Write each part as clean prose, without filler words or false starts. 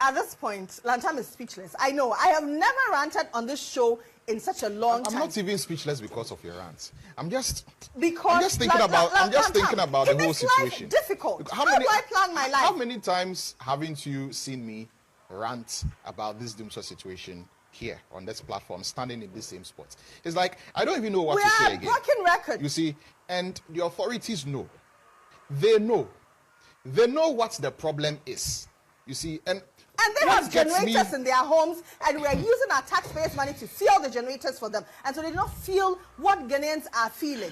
At this point, Lantam is speechless. I know. I have never ranted on this show in such a long time. I'm not even speechless because of your rants. I'm just thinking Lantam, about the whole situation. Difficult. How do I plan my life? How many times haven't you seen me rant about this DUMSO situation here on this platform, standing in the same spot? It's like I don't even know what to say again. We are broken record. You see, and the authorities know. They know what the problem is. You see, and they have generators in their homes, and we are using our taxpayers' money to fuel the generators for them, and so they don't feel what Ghanaians are feeling.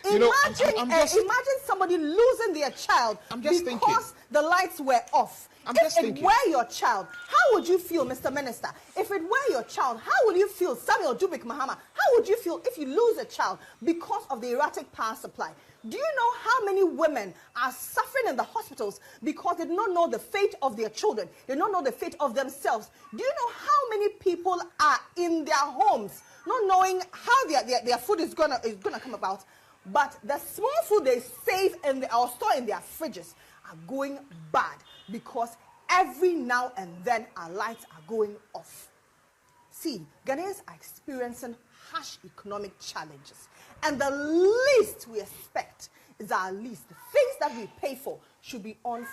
Imagine somebody losing their child because the lights were off. If it were your child, how would you feel, Mr. Minister? If it were your child, how would you feel, Samuel Dubik Mahama? How would you feel if you lose a child because of the erratic power supply? Do you know how many women are suffering in the hospitals because they do not know the fate of their children? They don't know the fate of themselves. Do you know how many people are in their homes not knowing how their food is gonna come about? But the small food they save or store in their fridges are going bad because every now and then our lights are going off. See, Ghanaians are experiencing harsh economic challenges. And the least we expect is our least. The things that we pay for should be on.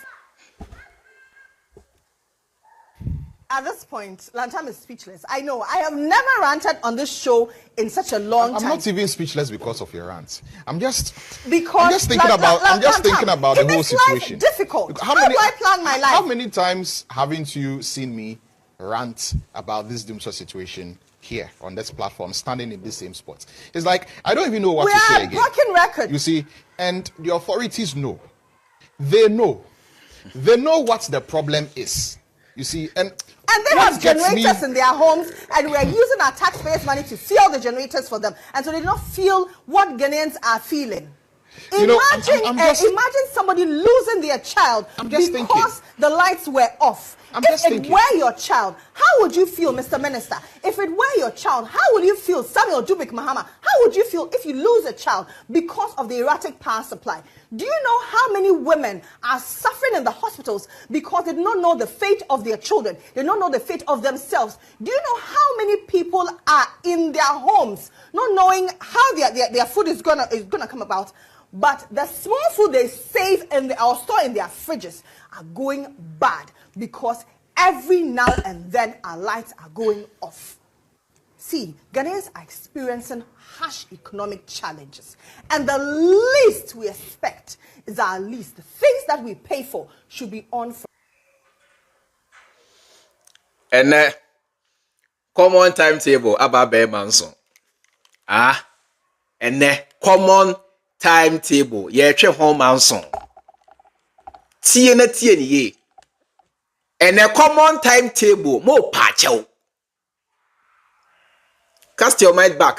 At this point, Lantam is speechless. I know. I have never ranted on this show in such a long time. I'm not even speechless because of your rants. I'm just thinking about the whole situation. Difficult. How do I plan my life? How many times haven't you seen me rant about this DUMSO situation here on this platform, standing in the same spot? It's like I don't even know what to say again. We are broken record. You see, and the authorities know. They know what the problem is. You see, and they have generators in their homes, and we are using our taxpayers' money to fuel the generators for them, and so they don't feel what Ghanaians are feeling. Imagine somebody losing their child because the lights were off. If it were your child, how would you feel, Mr. Minister? If it were your child, how would you feel, Samuel Dubik Mahama? How would you feel if you lose a child because of the erratic power supply? Do you know how many women are suffering in the hospitals because they do not know the fate of their children? They don't know the fate of themselves. Do you know how many people are in their homes not knowing how their food is gonna come about? But the small food they save or store in their fridges are going bad because every now and then our lights are going off. See, Ghanaians are experiencing harsh economic challenges. And the least we expect is our least. The things that we pay for should be on for. And common timetable about Bear Manson. And common timetable. Home Manson. TNA. And a common timetable, more patcho. Cast your mind back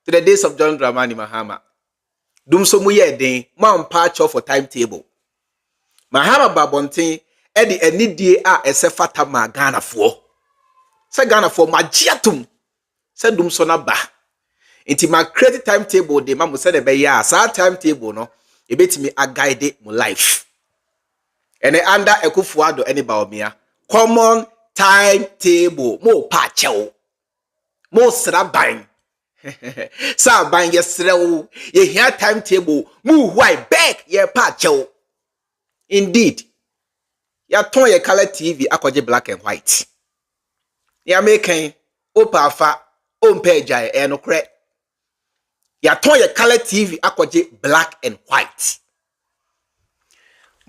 to the days of John Dramani Mahama. DUMSO muye den, man patcho for timetable. Mahama babontin, edi enidie a esefa tama Ghana for. Se Ghana for magiatum. Se DUMSO na ba. Inti ma create timetable de mamu se de be ya sa timetable no, e betimi a guide my life. And under Ekufuado any baomia. Common timetable. Mo pacho. Mo srabain. Sabain yesrew. Ye hear timetable. Mu white back ye pacho. Indeed. Ya ton ye color TV akwaje black and white. Ya making opa fa ompeja e no kre. Ya ton ye color TV akwaje black and white.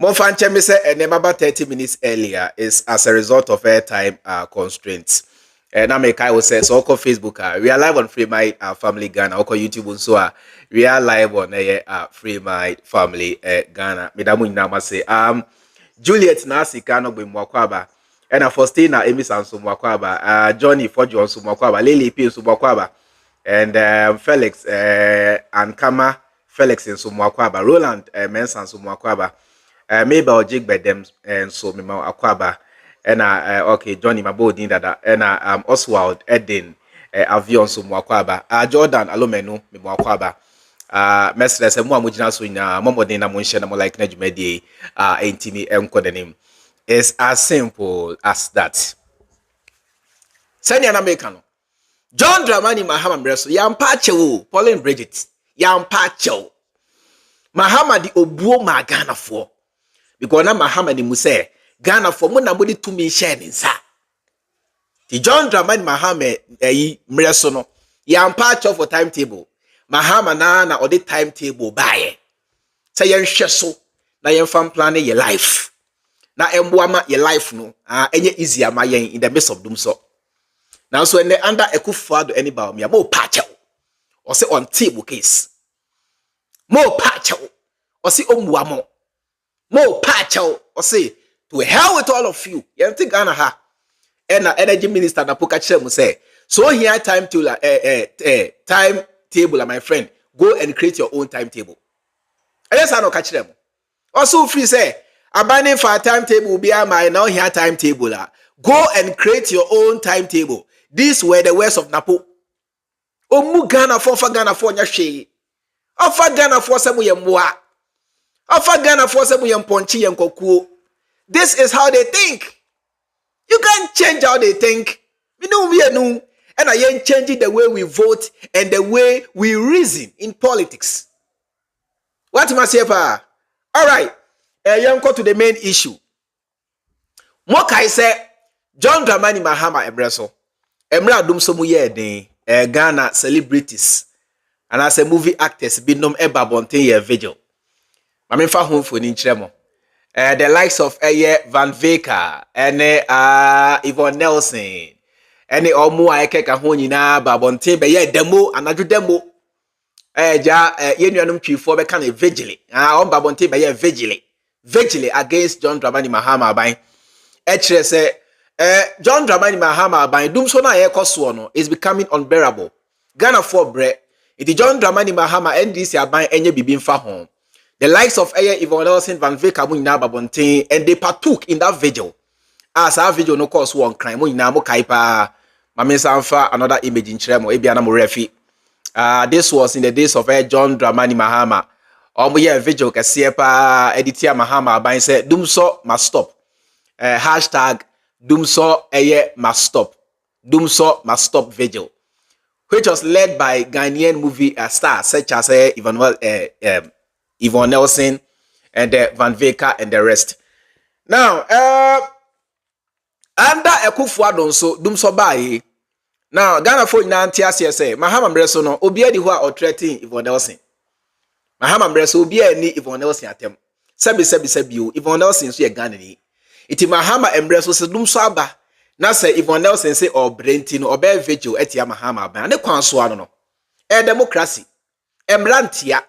Monfanche me say about 30 minutes earlier is as a result of airtime constraints. And I make I will say so on Facebook. We are live on Freemind Family Ghana. On YouTube so we are live on Freemind Family Ghana. Medamu nyama say Juliet Nasi Kano be mwakwaba. And Faustina Emi Sanso mwakwaba. Johnny Fojo so mwakwaba. Lily P so mwakwaba. And Felix and Kama Felix in so mwakwaba. Roland Mensan so mwakwaba. Maybe I'll jig by them and so me akwaba and okay Johnny Mabodin dada and Oswald Edin Avion so mwakwaba Jordan Alomenu me mwakwaba Mestres mo amujina so ina momodin na monhye na mo like na dwumadi entimi enko the name is as simple as that. Send an American. John Dramani Mahama Breso, Yampa Chew, Pauline Bridget, Yampa Chew. Mahama di obuo ma Ghana for. Because na Mahama di Muse, Ghana for muna body to me share in sa. The John Dramani Mahama Breso no, Yampa Chew for timetable. Mahama na or the timetable buy. Say yen sheso, na yen fan plan your life. Na embuama your life no, enye easier ma yen in the midst of DUMSO. Now so when they under Ekufuado anybody me more patch or say on table case. More patch or say omwamo. More patch or say to hell with all of you. You think Ghana ha and energy minister na Pokache say so here timetable my friend, go and create your own timetable. And yes I no catch them. Also free say abanning for a timetable be my now here timetable la. Go and create your own timetable. These were the words of Napo. Omu Ghana for Ghana for Nyashe. Ofa Ghana for Samuyamwa. Ofa Ghana for Samuyam Ponchi and Koku. This is how they think. You can't change how they think. We know we are new. And I ain't changing the way we vote and the way we reason in politics. What must you say? Alright. Young go to the main issue. Mokai say John Dramani Mahama Ebreso. Emra DUMSO mu ye den Ghana celebrities and as a movie actors bi nom eba bonten ye vigil. Mame fa home for ni nkremo. The likes of Van Veka and Yvonne Nelson and omu ayekeka ho nyina ba bonten be ye demo anadwo demo. Ye nuanum twifo be kan vigil. On ba bonten be ye vigil against John Dramani Mahama ban. Ekire say John Dramani Mahama by DUMSO na ekoso no is becoming unbearable. Ghana for bread. It is John Dramani Mahama NDC aban enye bibi mfa ho. The likes of Yvonne Nelson Van Veka mu nyina babonten and they partook in that vigil. As our vigil no cause one crime mu nyina mo kai pa. Mame sanfa another image in Chiremo ebia na mo refi. This was in the days of John Dramani Mahama. Omo ye vigil kese pa editia Mahama aban say DUMSO must stop. Hashtag DUMSO must stop. DUMSO must stop vigil, which was led by Ghanaian movie stars such as Yvonne Nelson and Van Veka and the rest. Now, under Ekufuado so DUMSO buy. Now, Ghana for Nantia say Mahama Breso no obi edi ho a threatening Yvonne Nelson. Mahama Breso obi ni Yvonne Nelson atem. Sebi Yvonne Nelson so ye Ghana ni. Iti Mahama Embreso se DUMSO aba na se Yvonne Nelson se obrenti no obe vigil etia Mahama aba ne kwanso ano no democracy emrantia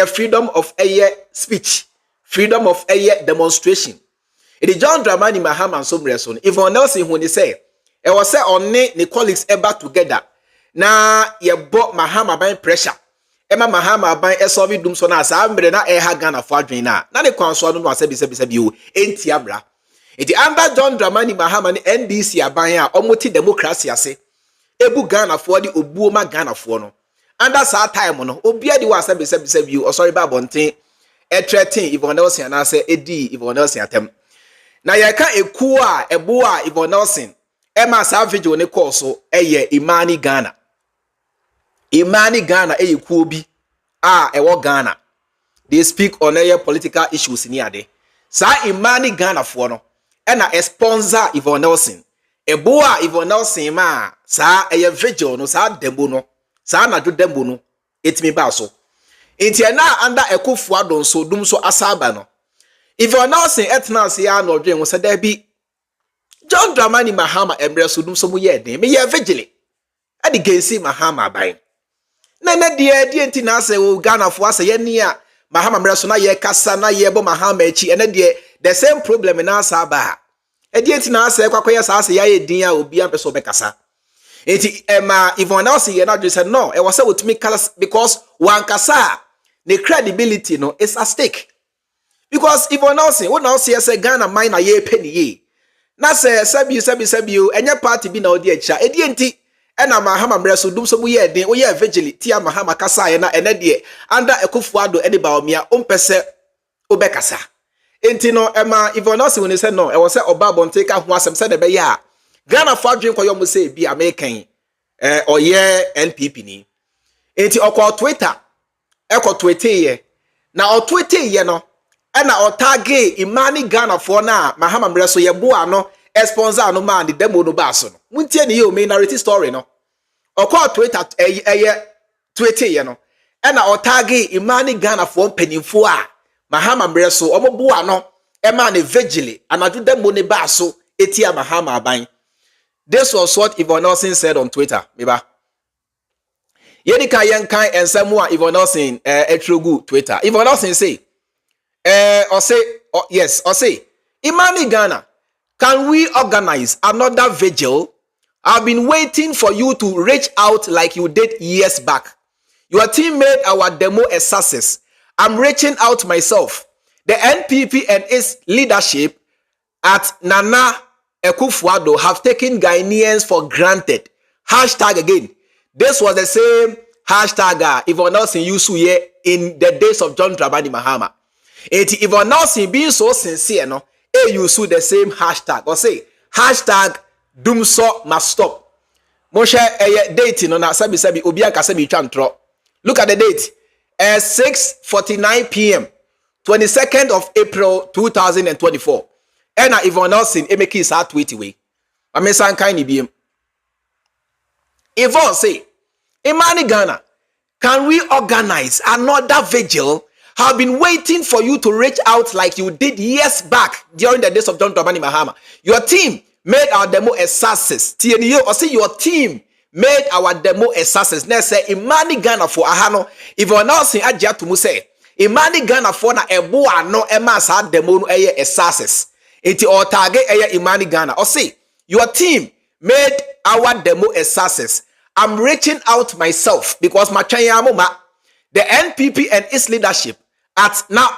freedom of speech, freedom of demonstration. Iti John Dramani Mahama so Embreso Yvonne Nelson hu ni say e was say on ne colleagues eba together na ye bo Mahama ban pressure ema Mahama ban solve DUMSO na sa ambre na ha Ghana for adwen na ne kwanso ano no asebi o enti abra. Iti under John Dramani Mahama ni NDC aban a omoti democracy ase ebu Ghana for di obuo ma Ghana for no under sa time no obi adi wa asebi o sorry ba bonten threaten Yvonne Nelson na say edi Yvonne Nelson atem na ye ka eku a ebo a Yvonne Nelson ema sa vigil ne call so Imani Ghana. Imani Ghana kuo bi ewo Ghana. They speak on political issues in here. Sa Imani Ghana for no na sponsor Yvonne Nelson. Eboa Yvonne Nelson ma sa vigil no sa dembo no. Sa na do dembo no etimi ba so. Enti na under Ekufuado so DUMSO asaba no. Yvonne Nelson etna se ya no dwen wo se da bi John Dramani Mahama Embreso DUMSO mu ye den me ye vigil. Adi gensi Mahama ban. Na die enti na se o Ghana fo ase ye ni a Mahama Embreso na ye kasa na ye bo Mahama echi ene die the same problem na asaba. Edi enti na se kwakoye sa ase ya ye din a obi an peso be kasa. Enti Yvonne Nelson ye na just said no e was say with me because one kasa the credibility no is at stake. Because Yvonne Nelson what now say Ghana mine na ye penny ye. Na se sabi enye party bi na odi echa edi enti ena Mahama Embreso DUMSO mu ye den o ye vigil tia Mahama kasa ye na ene de under Ekufuado ene ba omia ompese obekasa enti no ema Yvonne Nelson when he said no e was say oba bonte ka ho asem say de be ya Ghana for adwen koyo mo say bi American oye NPP ni enti okọ Twitter ekọ Twitter ye na o Twitter ye no e na o tag Imani Ghana for na Mahama mre so ye bo ano sponsor no man the demo no ba so no muntie ne ye o me narrative story no okọ Twitter Twitter ye no e na o tag Imani Ghana for penimfo a Mahama mre so omo bo ano e ma ne vigil anadu demo ne ba so etia Mahama aban. This was what Yvonne Nelson said on Twitter. Meba. Yedika yenkai and Samuel Yvonne Nelson etrogu Twitter. Yvonne Nelson say, or say, Imani Ghana, can we organize another vigil? I've been waiting for you to reach out like you did years back. Your team made our demo a success. I'm reaching out myself. The NPP and its leadership at Nana Akufo-Addo have taken Ghanaians for granted. Hashtag again. This was the same hashtag Yvonne Nelson used to hear in the days of John Dramani Mahama. And Yvonne Nelson being so sincere, no, used to the same hashtag or say hashtag DUMSO must stop. Moshe date no na sabi obi aka sabi twantro. Look at the date. 6:49 p.m. 22nd of April 2024. And Yvonne Nelson emeki sa tweet way. Amesan kan ni biem. Yvonne say, Imani Ghana, can we organize another vigil? Have been waiting for you to reach out like you did years back during the days of John Dramani Mahama. Your team made our demo a success. TNU or say your team made our demo a success. Now say Imani Ghana for ahano. Yvonne Nelson aja to mu say Imani Ghana for na ebo ano ema sa demo no a success. Iti or target Imani Ghana or say your team made our demo a success. I'm reaching out myself because my the NPP and its leadership at now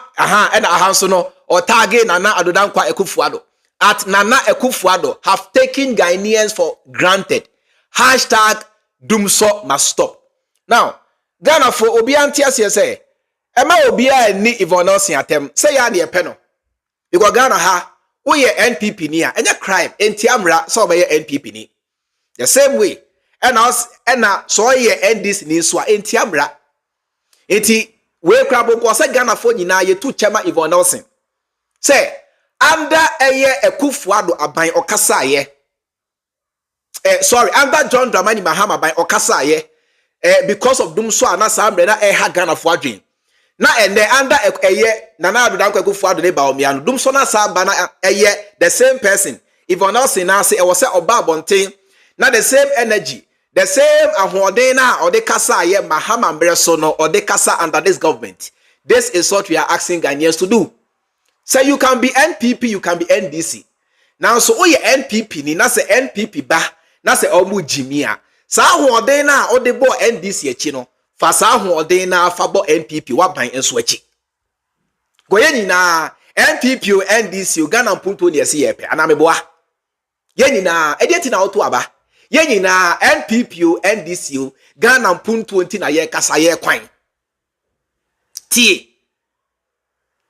so no or target Nana Adodankwa Akufo-Addo at Nana Akufo-Addo have taken Ghanaians for granted. Hashtag DUMSO must stop. Now Ghana for Obiantia say Emma Obia ni Yvonne Nelson atem say ya de peno because Ghana ha we NPP ni a enya crime enti amra so be NPP ni the same way and us and so ye NDC ni so enti amra enti we krabo ko say Ghana for nyina ye tu chema Yvonne Nelson say under Akufo-Addo aban okasa ye under John Dramani Mahama aban okasa ye because of DUMSO anasa amre na ha Ghana for adwen na ende under Nana Adodankwa Akufo-Addo ne ba omiano DUMSO na sa ba na the same person Yvonne Nelson na say e was say oba bonten na the same energy the same ahoden na ode kasa ye Mahama mbre so no ode kasa under this government. This is what we are asking Ghanaians to do. Say you can be NPP, you can be NDC. Now so oye NPP ni na say NPP ba na say omu jimia sa ahoden na ode bo NDC echi no fa sa ahoden na fa bo NPP wa ban enso echi goye nyina NPP o NDC o Ghana mpunto ne ese yepe anameboa ye nyina edieti na oto aba ye nyina NPP o NDC o Ghana mpunto nti na ye kasa ye kwan tie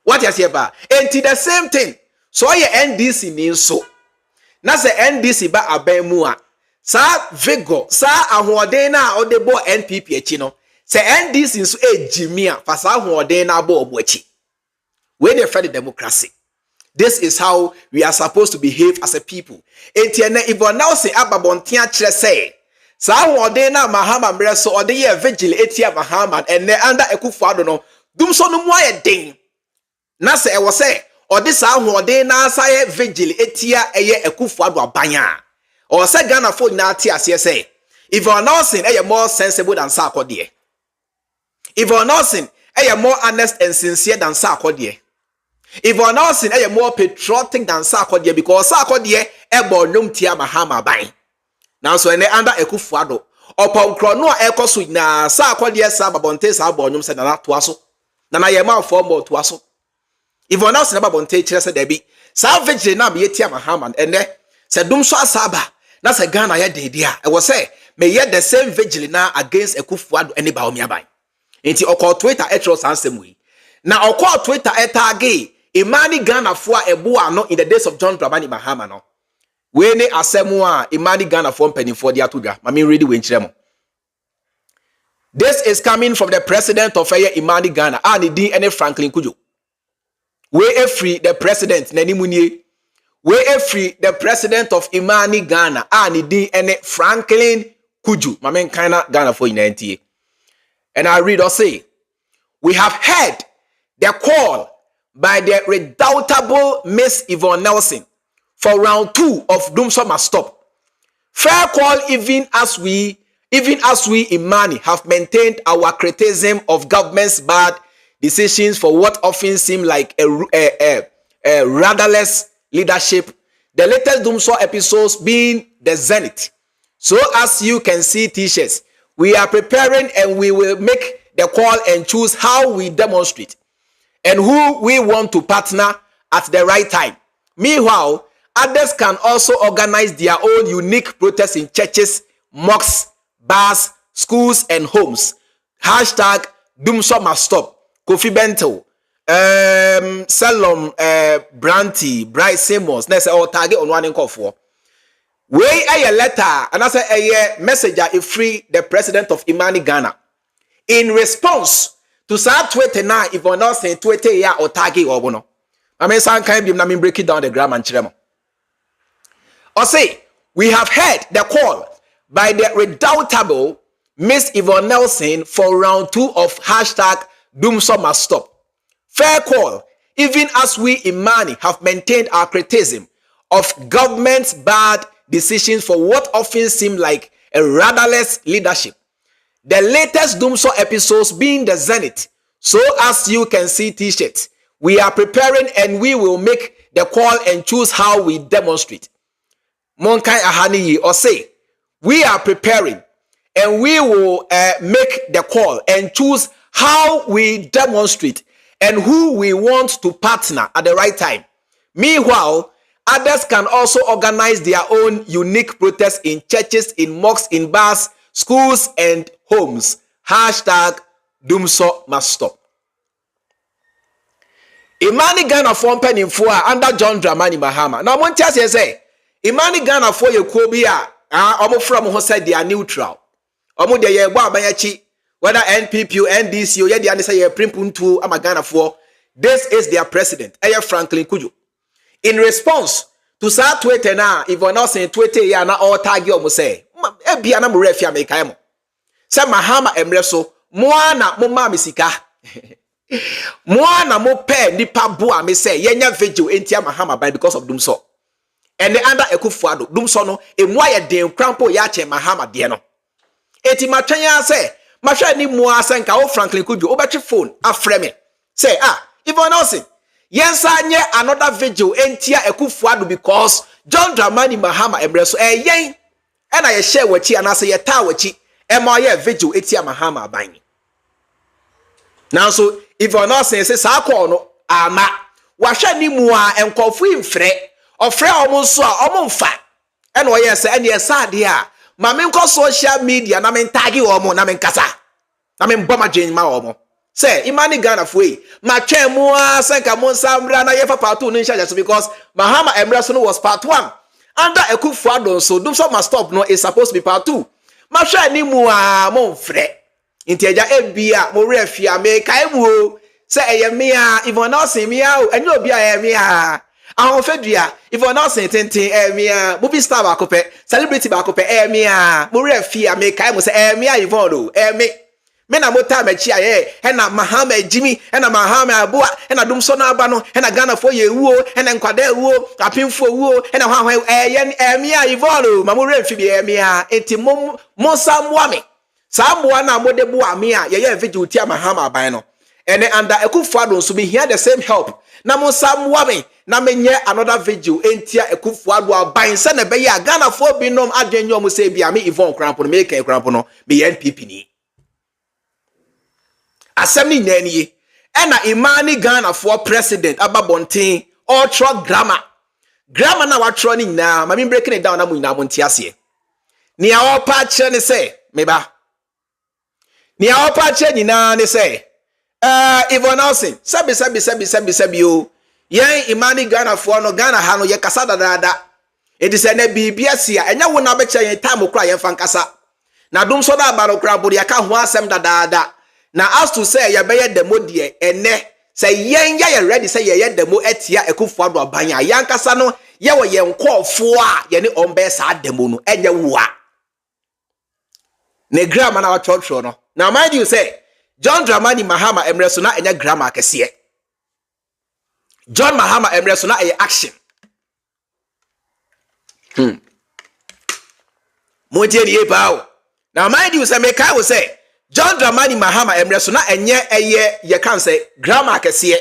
what you say ba enti the same thing so ye NDC ni so na se NDC ba aban mu a sa vigil sa ahoden na odebo NPP echi no se NDC nso ejimia fa sa ahoden na abo obo echi we dey fight democracy. This is how we are supposed to behave as a people. Enti ene Yvonne Nelson ababonten a kire say sa ahoden na Mahama mre so ode ye vigil etia Mahama ene under Akufo-Addo no DUMSO no mu ayeden na se e wo say ode sa ahoden na sa ye vigil etia eye Akufo-Addo abanya or say Ghana for na tia say Yvonne Nelson more sensible than Sarkodie. Yvonne Nelson more honest and sincere than Sarkodie. Yvonne Nelson more patriotic than Sarkodie because Sarkodie born tia Mahama bang. Now so ene under Akufo-Addo upon krono ekoso na Sarkodie sa babonte sa born se na to aso na ye ma form more to aso. Yvonne Nelson babonte kire se debi sa vigil na be tia Mahama ene se DUMSO asaba na se Ghana ye dedia e was say me ye the same vigil na against Akufo-Addo any ba omiaban enti okọ Twitter etros ansem wi na okọ Twitter etagi Imani Ghana for a boa no in the days of John Dramani Mahama no. We ne asemwa Imani Ghana for penny for the atuga. Mami ready we nchiremo. This is coming from the president of Imani Ghana. Ani din ene Franklin Kujo. We free the president Neni Munye. We free the president of Imani Ghana. Ani din ene Franklin Kuju. Mami kinda Ghana for inantie. And I read or say, we have heard the call by the redoubtable Miss Yvonne Nelson for round 2 of DUMSO must stop. Fair call even as we Imani have maintained our criticism of government's bad decisions for what often seem like a rudderless leadership. The latest DUMSO episodes being the zenith. So as you can see, t-shirts, we are preparing and we will make the call and choose how we demonstrate and who we want to partner at the right time. Meanwhile, others can also organize their own unique protests in churches, mosques, bars, schools, and homes. Hashtag DUMSO must stop. Kofi Bento, Salom, Branty, Bryce Simmons. Let's say all target on one call for. We a letter and I say a messenger if free the president of Imani Ghana. In response to sa tweet na Yvonne Nelson tweet ya or target or bono. I mean some kind of na break it down the grammar and chiremo. Or say we have heard the call by the redoubtable Miss Yvonne Nelson for round 2 of hashtag DUMSO must stop. Fair call, even as we Imani have maintained our criticism of government's bad decisions for what often seem like a rudderless leadership. The latest DUMSO episodes being the zenith. So as you can see, t-shirts, we are preparing and we will make the call and choose how we demonstrate. Monkai ahani or say, we are preparing and we will make the call and choose how we demonstrate and who we want to partner at the right time. Meanwhile, others can also organize their own unique protests in churches, in mosques, in bars, schools, and homes. Hashtag DUMSO must stop. Imani Ghana for penny for under John Dramani Mahama. Now, one chance say, Imani Ghana for your Kobia, from who said they are neutral. Omo de ye gba abanyachi whether NPP or NDC or ye dey say ye primpuntu amagana for. This is their president, Franklin Kujo. In response to sa tweet na Yvonne Nelson tweet ya na all tag you say e bia na mo refi America mo say Mahama emre so mo ana mo ma mesika mo ana mo pe nipa bo a me say ye nya vigil entia Mahama by because of DUMSO and the under Ekufuado DUMSO no emu aye den krampo ya che Mahama de no eti matwan ya say mahwa ni mo asenka o Franklin Kujo o betwe phone afre me say Yvonne Nelson yensa nye another vigil entia Ekufuado because John Dramani Mahama emreso yen ena ye share wachi anase ye ta wachi e ma ye vigil etia Mahama aban now so Yvonne Nelson say sa call no ama wahwa ni mu a enkofu imfre ofre omo so a omo mfa ena o ye say ene ye sade a ma me nko social media na me tag omo na me nkasa na me mboma dwen ma omo say Imani Ghana foi ma twen mu asenka mo samra na ye fa part 2 no insha because Mahama emreso no was part 1 under Ekufuado so DUMSO must stop no is supposed to be part 2 ma hwa ni mu a mo mfre nti eja ebia mo refia me kai mu say eye me a Yvonne Nelson me a enyo obi a eye me a ahon fedua Yvonne Nelson tenten me a movie star ba ko pe celebrity ba ko pe me a mo refia me kai mu say me a Yvonne me na mota machi aye na Mahama Jimmy na Mahama Abua na DUMSO na aba no na Ghana for ye wuo na nkwada wuo apemfo wuo na hwan me a Yvonne ma mo remfi bi me a enti mo samwa me samwa na mo de bo me a ye vigil tia Mahama aban no ene under Ekufuado so me hear the same help na mo samwa me na menye another vigil entia Ekufuado aban se na be ya Ghana for bi nom adwenyo mo se bia me Yvonne krampo no me kan krampo no be NPP ni Assembly nani ena Imani Ghana for president ababonten all truck grammar na watro ni na ma me breaking it down na mu na mo ntiase ni a opa che ne say meba ni a opa che ni na ne say Yvonne Nelson sabi o yen Imani Ghana for no Ghana ha no ye kasa dada it is na bibia sia enya wo na be che yen time kra yen fan kasa na DUMSO da ba no kra bodi aka ho asem dada na as to say ye be ye demo de ene say yen ya ye ready say ye demo etia ekufo ado abanya yan kasa no ye wo ye nkofo a ye ne ombe sa demo no enye wo a ne grammar na wa chotro no now mind you say John Dramani Mahama emreso na enya grammar kese John Mahama emreso na action Montie ni eba. Now mind you say me kai will say John Dramani Mahama emreso na enye ye can say grammar kese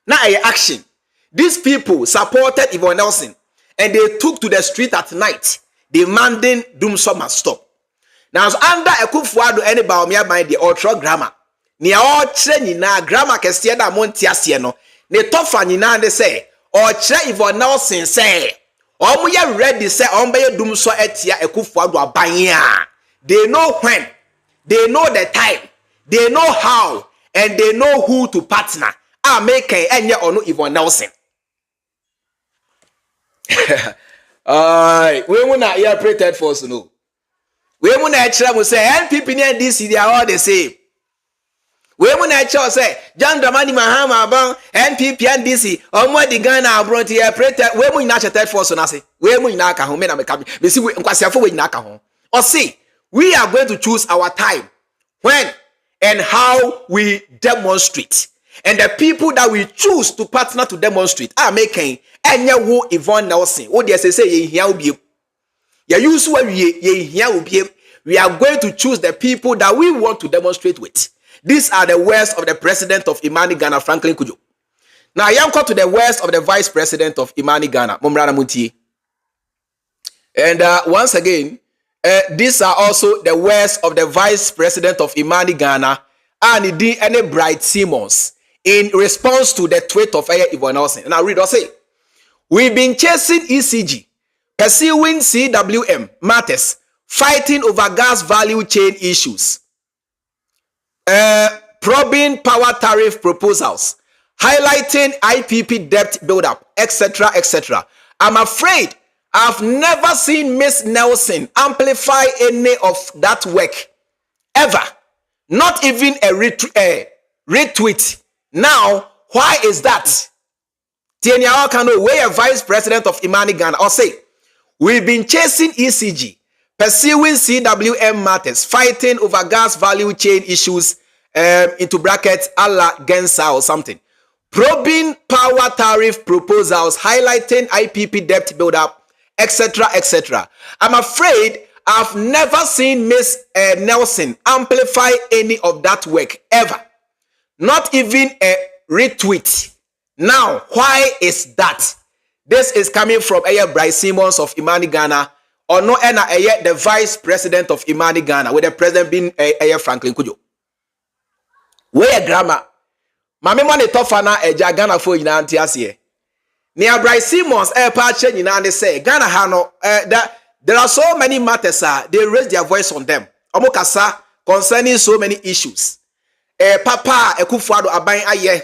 na action. These people supported Yvonne Nelson and they took to the street at night demanding DUMSO must stop. Now under Ekufuado any baomia mind the ultra grammar. Ni all nyina grammar kese da monti ase no. Ne tofa nyina de say or che Yvonne Nelson say omo ye ready say ombe DUMSO etia Ekufuado abanya. They know when, they know the time, they know how, and they know who to partner. Ah, make enye ono Yvonne Nelson. We muna here printed for us no. We muna echra mo say NPP and DC they are all the same. We muna echra say John Dramani Mahama about NPP and DC omo di Ghana abroad here printed we muna echra for us na say. We muna ka ho me na me ka me see we nkwasiafo we nyina ka ho. Or see we are going to choose our time, when and how we demonstrate. And the people that we choose to partner to demonstrate are making enye wo Yvonne Nelson. What they say ye hia obi. Ya use what ye hia obi. We are going to choose the people that we want to demonstrate with. These are the words of the president of Imani Ghana, Franklin Kujo. Now I am called to the words of the vice president of Imani Ghana, Mumrana Muti. And once again, these are also the words of the vice president of Imani Ghana, and any Bright Simmons, in response to the tweet of Yvonne Nelson. And I read or say, we've been chasing ECG, pursuing CWM matters, fighting over gas value chain issues, probing power tariff proposals, highlighting IPP debt buildup, etc., etc. I'm afraid I've never seen Miss Nelson amplify any of that work ever. Not even a retweet. Now, why is that? Tienya Okano, where a vice president of Imani Ghana, or say, we've been chasing ECG, pursuing CWM matters, fighting over gas value chain issues, into brackets, a la Gensa or something. Probing power tariff proposals, highlighting IPP debt buildup, etc., etc. I'm afraid I've never seen Miss Nelson amplify any of that work ever. Not even a retweet. Now, why is that? This is coming from Bright Simmons of Imani Ghana, or no, the vice president of Imani Ghana, with the president being Franklin Kujo. Where grammar? Mame money tofana Ghana for ina antiasie. Near Bright Simmons patch in say Ghana hano there are so many matters they raise their voice on them. Omokasa concerning so many issues. Papa Ekufuado aban aye.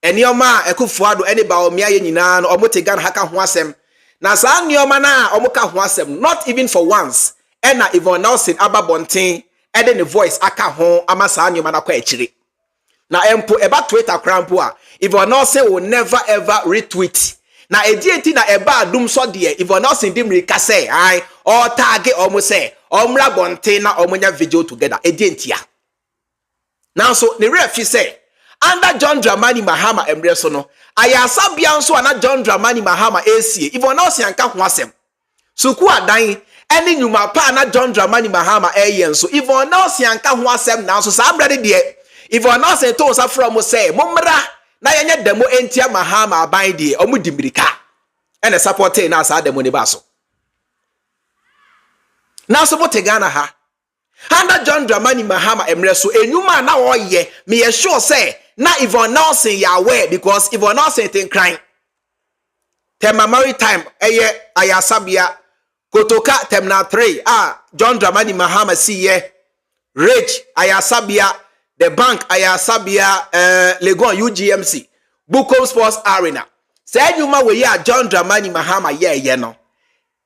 Enioma Ekufuado eni ba omia ye nyina no omote Ghana haka ho asem. Na sa nioma na omoka ho asem not even for once. Ena Yvonne Nelson ababonten ede ne voice aka ho ama sa nioma na kwa akire. Na empo eba Twitter crampo a Yvonne Nelson will never ever retweet. Na edi na eba DUMSO de Yvonne Nelson dim rika say ai or tag omo say omra bonten na omonya vigil together edi ya. Now so the refi say under John Dramani Mahama emreso no ayasa bia nso ana John Dramani Mahama esie Yvonne Nelson anka ho asem. Suku adan eni nyuma pa na John Dramani Mahama eye nso Yvonne Nelson anka ho asem na so sa brade de Yvonne Nelson to sa from say momra na yenye demo entia Mahama aban de omu dimirika ene support na sa demo ne ba so na so bote Ghana ha under John Dramani Mahama emreso enyuma na oye me sure say na Yvonne Nelson ya aware because Yvonne Nelson think crying tema maritime ayasabia kotoka temna 3 John Dramani Mahama siye rich ayasabia the bank ayasabia Legon UGMC Bukom Sports Arena Say you ma we ya John Dramani Mahama ye no.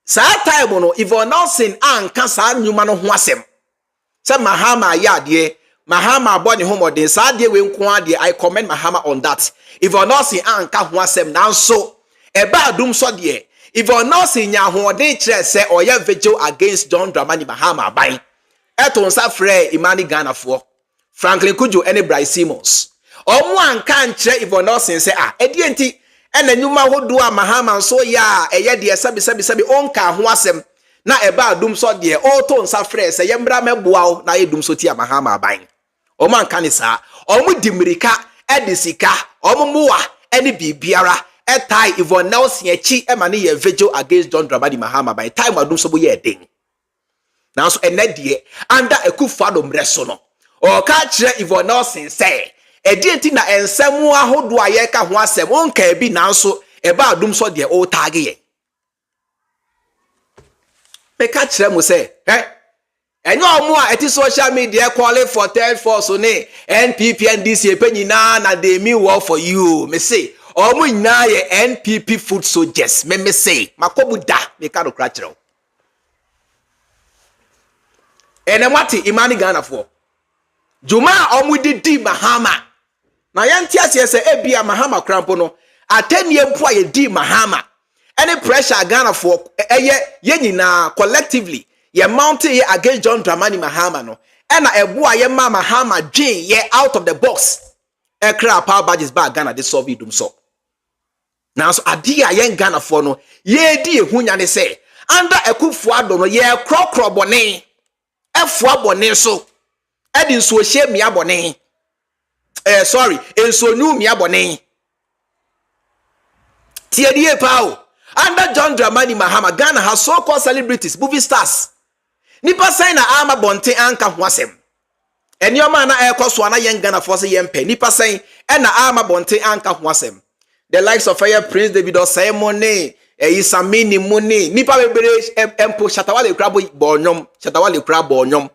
Sa time no Yvonne Nelson anka sa nyuma no ho asem. Say Mahama ya de Mahama body home den sa de we nko ade I commend Mahama on that. Yvonne Nelson anka ho asem nanso eba DUMSO de Yvonne Nelson nya ho den kire say oya vigil against John Dramani Mahama ban. Eton sa frɛ Imani Ghana for Franklin Kujo and Bryce Simmons. Omo anka nkyerɛ Yvonne Nelson say edi enti ena nyuma hodo a Mahama so ya eye de sabi onka ho asem na eba DUMSO de o to nsa frɛ say yembra meboa na ye DUMSO ti a Mahama ban. Omo anka ne sa omo dimirika edisika omo moa ene bibiara etai Yvonne Nelson echi e ma ne ye vigil against John Dramani Mahama by time DUMSO bo ye den. Now so enedie under Akufo-Addo mreso no o ka kire Yvonne Nelson say edienti na ensemu ahodo aye ka ho asem onka bi nanso eba DUMSO de o tag ye me ka kire mo say enyo omo a eti social media calling for third force ne NPP NDC epenyina na they mean well for you me say omo nyina ye NPP foot soldiers me say makobu da me ka do kra kire ene wati Imani Ghana for Juma omudidi Mahama na yanti ase ebia Mahama krampo no atenie mpo a yedi Mahama any pressure Ghana for ye nyina collectively ye mounting ye against John Dramani Mahama no ena ebo a ye ma Mahama dwen ye out of the box e kra power badges ba Ghana de solve DUMSO now so ade a ye Ghana for no ye di ehunya ne say under Akufo-Addo no ye krokro bone efua bone so edi nso hye mia bone sorry enso nu mia bone tiedie pao under John Dramani Mahama Ghana has so called celebrities movie stars nipa sign na ama bonte anka ho asem enioma na ekoso na yen Ghana for say yempe nipa sign e na ama bonte anka ho asem the likes of Fire Prince David Osaimone Isamini Muni nipa bebere empo Shatawale krabo bonyom Shatawale krabo bonyom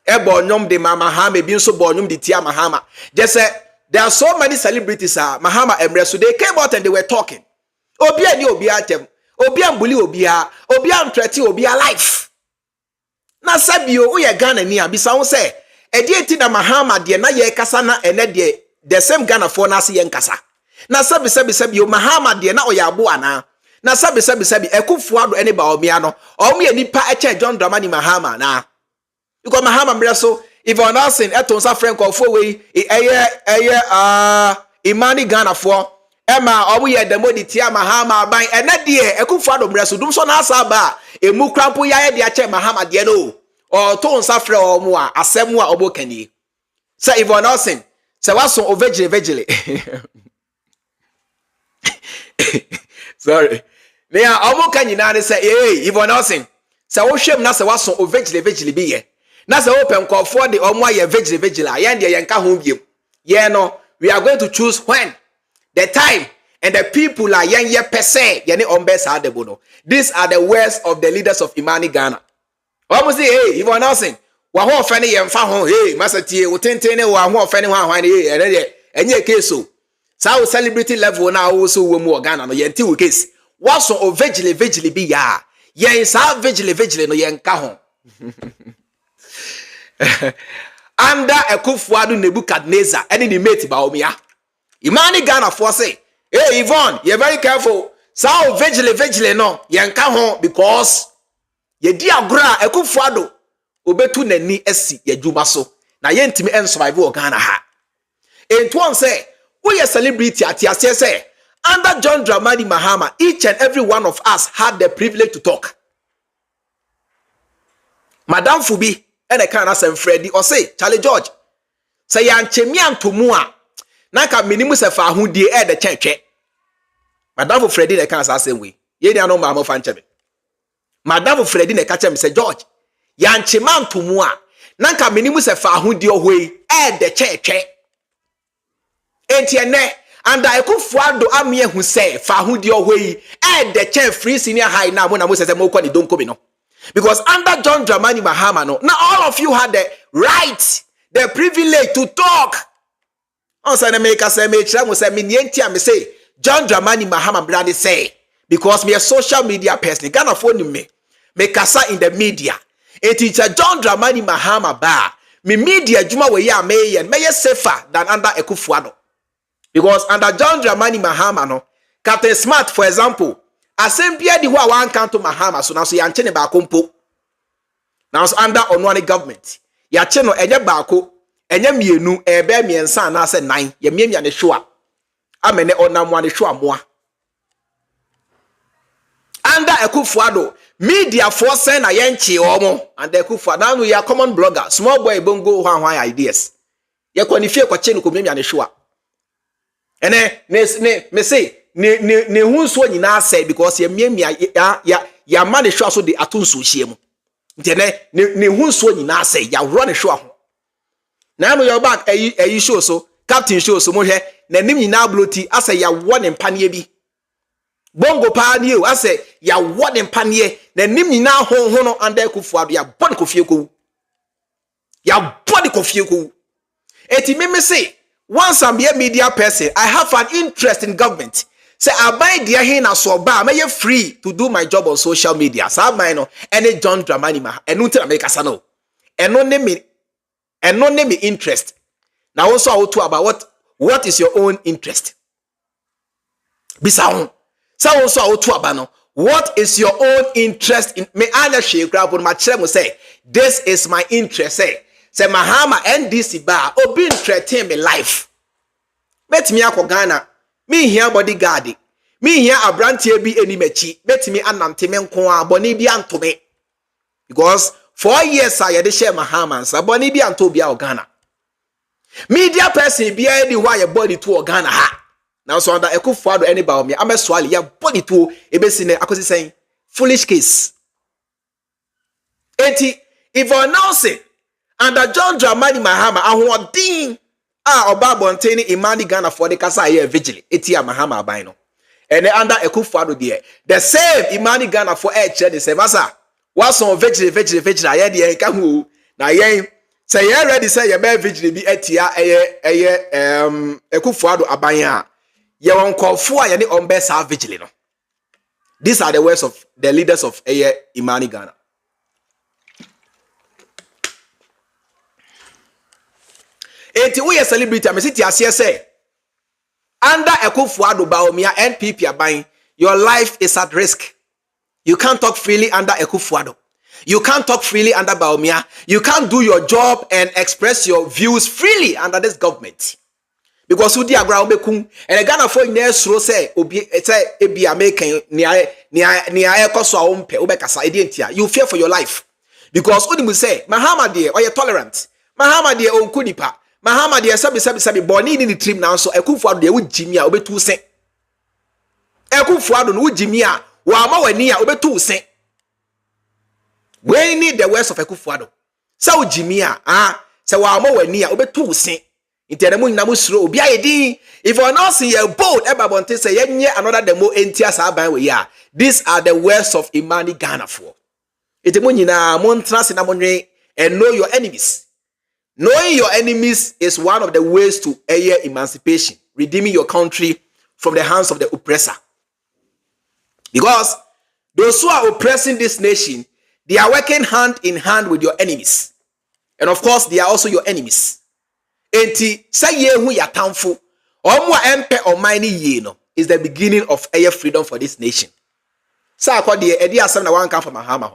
bonyom de Mahama bi nso bonyom de tia Mahama just say there are so many celebrities Mahama emre so they came out and they were talking obi ani obi atem obi ambuli obi antreti obi life na sabio wo ye Ghana ni abisa wo say edi enti na Mahama de na ye kasa na ene de the same Ghana for na se ye nkasa na sabio Mahama de na oyabo ana na sabi Akufo-Addo ene ba omia no omo ye nipa eche John Dramani Mahama na because Mahama mreso Yvonne Nelson eton sa friend kofo we Imani Ghana for ema omo ye demo di tia Mahama ban ene de Akufo-Addo mreso DUMSO na asa ba emu krampo ya de ache Mahama de no o ton sa friend omo a asemu a obo kani say Yvonne Nelson say waso o vigil sorry me a omo kan nyina ne say Yvonne Nelson say wo hwem na say waso o vigil bi ye na say open call for the omo aye vigil aye de ye nka ho biem ye no we are going to choose when the time and the people are yen ye pese ye ne ombes adebo no these are the words of the leaders of Imani Ghana omo say Yvonne Nelson wa ho ofene ye mfa ho masatie wo tenten ne wa ho ofene ho ahwan ene de enye keso sao celebrity level na wo so wo mu Ghana no yenti wo case waso o vigil bi ya yen sa vigil no yen ka ho under Akufo-Addo Nebukadnezar any the mate ba omia Imani Ghana for say Yvonne you very careful sao vigil no yen ka ho because ye di agora Akufo-Addo obetu nani asi yadwuma so na yentimi en survive o Ghana ha entuon say we a celebrity at say under John Dramani Mahama each and every one of us had the privilege to talk. Madam Fubi and a kind of Freddy or say Charlie George say yanchemi antomu a naka minimum se fa hu die e de chenche Madam Freddy the kind of same way ye dey no mama fan chebe Madam Freddy the catch me say George yanchemi antomu a naka minimum se fa hu die ohwe e de chenche entiene and Akufo-Addo amie hu say fa hu di ohwe e de chen free senior high na mo say mo kwa ni donko bi no because under John Dramani Mahama no now all of you had the right the privilege to talk on say na make say me try mo say me nienti am say John Dramani Mahama brand say because me a social media person Ghana phone me kasa in the media. A teacher John Dramani Mahama ba me media juma we ya me safer than under Ekufuado. Because under John Dramani Mahama no Captain Smart for example asempia di wa wan kanto Mahama so now so yanche ne ba kompo. Now so under onwani government ya che no enye baako enye mienu ebe miensa na ase 9 ye miemia ne hwa amene onamwa ne hwa moa under Ekufuado media force na yenchi omo and Ekufuado now we are common blogger small boy bongo hwan ideas ye kwanifie kwache no komiemia ne hwa ene me say ne hunso nyina say because ye miemia ya ma ne hwa so de atonso hie mu ntene ne hunso nyina say ya wro ne hwa ho na no your back ayi show so captain show so mo hwe na nim nyina bloti ase ya wo ne mpane bi bongo pa ni o ase ya wo ne mpane na nim nyina ho no under Ekufuado ya body kofie ko ya body kofie ko eti me say once I'm a media person I have an interest in government say I buy dia hin na so ba may free to do my job on social media so I no any John Dramani Mahama enu nti America sa no eno ne me interest. Now also I will talk about what is your own interest. Bisa so also I will talk about no what is your own interest in me anya she grab on my chere say this is my interest say Mahama NDC ba obi threaten me life. Met me akọ Ghana me here bodyguard me here abrantie bi enimachi met me anante me nko a boni bi antome because 4 years I had share Mahama so boni bi anto bia o Ghana media person bia di why body to o Ghana ha now so under Ekufuado any ba me ameswale ya body to ebesi ne akosi saying foolish case eti Yvonne Nelson under John Dramani Mahama ahoɔden a oba bonteni Imani Ghana for the kasa ye vigil etia Mahama aban no and under Ekufuado there the same Imani Ghana for chere the same asa was on vigil aye de ka hu na yen say you ready say ye be vigil bi etia Ekufuado aban a ye won kofo a ye ne on be sa vigil no. These are the words of the leaders of Imani Ghana. Enti we celebrity am sit ase say under Ekufuado baomia NPP aban your life is at risk. You can't talk freely under Ekufuado. You can't talk freely under Baomia. You can't do your job and express your views freely under this government. Because who dia ground bekum and Ghana for nesro say obi say ebi American nia ekoso a ompe obekasa edientia you fear for your life. Because odimu say Mahama de oye tolerant. Mahama de onkunipa. Mahama de sabi boni ni trim now so Ekufuado de wujimi a obetu se. Ekufuado no wujimi a wa ma wani a obetu se. We need the words of Ekufuado. Sa wujimi a se wa ma wani a obetu se. Interamu nyinamu suro obi ayedi if you not see a bold eba bonte say yenye another demo entia sa ban we ya. These are the words of Imani Ghana for. Itemu nyina mo ntra se na monwe and know your enemies. Knowing your enemies is one of the ways to emancipation, redeeming your country from the hands of the oppressor. Because those who are oppressing this nation, they are working hand in hand with your enemies. And of course, they are also your enemies. Enti say ye hu ya tamfo, omo empe omani ye no is the beginning of freedom for this nation. Sa akodi edi asem na wan kan for Mahama.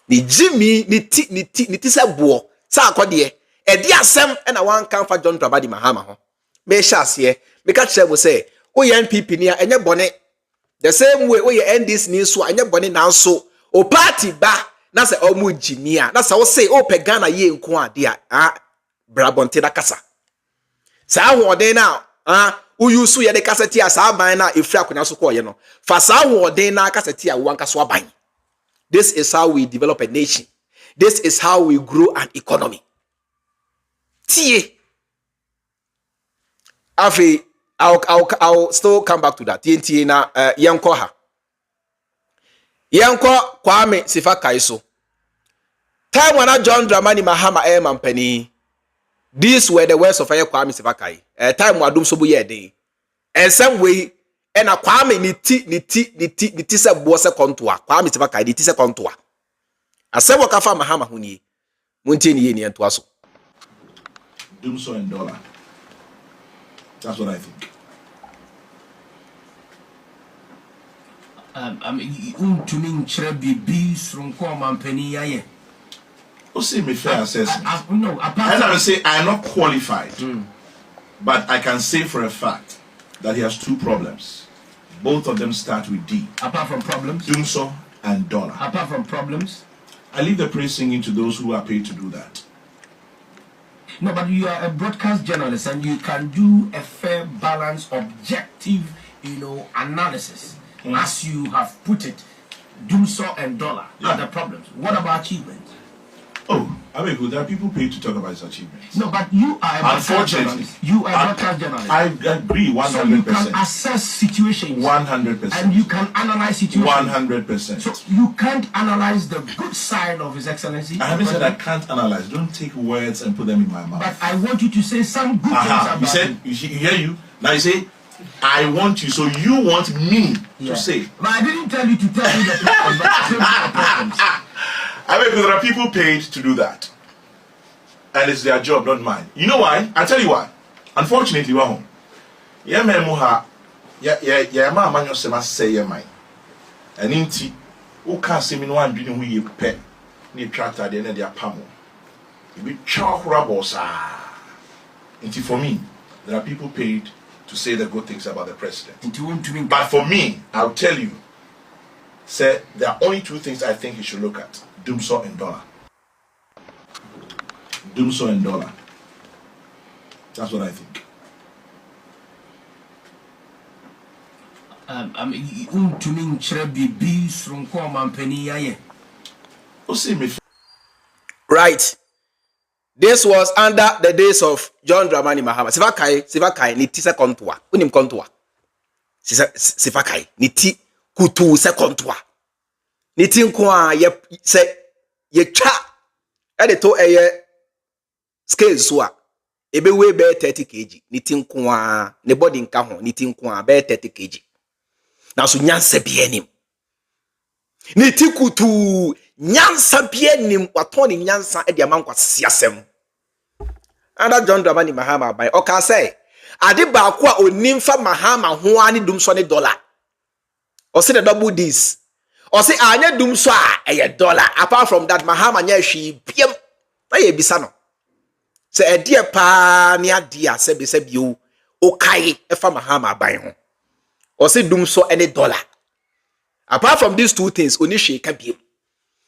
Ni Jimmy ni ti se buo. Sa akodi edi asem na wan kan for John Dramani Mahama ho. Me sha ase me ka kire mo say o ye NPP ni enye bone. The same way o ye NDC ni so enye bone na so o party ba na se omu Jimmy a na se wo say o pe Ghana ye nko ade a Brabonte da kasa. Sa ahoden na uyusu ye de kaseti a sa ban na efri akonya so ko ye no. Fa sa ahoden na kaseti a wanka so aban. This is how we develop a nation. This is how we grow an economy. Tie. Afi I'll still come back to that. TNT na yanko ha. Yanko Kwame Sefa Kayi so. Time when John Dramani Mahama mampani. These were the words of Kwame Sefa Kayi. Time when DUMSO bu ye dey. and some way and a Kwame niti se bo se kontoa Kwame Sefa Kayi niti se kontoa ase wo kafa Mahama huni muntie ni ye ni ento aso DUMSO and dollar. That's what I think. I mean, to me, Chrebi, Sronko, Mampeni, Yaye. Oh, see me fair assessment. No, as I say, I am not qualified, but I can say for a fact that he has two problems. Both of them start with D. Apart from problems? DUMSO and dollar. Apart from problems? I leave the praise singing to those who are paid to do that. No, but you are a broadcast journalist and you can do a fair, balanced, objective, analysis. As you have put it, DUMSO and dollar are the problems. What about achievements? Oh, I mean, there are people paid to talk about his achievements. No, but you are a broadcast journalist. You are a broadcast journalist. I agree 100%. So you can assess situations. 100%. And you can analyze situations. 100%. So you can't analyze the good side of His Excellency. I haven't said I can't analyze. Don't take words and put them in my mouth. But I want you to say some good things about you said, you hear you. Now you say, I want you, so you want me to say. But I didn't tell you to tell me the problems. I mean, there are people paid to do that. And it's their job, not mine. You know why? I'll tell you why. Unfortunately, we're home. Yeah, man, man, man, say, yeah, mine. And inti, who can't see me no one doing who you pay. Need tractor, the end of their pammo. You be chalk rubbers. Inti, for me, there are people paid to say the good things about the president. But for me, I'll tell you, sir, there are only two things I think you should look at. DUMSO and dollar. DUMSO and dollar. That's what I think. Right. This was under the days of John Dramani Mahama. Sefa Kayi ni ti se kontoa. Unim kontoa. Sefa Kayi ni ti kutu se kontoa. Ni ti nkoa ye twa e de to scale so a ebe we be 30 kg. Ni ti nkoa ne body nka ho ni ti nkoa be 30 kg. Na so nyansa bi anim. Ni ti kutu nyansa bi anim wato ni nyansa e de amankwa siasem. Under John Dramani Mahama by oka say ade ba ko a onimfa Mahama ho ani DUMSO ne dollar. O say the double this. O say anya DUMSO a dollar. Apart from that Mahama nya hwi biem. Na ye bisa no. Say e die pa ni ade a se bi o kai e fa Mahama ban ho. O say DUMSO any dollar. Apart from these two things, oni hwe ka biem.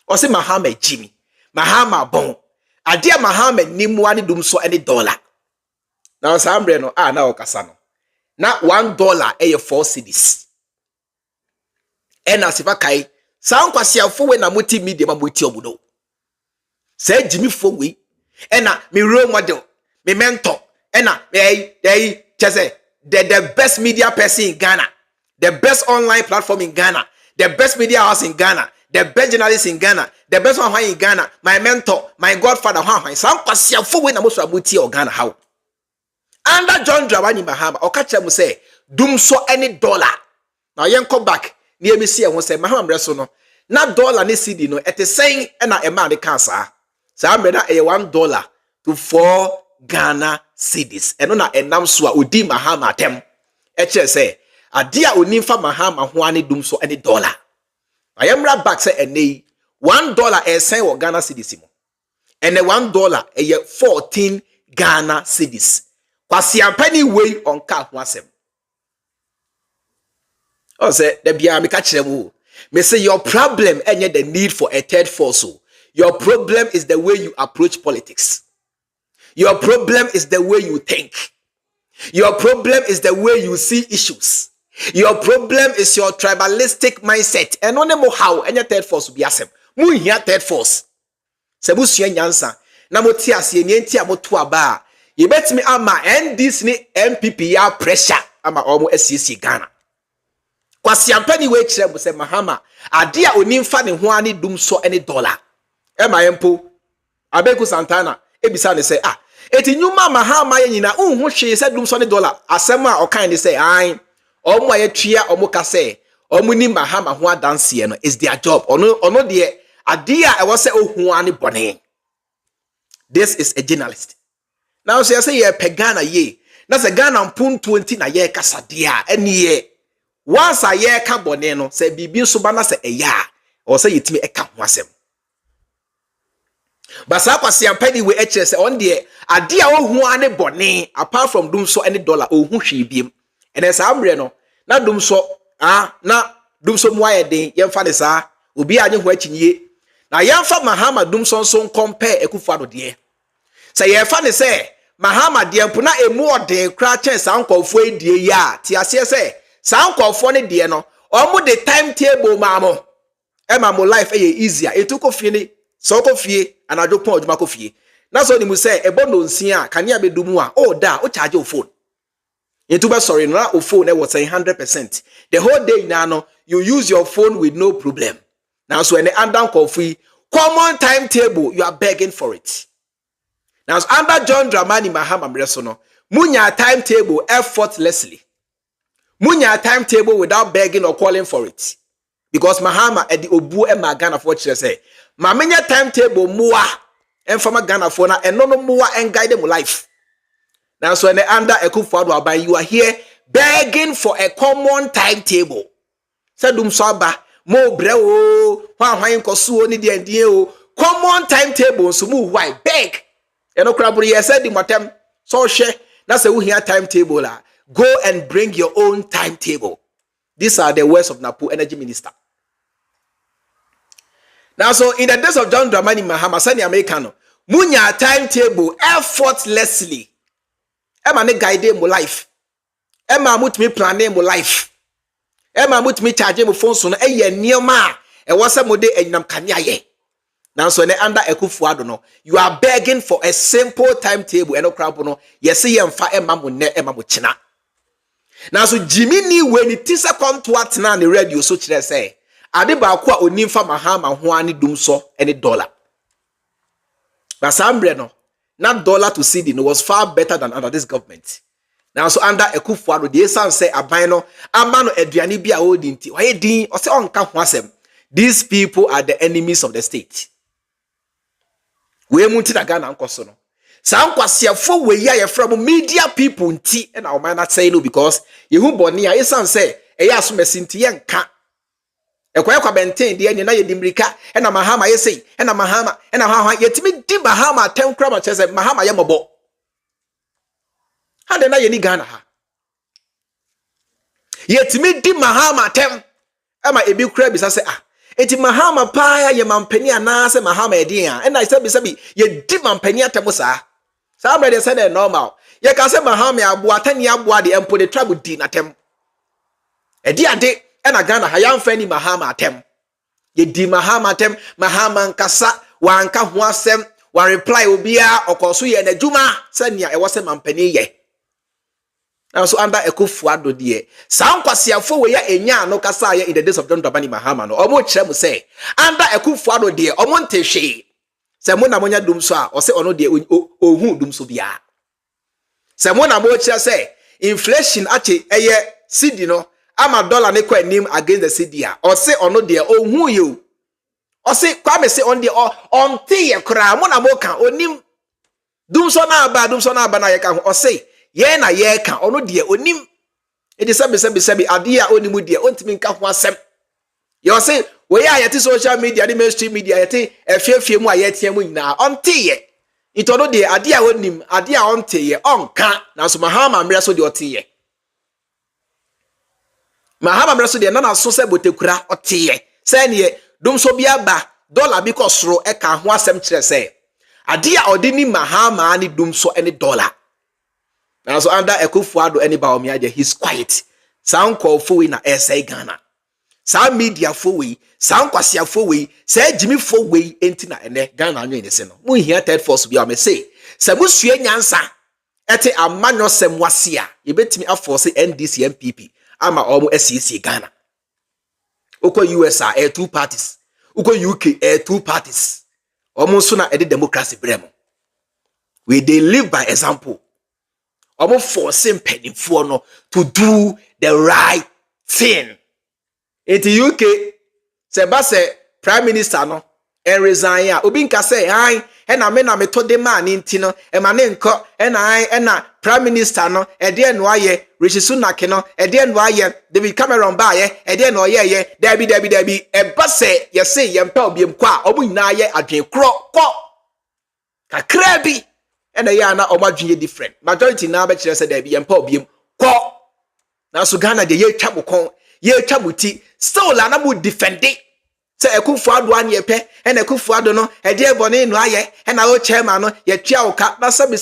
O say Mahama Jimmy, Mahama bon. Adia Mahama ni muani DUMSO any dollar. Now sambre no na okasa no. Na $1 e 4 cedis. Ena Sefa Kayi, sa nkwasiafo we na moti media ma moti obudo. Say Jimmy fo we, ena me role model, me mentor, ena the best media person in Ghana, the best online platform in Ghana, the best media house in Ghana, the best journalist in Ghana, the best one in Ghana, my mentor, my godfather, some kwasiafo we na mo so abuti o Ghana how. Under John Dramani Mahama, okache mu say DUMSO any dollar. Now yen come back, ni emisi e ho say Mahama mreso no. Na dollar ni CD no, ete saying na e man de cancer. Sa amre na e $1 to 4 Ghana cedis. Eno na enam so a odi Mahama tem. E che say adia onimfa Mahama ho ani DUMSO any dollar. I am right back say ene $1 e sen wo Ghana cedis mo. Ene $1 e 14 Ghana cedis. Kwasi ampani way on ka ho asem. O say the bia me ka kire mu. Me say your problem enye the need for a third force. Your problem is the way you approach politics. Your problem is the way you think. Your problem is the way you see issues. Your problem is your tribalistic mindset. And on mo how any third force be asem. Mu hia third force. Se bu sua nyansa na mo ti ase ni enti amoto aba. You bet me ama NDC ni MPP ya pressure ama omo SCC Ghana. Kwasi ampani we kire mo se Mahama ade a onimfa ne ho ani DUMSO any dollar. E ma yempo Abeku Santana ebisa ne say eti nyuma Mahama ye nyina unhu hwe se DUMSO ne dollar asem a okan ni say an omo ayetwia omo ka say omo ni Mahama ho adanse no is their job ono de ade a e wo se ohu ane bone. This is a journalist. Now say ye pe Ghana ye na se Ghana mpun 20 na ye kasa de a ene ye once a ye ka bone no se bibi so ba na se eya o se yetimi e ka ho asem. Basa kwase ampani we eche se on de ade a ohu ane bone apart from DUMSO any dollar ohu hwe biem. Ene sa amre no na DUMSO na DUMSO mu ayede yemfa de sa obi anye ho akyinye na yemfa Mahama DUMSO so compare Ekufuado de. Say yefa ne say Mahama de mpo na emu ode kra chen sa nkofo edie ya ti ase say sa nkofo ne de no omo the timetable maamo e maamo life e easier etuko fie ni so ko fie anajo pon oduma ko fie na so ni mu say ebo no nsia kania be dumu a o da o charge o phone etu be sorry na o phone e was 100%. The whole day na no you use your phone with no problem. Now so any under coffee common timetable you are begging for it. Now under John Dramani Mahama mresono munya timetable effortlessly. Munya timetable without begging or calling for it. Because Mahama at the obu e Ghana for what she say. Ma menya timetable mua and from Ghana for na and no mua and guide them life. Now so any under Ekufuado you are here begging for a common timetable. Say DUMSO aba mo bre o hwan koso oni de ndie o common timetable so mu why beg eno kraburu ye said di motem so hwe na say wo hia timetable la go and bring your own timetable. These are the words of Napo Energy Minister. Now so in the days of John Dramani Mahama sani Americano munya timetable effortlessly ema ne guide mo life ema mutimi plan mo life ema mutimi charge mo phone so no eye nioma e wose mo de enyam kania ye. Now so ne under Ekufuado no you are begging for a simple timetable eno crab no yesi ye mfa ema mo ne ema mo china. Now so Jimini when it is a come to what na the radio so kire say ade ba kwa onimfa Mahama ho ani DUMSO any dollar. But sambre no not dollar to CD no was far better than under this government. Now so under Ekufuado the san say aban no ama no aduane bia odi nti oye din o se onka ho asem. These people are the enemies of the state. We munti da Ghana nkoso no sa nkwasiafo we ya ye from media people nti na o man say no because ye hu boni a esan say e ya so mesinti ye nka ekwa benten de anya na ye dimrika na Mahama ye say na Mahama na ha yetimi di Mahama tem kra ma chese Mahama ye mobo ha de na ye ni Ghana ha yetimi di Mahama tem ama ebi kra bi sa say eti Mahama pa ye mampani ana se Mahama edin a na sabi ye di mampani atem sa brother say na normal ye ka say Mahama aboa tani aboa de empo de tribe di na tem edi ade na Ghana ha yamfa ni Mahama atem ye di Mahama atem Mahama nkasa wanka ho asem wa reply obia okoso ye na djuma sania e wose mampani ye. Now so under Ekufuado de sa nkwasiafo we ya enya no kasa ye in the days of John Dramani Mahama no omo kire mu say under Ekufuado de omo ntehwe se mo na monya DUMSO a o se ono de ohu DUMSO bia se mo na mo kire say inflation akye eye cedi no ama dollar ne kwa nim against the cedi a o se ono de ohu ye o se Kwame se on de on te ye kra mo na mo ka onim DUMSO na aba na ye ka o se ye na ye ka ono de onim e de sebi ade a onimu de ontimi nka ho asem ye o se we ya yete social media de mainstream media yete efiefie mu a yete mu nyina onte ye itono de ade a onim ade a onte ye onka na so Mahama mre so de ote ye Mahama mre so de na so se botekura ote ye se ne DUMSO bia ba dollar bi ko soro e ka ho asem kire se ade a ode ni Mahama ni DUMSO any dollar. Now so under Ekufuado any baomiaje he's quiet. Sound call for we na SA Ghana. Sound media for we, sound kwasia for we, say Jimmy for we enti na ene Ghana anyo ni se no. Mu here third force bi am say. Se musue nyansa ete amanyo semwase a yebetimi aforce NDC MPP ama omo SEC Ghana. Uko US are two parties. Uko UK two parties. Omo so na ede democracy bremo. We they live by example. Omo forcing pennyfo no to do the right thing. In the UK, se prime minister no and resign ya. Obi nka say hi na me to de man nti no e ma ne nko na prime minister no e de no aye Rishi Sunak no e de no aye David Cameron ba ye e de no ye dabi e ba say ye say ye mpa obi mkwa omo nyina ye adwen kro ko kakra bi and ya na omadwen different majority na be kire say dabi ye mpa obi ko na so Ghana de ye twa bokon ye twa buti still na mu defend it. Se Ekufuado an yepe and Ekufuado no e de bone no aye and na o chairman no ye tua oka na se me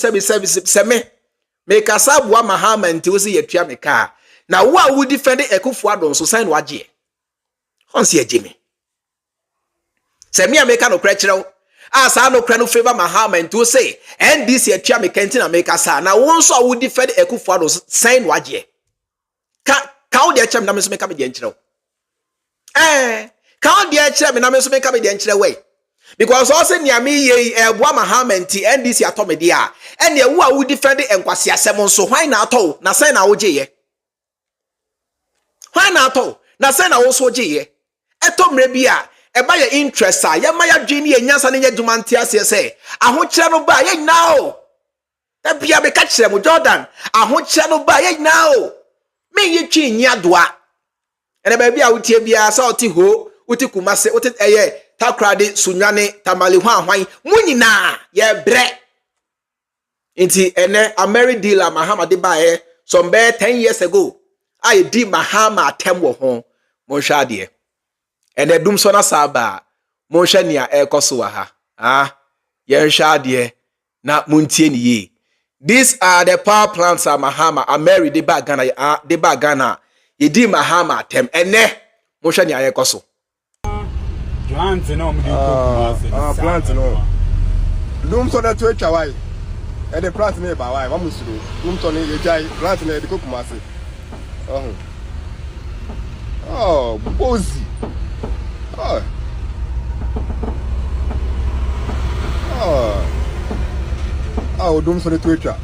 kasa boa Mahama nti o se ye tua me ka na wo a wo defend Ekufuado nso sign waje on se ejimi se me ameka no kra kire wo asa no kra no favor Mahama nti o se NDC ye tua me kenti na me kasa na wo nso a wo defend Ekufuado sign waje ka o de chem na me so me ka me de nkire wo Can't dear chairman, na me so make up the way. Because also near me ye boa Mahama nti NDC atomedia. And ye wo would defend the enkwasi asem so why na to na say na oje ye. Why na to na say na wo so oje ye. Etomre bia e ba ye interest a ye ma ya dwene ye nyansa ne adwuma ntia se say ahokyere no ba ye now. Da bia be ka kire mo Jordan ahokyere no ba ye now. Me ye twi nyadoa. Ene ba bia wotie bia sa oti ho uti kumase uti takrade sunwane tamale hwan munyina ye bre inti ene Ameri dealer Mahama de bae some 10 years ago I di Mahama atem wo ho monhwa de ene DUMSO na saba monhwa nia ekoso wa ha ye nhwa de na muntie ni ye. These are the power plants of Mahama Ameri de ba Ghana ye di Mahama atem ene monhwa nia ekoso plant no DUMSO that to chawai e the plant me ba wai mamusuru DUMSO ni ye jai plant na e de kokumase bozi DUMSO de to cha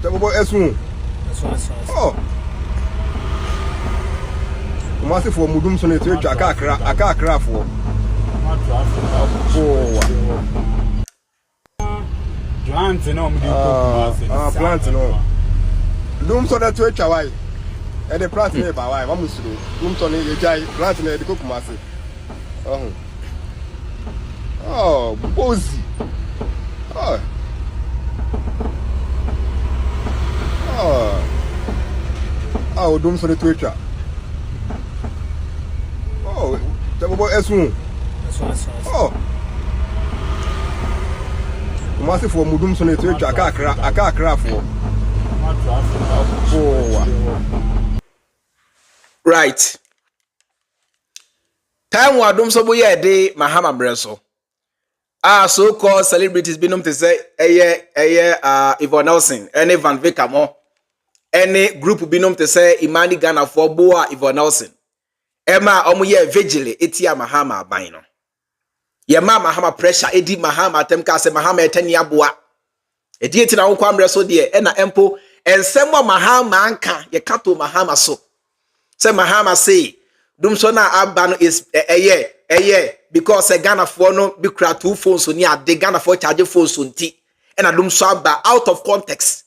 tabo esun Kumasi for DUMSO ne to akakra for plant no plant no DUMSO that to chawai e the plant me ba wai mamusuru DUMSO ne ye jai plant na e de kokumase bozi DUMSO de to cha tabo esun Kumasi for DUMSO ne to cha akakra for right time wa DUMSO bo ye de Mahama breso so called celebrities binum to say Yvonne Nelson any Van Vikamo any group binum to say Imani Ghana for boa Yvonne Nelson Emma omu ye vigil etia Mahama aban no ye ma Mahama pressure edi Mahama atem ka se Mahama etani aboa edi eti na wokwa mre so de na empo ensemo Mahama anka ye kato Mahama so se Mahama say DUMSO na aba no is because Ghana for no be kra 2 phones ni ade Ghana for charge phones nti na DUMSO aba out of context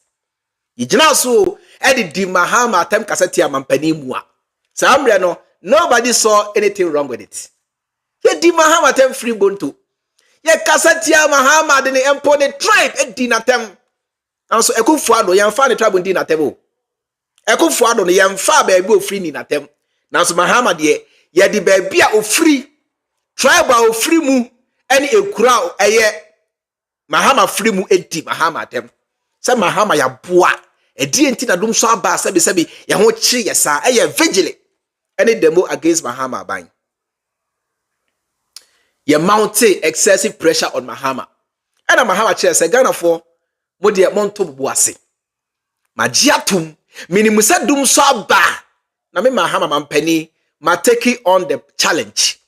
yigina so edi di Mahama atem kaseti amampani mu a samre no nobody saw anything wrong with it. Ye di Mahama tem free bonto. Ye kasatia Mahama de ne empo de tribe e di natem. Anso Ekufuado ye mfa ne tribe di natem o. Ekufuado no ye mfa ba bi ofri ni natem. Nanso Mahama de ye di ba bi a ofri tribe a ofri mu ene ekura eye Mahama free mu enti Mahama tem. Se Mahama ya boa e di enti na DUMSO aba sebi ye ho kire ye sa eye vigil any demo against Mahama bang. Ye mounted excessive pressure on Mahama. And Mahama chair say Ghana for modi monto buase. Magiatum minimum said DUMSO aba. Na me Mahama mampeni ma take on the challenge.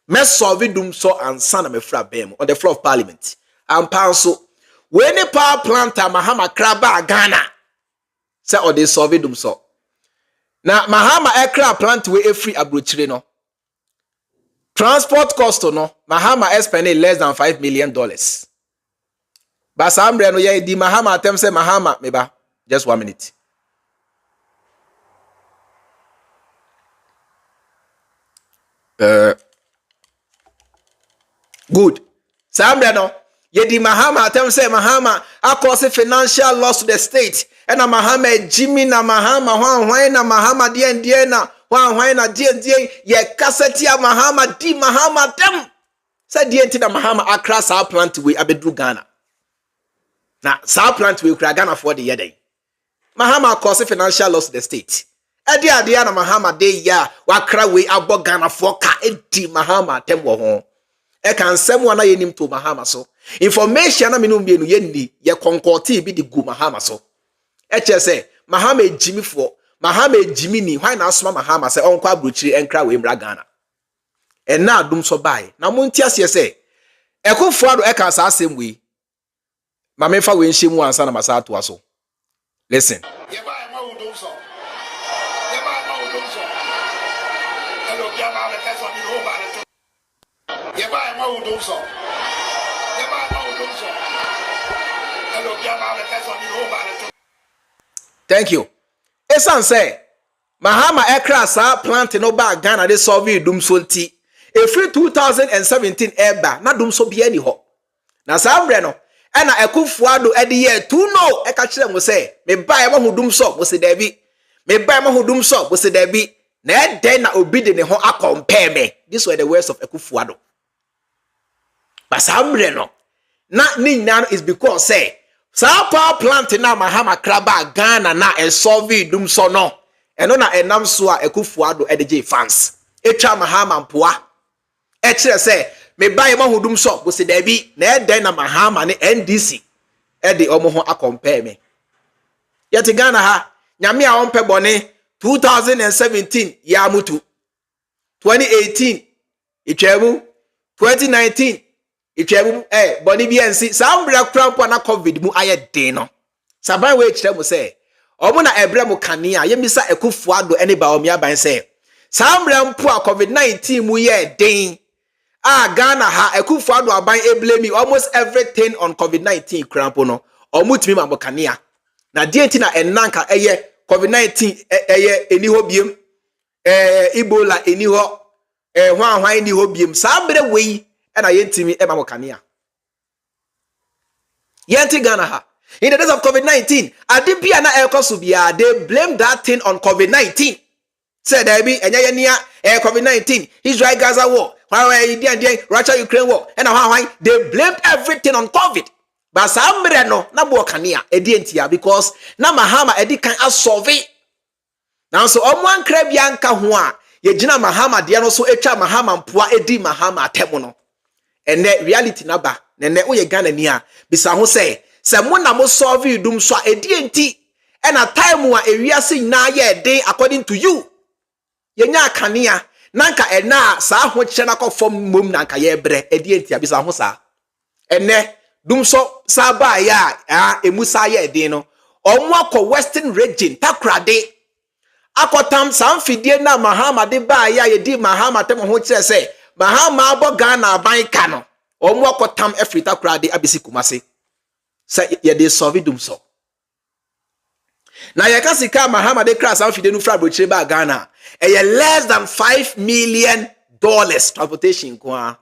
me solve DUMSO and son me fra bem on the floor of parliament. And panso when the power plant Mahama Kraba Ghana say or they solve DUMSO. Now Mahama aircraft plant we a free abrochire no. Transport cost no Mahama spending less than $5 million. But some no ye di Mahama attempt say Mahama meba just 1 minute. Good. Some no ye di Mahama attempt say Mahama cause financial loss to the state. And na Mahama Jimmy na Mahama hwan na Mahama die na hwan na die ye kaseti ya Mahama di Mahama dem. Say die enti na Mahama akra sa plant we abedru Ghana. Na sa plant we kura Ghana for the year. Mahama cause financial loss to the state. Ade na Mahama dey ya wakra we abo Ghana for ka edi Mahama tem wo ho. E kan sem wana yenim to Mahama so. Information na minum bienu yendi ye konkoti bi di gu Mahama so. Eche say Mahama Jimmy for Mahama Jimmy ni why na asoma Mahama say onkwa abrochiri enkra we mra Ghana. And na DUMSO buy. Na monti ase say ekofo ado e kan sa asem we. Ma me fa we nhemu ansa na masa to aso. Listen. Ye buy ma wo DUMSO. Ye buy ma wo DUMSO. Hello bia ma le test on the over the. Ye buy ma wo DUMSO. Ye buy ma wo DUMSO. Hello bia ma le test on the over the. Thank you. Esan say Mahama aircraft sa plant no ba Ghana de solve DUMSO nti. E free 2017 eba na DUMSO bia ni ho. Na sa mbre no e na Ekufuado e de year 2 no e ka kire mo say me buy ma hu DUMSO mo se dabi. Me buy ma hu DUMSO mo se dabi. Na e den na obi de ne ho compare me. These were the words of Ekufuado. But sa mbre no na ni nyano is because say sa power plant na Mahama Kraba Ghana na e solve DUMSO no. Eno na enam so a Ekufuado e de J fans. Etwa Mahama mpoa. E kire say me buy ma hu DUMSO bo se dabi na e den na Mahama ne NDC e de omo ho compare me. Yet Ghana ha nyame a onpe bone 2017 ya mutu. 2018 itwebu 2019 itwebu boni BNC sambra krampo na covid mu aye den no saban we kire mu say omo na ebre mu kanea yemisa Ekufuado ene ba omi aban say sambra mpo a covid-19 mu ye den Ghana ha Ekufuado aban blame almost everything on covid-19 krampo no omo timi ma kanea na die nti na enanka eye covid-19 eye eni ho biem Ebola eni ho hwan eni ho biem sabre we and I yentimi ema mokania. Yenti Ghana ha. In the days of COVID-19, adibia na ekosubia, they blame that thing on COVID-19. Said there be enya COVID-19, Israel Gaza war, Russia Ukraine war, and how they blamed everything on COVID. But sambre no na bokania edientia because na Mahama edi kan asolve. Now so omwan krabianka ho a ye gina Mahama de no so etwa Mahama mpoa edi Mahama atemo no. And the reality naba nene uye Ghana ni a bisa ho say mo na mo solve DUMSO a enti and a time wa ewiase na ye den according to you yenya kanea nanka ena sa ho kye na kofom mom nanka ye bre enti bisa ho sa ene DUMSO sa ba ya emu sa ye den no omo akọ western region takrade akotam samfidie na Mahama de ba ya ye di Mahama tem ho kire say Mahama abo Ghana ban kano omo akotam Afrita krade abisi kumase say ye dey solve DUMSO na ye ka sika Mahama de kra samfidie nu fra brochire ba Ghana less than $5 million transportation kwa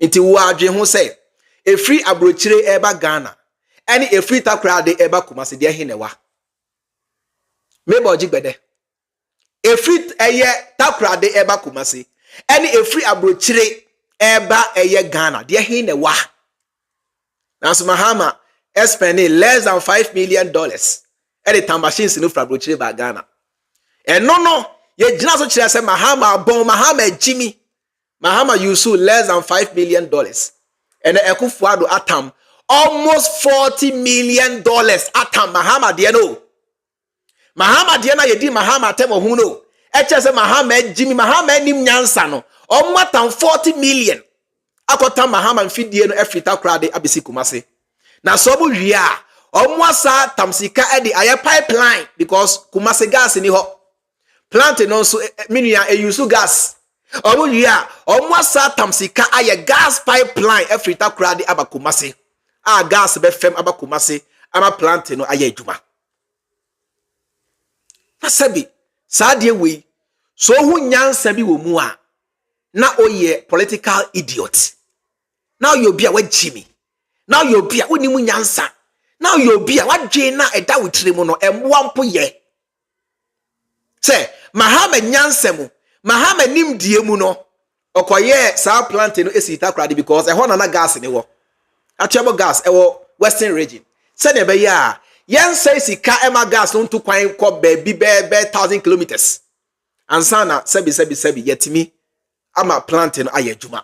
inti wa adwe ho say a free abrochire eba Ghana any a free takrade eba kumase de hinewa mebo jigbede a free takrade eba kumase any a free abrochire eba Ghana de hinewa na so Mahama spending less than $5 million any time machines no for abrochire ba Ghana and no ye gina so kire say Mahama bon Mahama Jimmy Mahama yusu less than $5 million and Ekufuado atam almost $40 million atam Mahama de no Mahama de na ye di Mahama temo hu no eche say Mahama Jimmy Mahama nim nyansa no Omwatam 40 million. Akota Mahama mfidie no Afrita krade abesi Kumase. Na so bu wie a omwasa tamsika e de aye pipeline because Kumase gas ni ho. Plant no so minua e use gas. Omu wie a omwasa tamsika aye gas pipeline Afrita krade aba Kumase. A gas be fem aba Kumase ama plant no aye adwuma. Nasabi saade we so hu nyansa bi wo mu a na oye political idiot. Now you'll be a what Jimmy. Now you'll be a unimu nyansa. Now you'll be a what Jana a da with Trimono and one po ye. Say, Mahama nyansemu, Mahama nim diemuno. Okoye sa planting no esita kradi because I want na gas in the war. Actual gas ewo western region. Say nebe ya. Yen say sika ema gas no to kwan ko be 1,000 kilometers. Ansana sebi yetimi ama planting aye juma.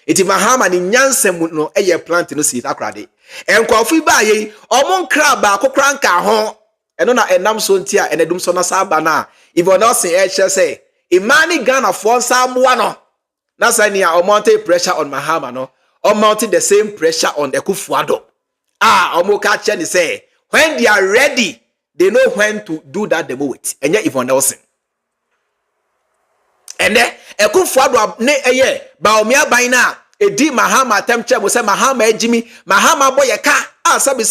Iti Mahama ni nyansem no eye plant no si takrade. Enkofu ba ye omon kra ba kokra nka ho. Eno na enam so ntia ene DUMSO na saba na. Yvonne Nelson say Imani Ghana for Samoa no. Na say nia omonte pressure on Mahama no. Omonte the same pressure on Ekufuado. Omoka che ni say when they are ready, they know when to do that demo with. Enye Yvonne Nelson. And then Ekufuado ne eye ba omia baina edi Mahama temche mo se Mahama ejimi Mahama boyeka sabi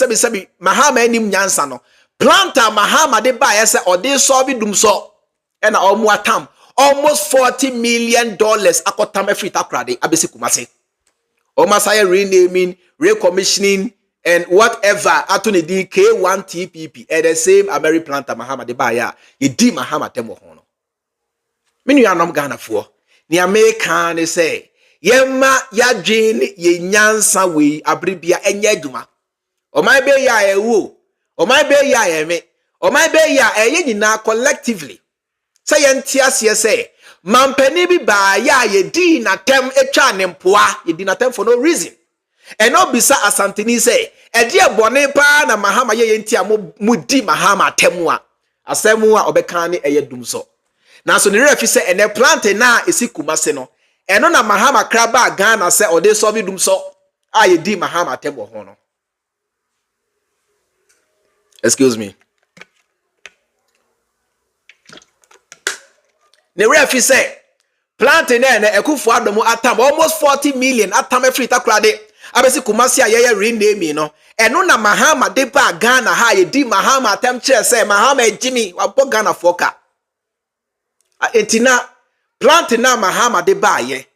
Mahama enim nyansa no planta Mahama de ba yese ode solve DUMSO e na omu atam almost $40 million akotam Afrita krade abesi Kumase omasaye renaming recommissioning and whatever atuni di K1 TPP and the same American planta Mahama de ba ya edi Mahama temo ho no minu anom Ghana fo ni America ne say yema ya dwen ye nyansa we abribia enye adwuma oman be ya ewu oman be ya eme oman be ya eye nyina collectively say yentiase say mampani bi ba ya ye di na tem etwa ne mpoa ye di na tem for no reason eno bisa asanteni say ede ebone pa na Mahama ye yentia mu di Mahama temwa asemu a obeka ne eye DUMSO na so ne refi say ene plant na esi Kumase no eno na Mahama kraba Ghana say ode solve DUMSO ye di Mahama tembo ho no. Excuse me. Ne refi say plant na Ekufuado mu atam almost 40 million atam Afrita krade abesi Kumase ye rename no eno na Mahama de ba Ghana ha ye di Mahama tem che say Mahama ejimi wabo Ghana foka etina plant na Mahama de ba ye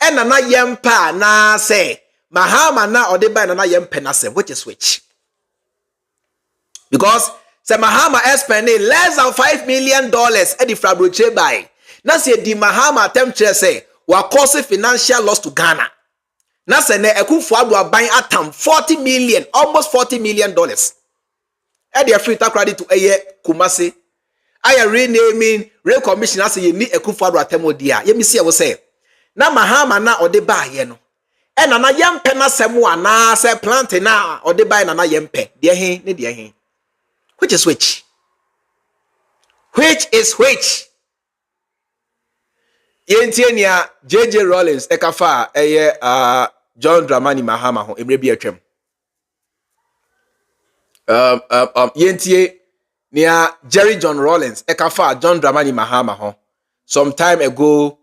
ena na yempa na say Mahama na ode ba na yempa na say which is which because say Mahama spend less than $5 million at the Frabroche by na say di Mahama attempt say wa cause financial loss to Ghana na say na Ekufuado aban atam 40 million almost $40 million at the Afrita credit to eye Kumase aya renaming recommission as ye ni Ekufuado atemo dia ye mi se wo say na Mahama na ode ba ye no e na yempe na semo ana say plant na ode ba na yempe de he ne de he which is which yentia JJ Rollins ekafa eye John Dramani Mahama ho emre bi atwam yentie near Jerry John Rollins ekafa John Dramani Mahama ho some time ago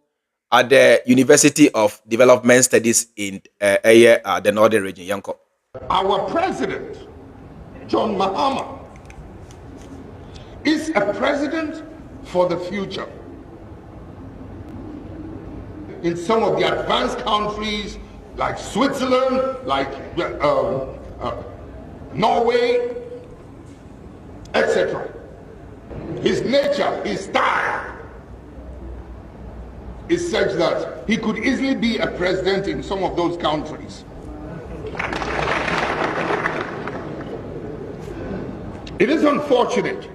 at the University of Development Studies in the Northern Region Yanko. Our president John Mahama is a president for the future. In some of the advanced countries like Switzerland, like Norway, etc. His nature, his style is such that he could easily be a president in some of those countries. It is unfortunate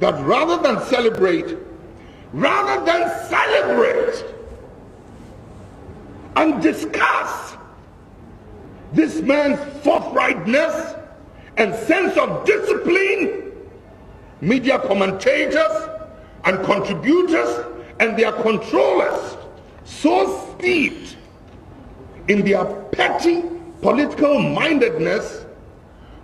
that rather than celebrate and discuss this man's forthrightness and sense of discipline, media commentators and contributors and their controllers so steeped in their petty political mindedness,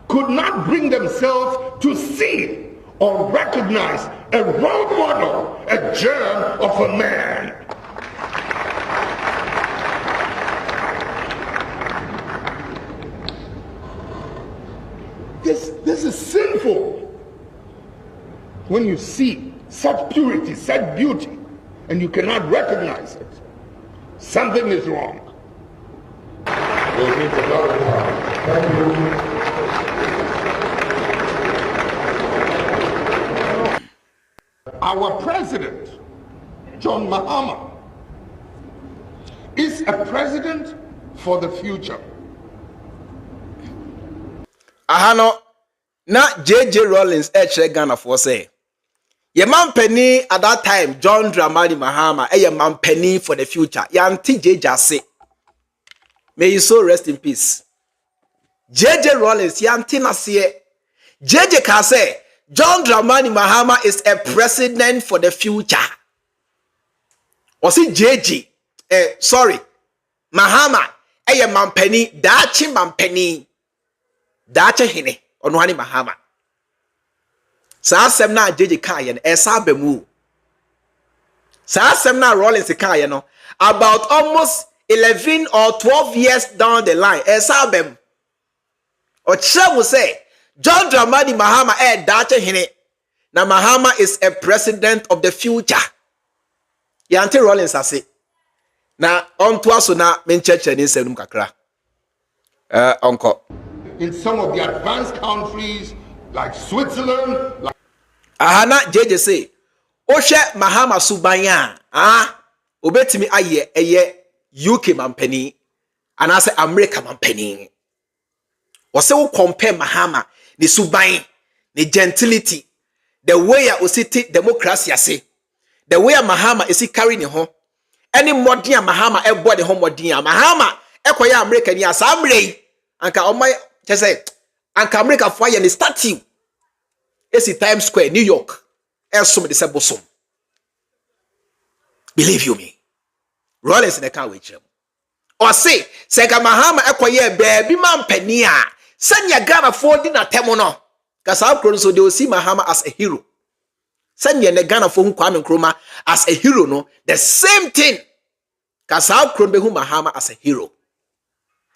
could not bring themselves to see or recognize a role model, a germ of a man. This is sinful. When you see such purity, such beauty, and you cannot recognize it, something is wrong. Our president, John Mahama, is a president for the future. Ahano na JJ Rawlings Ghana for say ye man penny at that time John Dramani Mahama ye man penny for the future. Yanti JJ say may you so rest in peace. JJ Rawlings yanti na say JJ can say John Dramani Mahama is a president for the future. Or see JJ sorry Mahama ye man penny dachi man penny dachi hine Onwani Mahama. Sa semna JJ Kayi esa bemu. Sa semna Rawlings Kayi no about almost 11 or 12 years down the line esa bem. Ocha will say John Dramani Mahama dache hine. Na Mahama is a president of the future. Yanti Rawlings ase. Na onto aso na mencheche ni senum kakra. Uncle. In some of the advanced countries like Switzerland, like Ahana JJ say, Oshe Mahama subanya, obetimi aye eye UK mampeni, and I say America mampeni. Wase wo compare Mahama ni subayin, ni gentility, the way ya ositi democracy ase, the way Mahama is carrying home. Any modern Mahama everybody home modern Mahama ekoya America ni asamre, anka omay just say, anka America for ye ni statue. Esi Times Square, New York. Elsome de sebosom. Believe you me. Rawlings in the car with him. Or say, Sega Mahama ekoye baby man penia. Sanya Ghana for dinner temono. Kasa so they will see Mahama as a hero. Sanya ne Ghana for Kwame Nkrumah as a hero no. The same thing. Kasa behu Mahama as a hero.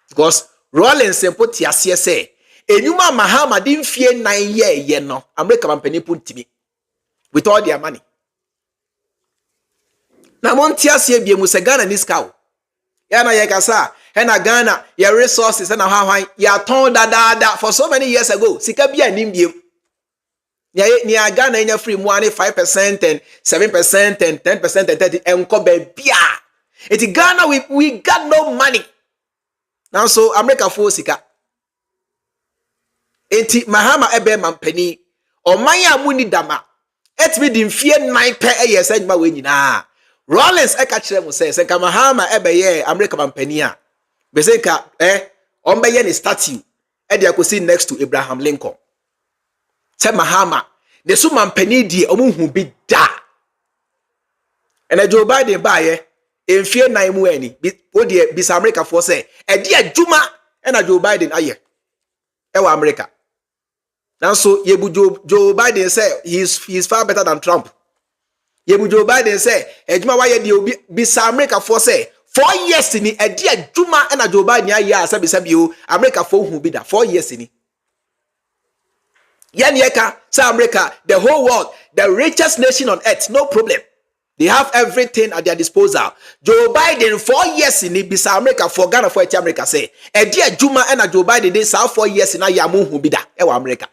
Because Rawlings and put tiasie say Enyuma Mahama didn't fear 9 years no. America company put to me with all their money. Na montiasie bi mu se Ghana ni ska. Ya na ye kasa, he na Ghana, your resources na hwan ya ton da for so many years ago. Sika bi anim bi. Ni Ghana nya free mu ane 5% and 7% and 10% and 30 enko be bia. Eti Ghana we got no money. Now so America for sika. Enti Mahama ebe mampani omanya muni dama etimi di mfie 9 per years anyuma we nyina Rawlings eka kire mu say ka Mahama ebe ye America mampani a be say ka ombe ye ni statue e dey akosi next to Abraham Lincoln say Mahama the su mampani die omuhu bi da ena Joe Biden ba ye mfie 9 mu ani o de bi America for say e dey adwuma ena Joe Biden aye e wa America. Now so Yebu Joe Biden say he's far better than Trump. Yebu Joe Biden say ejuma wa ye de bi America for say 4 years ni e de adwuma na Joe Biden aye asabi o America for hu bi da 4 years ni. Yan yeka say America the whole world the richest nation on earth no problem. They have everything at their disposal. Joe Biden 4 years ni bi America for Ghana for America say e de adwuma na Joe Biden dey 4 years na ya mu hu bi da e wa America.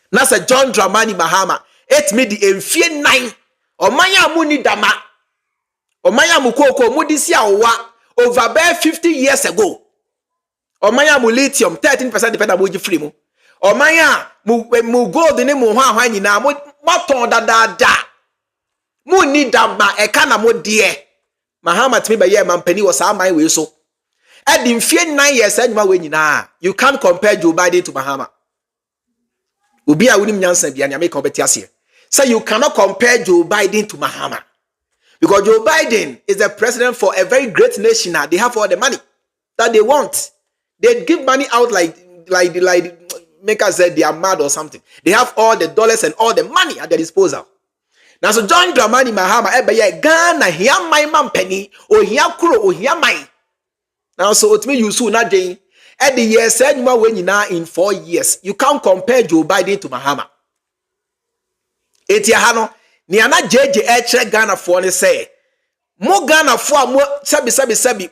Nasa John Dramani Mahama et me di emfie 9 omanya mu ni dama omanya mu koko mu disi awa over 50 years ago omanya mu lithium 13% depend mu free mu omanya mu gold ni mu hwa nyina mu maton da mu ni dama e kana mu de Mahama timi be ye mampani wo sa man we so e di emfie 9 years anyuma we nyina you can't compare Joe Biden to Mahama. Ubi a unim nyansa bia nya make obeti ase. Say you cannot compare Joe Biden to Mahama. Because Joe Biden is the president for a very great nation. They have all the money that they want. They give money out like make us say they are mad or something. They have all the dollars and all the money at their disposal. Now, so John Dramani Mahama, Ghana, here my man penny, or here kuro, or here my. Now, so it means you soon not Jane. At the year, said more when you now in 4 years. You can't compare Joe Biden to Mahama. Etiahano, Niana JJ Ghana for ne say. Mo Ghana for mo sabi.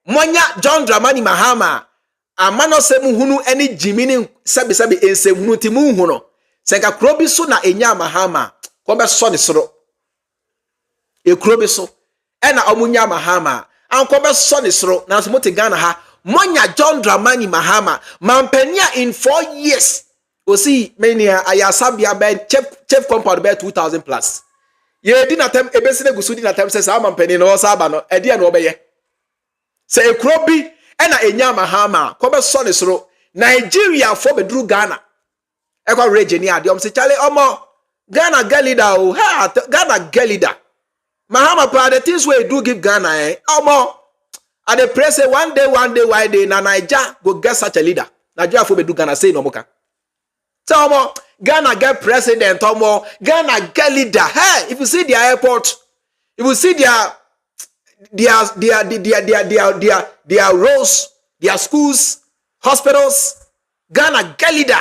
Monya John Dramani Mahama. Amano se muhunu eni jimini sabi ense hunu ti muhuno. Senka krobi so na enya Mahama. Kobe so ne soro. E krobi so. Ena omunya Mahama. An kobe so ne soro. Na so mote Ghana ha. Monya John Dramani Mahama. Mampenia in 4 years. Osi mania ayasabia ben chef compound be 2,000 plus. Ye di na tem ebesine gusu di na tem se sa mampeni no saba no edi na obeye. Se ekrobi ena enya Mahama kobe so ne soro. Nigeria for bedru Ghana. Ekwa region ni ade se chale omo Ghana gelida o ha Ghana gelida. Mahama pa the things we do give Ghana omo and the press say one day why day na Nigeria go get such a leader. Nigeria for bedru Ghana say no moka. So Ghana get president or Ghana get leader. Hey, if you see their airport, if you see their roads, their schools, hospitals, Ghana get leader.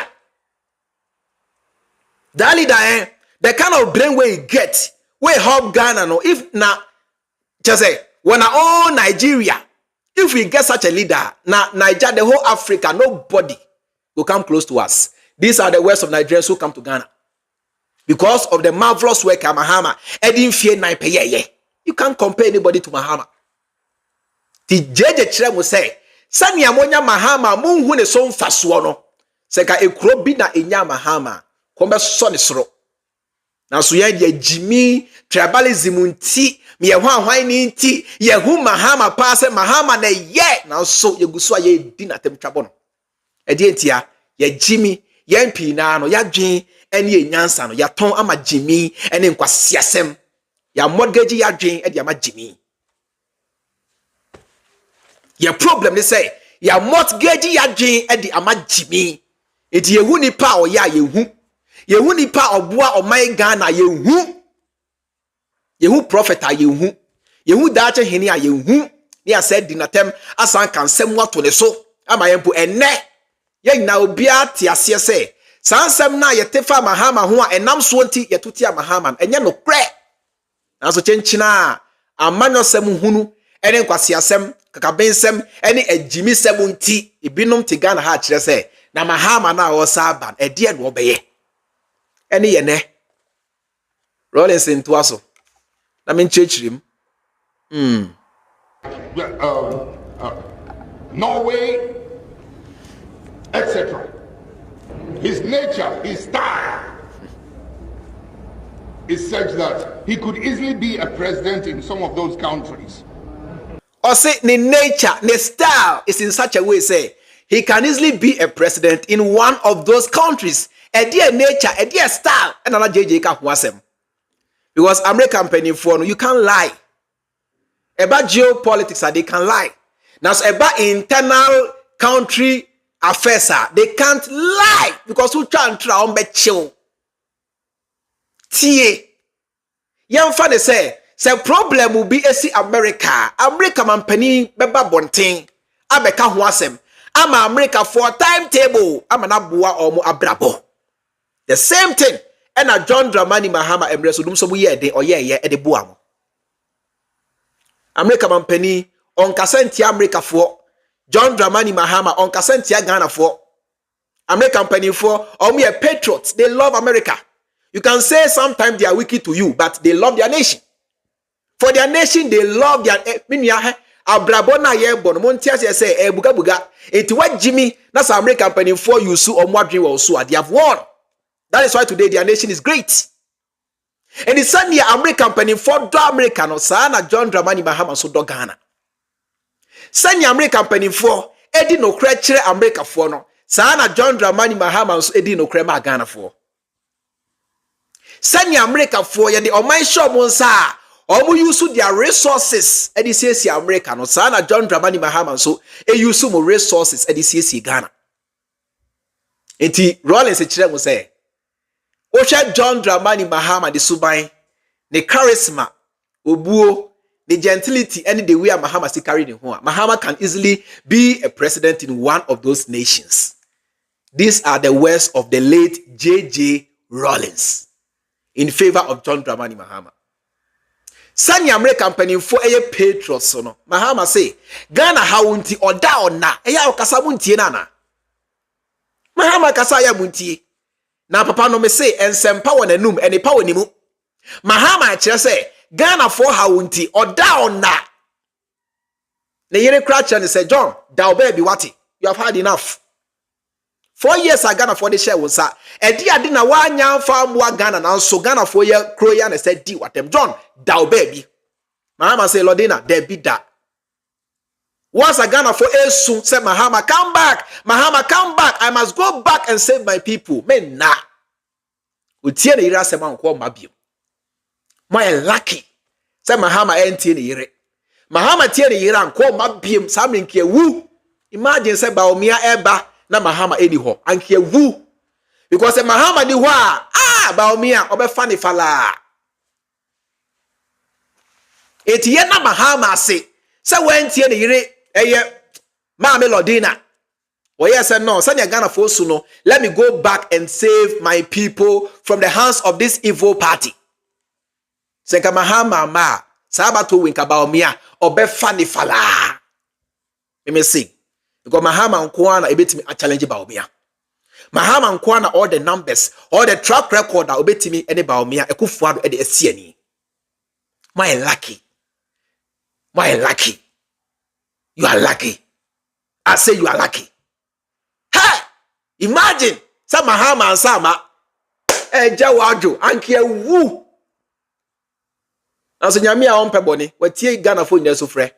That leader, the kind of brain where you get, where help Ghana no. If na just say when I own Nigeria, if we get such a leader, na Nigeria, the whole Africa, nobody will come close to us. These are the words of Nigerians who come to Ghana. Because of the marvelous work of Mahama. You can't compare anybody to Mahama. The JJ Chrem will say, Sani amonya Mahama, munhune son faswono. Seka ekrobi na enya Mahama. Kombe soni sro. Na suye ye Jimmy, tribalism unti, miye hwani nti, ye hu Mahama pase, Mahama ne ye. Na so ye guswa ye dina tem trabono. Edi entia, ye Jimmy, yen pina no ya dwen ene ye nyansa no ya ton ama Jimmy ene nkwasiasem ya mortgage ya dwen e de ama Jimmy ya problem they say ya mortgage ya dwen e de ama Jimmy eti yehu nipa o ya yehu nipa oboa o man Ghana yehu prophet a yehu dache hene a yehu ne said dinatem asan kan sem wato ne so ama yempo enne ye na obia ti ase se sansem na ye tefa Mahama ho a enam so nti ye tuti Mahama enye no kre na so chenchina amanyo sem hunu ene nkwase asem kakabensem ene agimi sem nti ebinom ti Ghana ha kire se na Mahama na wo saba ede no obeye ene ye ne Rollins into aso na men chechirim Norway, etc. His nature, his style is such that he could easily be a president in some of those countries. Or say the nature, the style is in such a way, say he can easily be a president in one of those countries. A dear nature, a dear style, and another JJ Kahuasem. Because American penny for you can't lie. About geopolitics, they can lie. Now, about internal country affairs, they can't lie because who can't try on be chill. Tie. Young father say problem will be AC America. America man penny beba bonting. Abeka huasem. Ama America for timetable. Ama na bua omo abrabo. The same thing. And a John Dramani Mahama embrace DUMSO bu ye de oye ye e de bua mo. America man penny on kasentia America for John Dramani Mahama on kasentia Ghana for American penny for omo patriots. They love America. You can say sometimes they are wicked to you, but they love their nation. For their nation, they love their abrabona ye bon montia say buga buga. It what Jimmy that's American penny for you so or what dream also they have won. That is why today their nation is great. And it's Sunday American penny for do American or sana John Dramani Mahama so do Ghana. Sunday American penny for Eddie no crechere America for no. Sana John Dramani Mahama so Eddie no crema Ghana for. Sani America for ye the oman show monsa. Omu use their resources. Edi CC America no sana John Dramani Mahama so e use mo resources edi CC Ghana. Enti Rollins e chire mo say. Osha John Dramani Mahama the suban, the charisma, obuo, the gentility, and the way Mahama still carried in home. Mahama can easily be a president in one of those nations. These are the words of the late J.J. Rollins in favor of John Dramani Mahama. Sani American company for a patros no. Mahama say, Ghana haunti oda ona. Eya okasa muntie nana. Mahama kasa ya muntie. Na papa no me say ensempa wona num eni pa woni mu. Mahama kire say Ghana for haunti oda ona. Ne yere kracha ne say John, da oba bi wati. You have had enough. 4 years I Ghana for the share was edi ade na wanya fa mwa Ghana na so Ghana for ye kroya na say di watem John da oba bi. Mahama say Lordina there be that. Once I Ghana for esu say Mahama come back. Mahama come back. I must go back and save my people. Men na. Utie ne ira se man ko mabiem. My lucky. Say Mahama entie ne yire. Mahama tie ne yire anko mabiem samrenke wu. Imagine say Baomia eba na Mahama edi ho. Anke wu. Because say Mahama ni wa Baomia obefa ne fala. Etie na Mahama say wentie ne yire eye Mama Lordina. Oh yes and no. Sanya Ghana for suno. Let me go back and save my people from the hands of this evil party. Senka Mahama ma sabato winka Baomia obefa ni fala. Me see. Because Mahama nkwana ebetimi a challenge Baomia. Mahama nkwana all the numbers, all the track record that obetimi any Baomia ekufuado e de esiani. My lucky. My lucky. You are lucky. I say you are lucky. Hey! Imagine some Mahama and Sama Jawajo anke wu. As nyame a ompe boni, watie Ghana fo nyeso frɛ.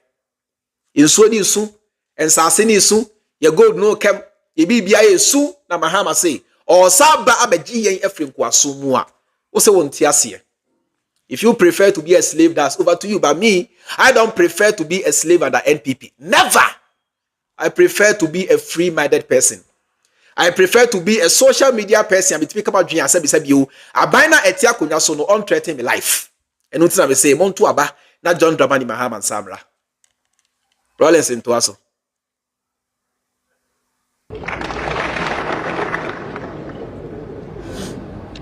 Inso ni su, ensase ni su, ye gold no kem, ye bibia ye su na Mahama say, o saba abeji yen efri nkwaso mu a. Wo se won tie ase. If you prefer to be a slave, that's over to you. But me, I don't prefer to be a slave under NPP. Never. I prefer to be a free-minded person. I prefer to be a social media person. I speak about dream. I say you. Abina etia kunya so no on threaten my life. And until I say montu aba na John Dramani Mahama and Samra. Rollins into us.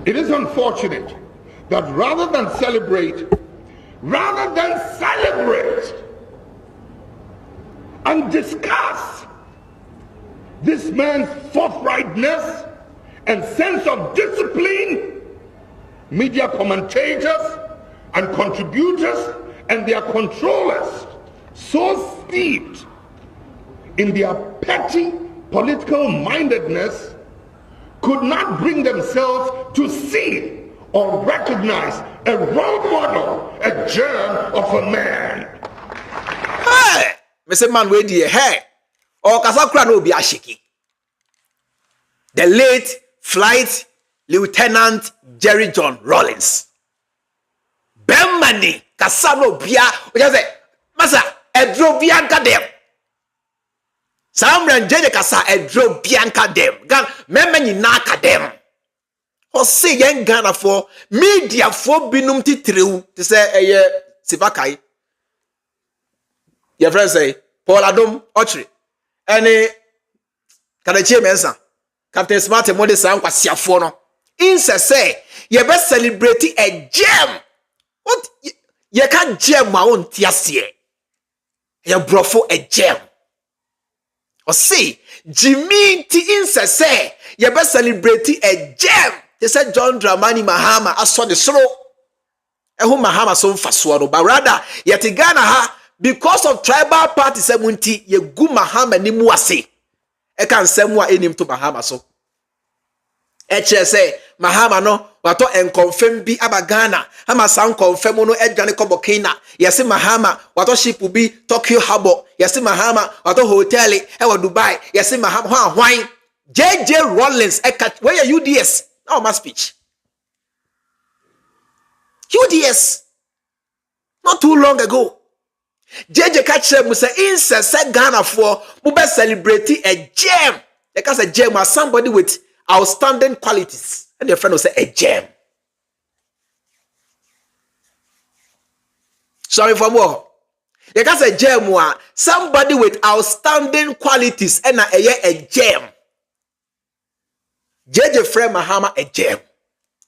It is unfortunate that rather than celebrate and discuss this man's forthrightness and sense of discipline, media commentators and contributors and their controllers, so steeped in their petty political mindedness, could not bring themselves to see or recognize a role model, a germ of a man. Hey! Mr. Man, where do you hey? Or Kasakra no be ashiki. The late Flight Lieutenant Jerry John Rollins. Bemani Kasano Bia, which I say, Massa, a drove Bianca dem. Samran Jenny Kasa, a drove Bianca dem. Gan, Memani Naka dem. Or say young Ghana for media for binum titriu to say a Sefa Kayi. Your friend say Paul Adom Ochri. Any Kanachi Mensa. Captain Smart and Modi Sam was Siafono. Insa say you best celebrate a gem. What you can't gem my own tiasie. You brought for a gem. Or say Jimmy T Insa say you best celebrate a gem. They said John Dramani Mahama I saw the slow. Ehu Mahama so faswaro. But rather, yet Ghana ha because of tribal party semunti ye gu Mahama ni muase. E kan semwa enim to Mahama so. Eche say Mahama no wato enconfirm bi aba Ghana. Hama san confirm no edwane kobo Kenya. Yesi Mahama wato ship bi Tokyo Harbor. Yesi Mahama wato hotel e wa Dubai. Yesi Mahama hwan JJ Rollins where are UDS? Now my speech. UDS. Not too long ago. JJ Kachem will say, in Ghana for Mube celebrating a gem. Because a gem was somebody with outstanding qualities. And your friend will say, a gem. Sorry for more. Because a gem was somebody with outstanding qualities and a gem. JJ friend Mahama a gem.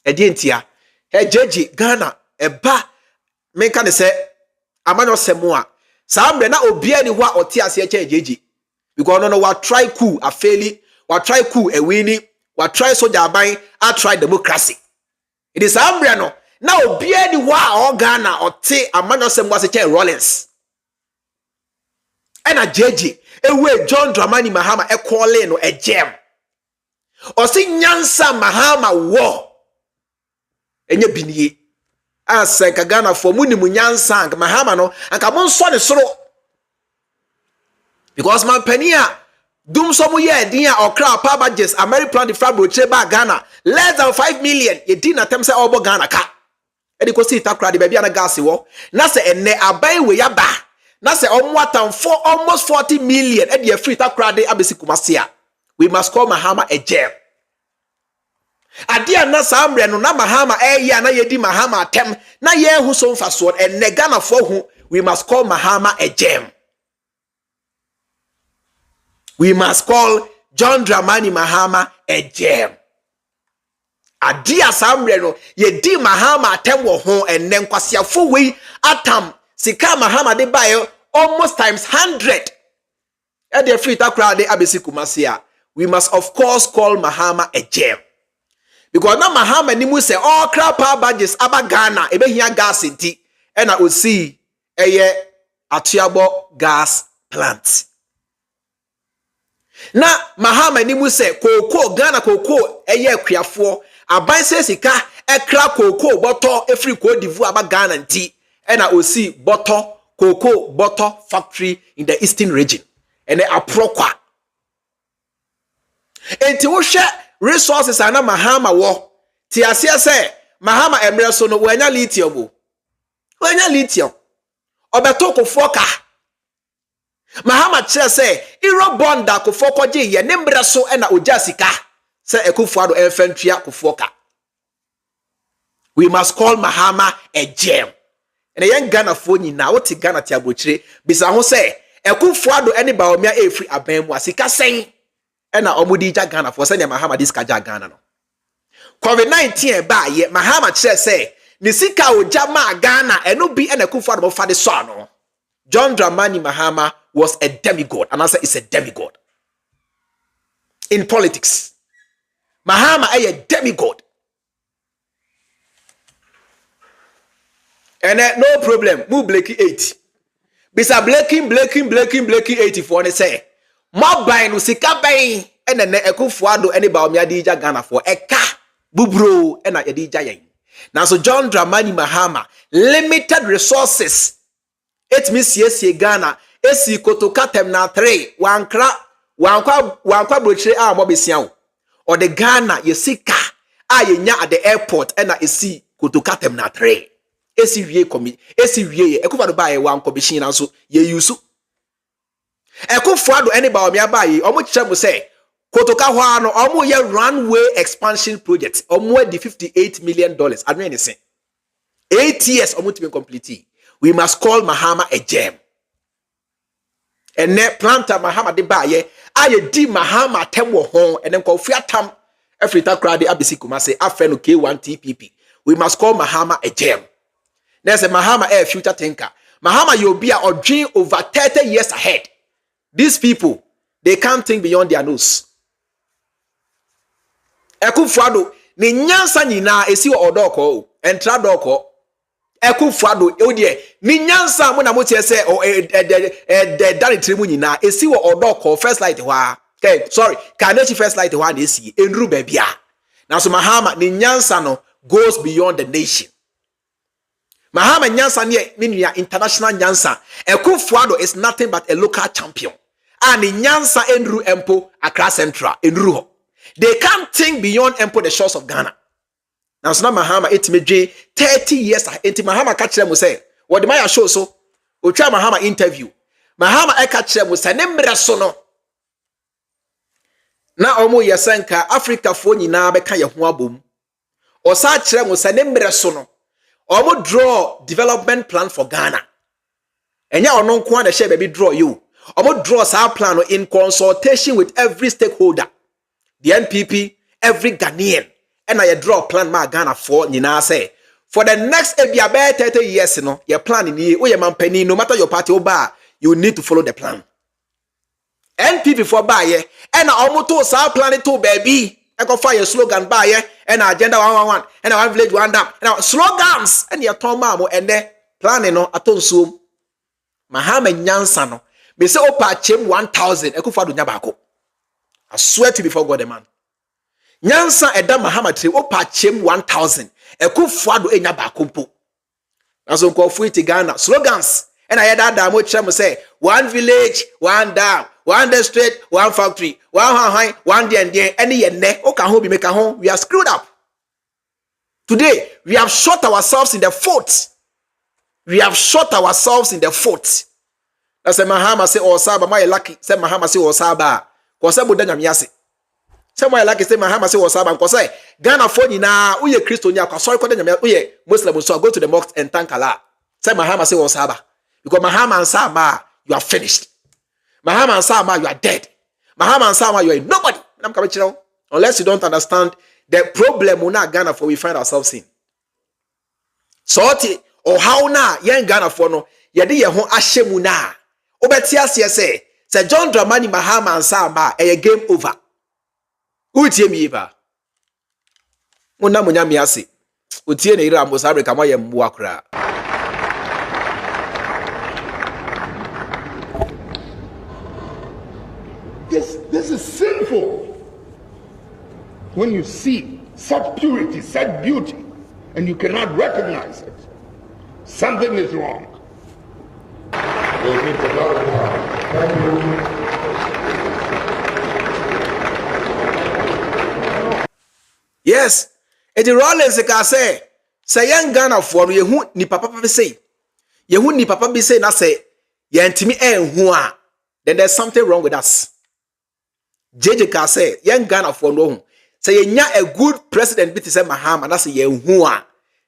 A dientia. A JJ Ghana a ba. Men can say, Amano Semua. Sambre na obia ni wa oti ase JJ. Because no what try coup a faili, what try coup a winning, what try soldier aban, I try democracy. It is Sambre no. Na obia ni wa o Ghana oti Amano Semua se Rollins. And a JJ, ewe John Dramani Mahama e call no a gem. O si nyansa Mahama wo. Enye biniye. Asa Ghana for muni munyansa Mahama no anka mon so ne soro. Because man pania DUMSO mu ye din a okra pa badges American plan the fabro ba Ghana less than 5 million ye din atem say obo Ghana ka. E di ko si takra de bia na gas wo. Na se enne abai we ya ba. Na se omwatam for almost 40 million e di free takra de abesi kumasia. We must call Mahama a gem. Adia na sambre no na Mahama ya na yedi Mahama atem na ye hu so mfaso and Ghana for hu we must call Mahama a gem. We must call John Dramani Mahama a gem. Adia sambre no yedi Mahama atem wo hu and kwasiafo we atam sika Mahama de buy almost times 100 e de free takra de abesi kumasia. We must of course call Mahama a gem. Because na Mahama ni mu say all crap badges aba Ghana ebe hia gas nti e na osi eye atuabo gas plant. Na Mahama ni mu say koko Ghana koko eye akuafo aban se sika ekra koko boto efri ko divu aba Ghana nti e na osi boto koko boto factory in the eastern region ene aprokwa. Enti wo hwe resources ana Mahama wo ti asia say Mahama emre so no wanya lithium bo wanya lithium obeto kofo ka Mahama kire say iro bonda kofo koje ye ne mbre so na oja sika say ekufo ado enfantria kofo ka. We must call Mahama a gem. And a young Ghana for ni na woti Ghana ti abochire bisa ho say ekufo ado ene ba omia efri aban mu asika sen na omudi ja Ghana for say Mahama dis kaja Ghana no. COVID-19 ba ye Mahama kire say ni sika oja ma Ghana eno bi na ekufo ado fa de so no. John Dramani Mahama was a demigod, and I say it's a demigod in politics. Mahama is a demigod, and no problem. Move Blakey 80. Bisa Blakey 84. And say, "Mobile no sika bay." And then ekufuado any ba omi adija Ghana for eka bubro and adija yen. Now so John Dramani Mahama limited resources. It means yes Ghana. Esi kotoka temna 3 wankwa brochire a mobesian or the Ghana yesika a yenya at the airport and esi kotoka temna 3 esi wie ekufa do bae wanko beshin na so ye yusu ekufo ado ene ba omia bae omo kire mo say kotoka ho ano omo ye runway expansion project omo di $58 million adu ene say 8 years omo to be complete. We must call Mahama a gem. And ne planter Mahama de baye aye di Mahama temwo hon and then call fiatam every takra de abisi kumase afeno K1 TPP. We must call Mahama a gem. There's a Mahama a future thinker. Mahama you'll be a dream over 30 years ahead. These people, they can't think beyond their nose. Ekufuado ni nyansa nyina esi odoko entra doko Ekufuado odie ni nyansa mo na mo tie se dani trimu nyina esi wo odoko first light hwa okay sorry Kanechi first light hwa na esi enru babia na so Mahama ni nyansa no goes beyond the nation. Mahama nyansa ni international nyansa. Ekufuado is nothing but a local champion. And nyansa enru empo Accra Central enru ho. They can't think beyond empo the shores of Ghana. Now so na Mahama etime 30 years enti Mahama ka kire mo say what the my show so o twa Mahama interview Mahama e ka kire mo say ne mre so no na omo yesenka Africa fo nyina be ka ye ho abom o sa kire mo say ne mre so no omo draw development plan for Ghana enya ono nko na share baby draw you omo draw sa plan in consultation with every stakeholder the NPP every Ghanaian and I draw plan ma Ghana for nyina say for the next about 30 years no your plan in here your mampani no matter your party oba you need to follow the plan NPP for buy and almost to sa plan to baby I go fire slogan buy and agenda 111 and one village one dam and slogans and your tom mamo and the plan no atonso Mahama nyansa no me say opa chem 1000 ekufado nya bako I swear to before God the man nyansa eda Mahama tre opa chem 1000 ekufado enya bako mpo naso nko iti Ghana slogans and I had that mo chem say one village one dam one district one factory one high one den any yenne o kan ho bi make ho we are screwed up today we have shot ourselves in the foot. We have shot ourselves in the foot. That's Mahama say or Saba, my lucky, say Mahama say or Saba. Cause I would then yasi. Say my lucky say Mahama say or Saba, cause I Ghana for you now, we Christian, sorry, we Muslim, so go to the mosque and thank Allah. Say Mahama say or Saba. Because Mahama and Sama, you are finished. Mahama and Sama, you are dead. Mahama and Sama, you are nobody. I'm coming to you. Unless you don't understand the problem we not Ghana for we find ourselves in. So or how na yen Ghana for no yede ye ho ahyemu na obeti ase say John Dramani Mahama ansama a game over utie mi ba mona munya mi ase utie ne ira ambosa Africa ma ye mbu akra. This is sinful when you see such purity, such beauty, and you cannot recognize it. Something is wrong. Yes, Eddie Rollins can say young Ghana for ye who ni papa be say. Ye who ni papa be say na say ye ntimi who then there's something wrong with us. JJ can say young Ghana for no say ye nya a good president bit say Mahama na say ye who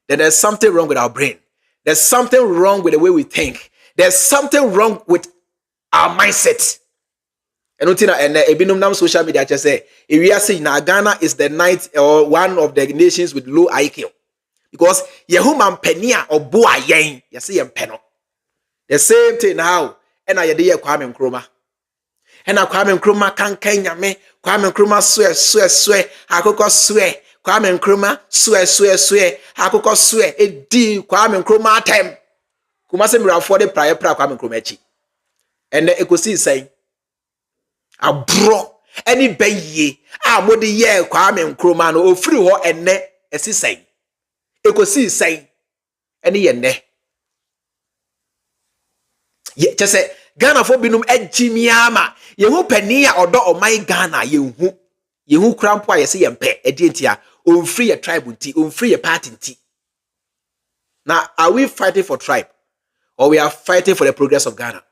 then there's something wrong with our brain. There's something wrong with the way we think. There's something wrong with our mindset. And ebinum nam social media just say if we are saying now Ghana is the ninth or one of the nations with low IQ. Because Yehuman penia or boa yen, you see peno. The same thing now, and I dear Kwame Nkrumah. And I Kwame Nkrumah can Kenya me, Kwame Nkrumah swear, Hakoko swear. Kwame Nkrumah swear akoko swear edi Kwame Nkrumah atem kumase mira for the prior Kwame Nkrumah echi and ekosi say Aduro any beye mode ye Kwame Nkrumah no ofiri ho enne esi say ekosi say any ye ne ye just Ghana for binum ejimiama yehu pani a odo oman Ghana yehu krampo a yesi yempe edientia on free a tribe unti on free a party unti. Now are we fighting for tribe or we are fighting for the progress of Ghana?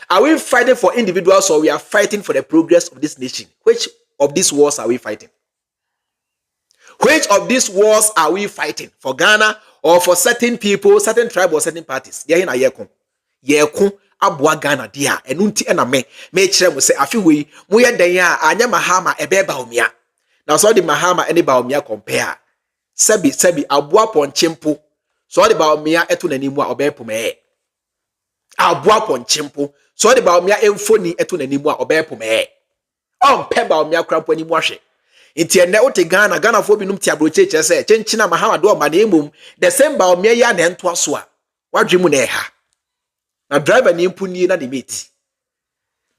Are we fighting for individuals or we are fighting for the progress of this nation? Which of these wars are we fighting? Which of these wars are we fighting? For Ghana or for certain people, certain tribe or certain parties? There in a yekun abua Ghana dia enunti ena me kire mo se afi we mo ye dan a anya Mahama ebeba omia. Now so the Mahama any ba omia compare. Sebi abua ponchempo. So the ba omia etu nanimu a obepo me. Abua ponchempo. So the ba omia emfoni etu nanimu a obepo me. Ompe ba omia krampo animu ahwe. Inti ene ote Ghana fo binum ti abroche che se chenchina Mahama do ma na emum the same ba omia ya na ento aso a wadwemu na eha. Na driver ni mpunie na the mate.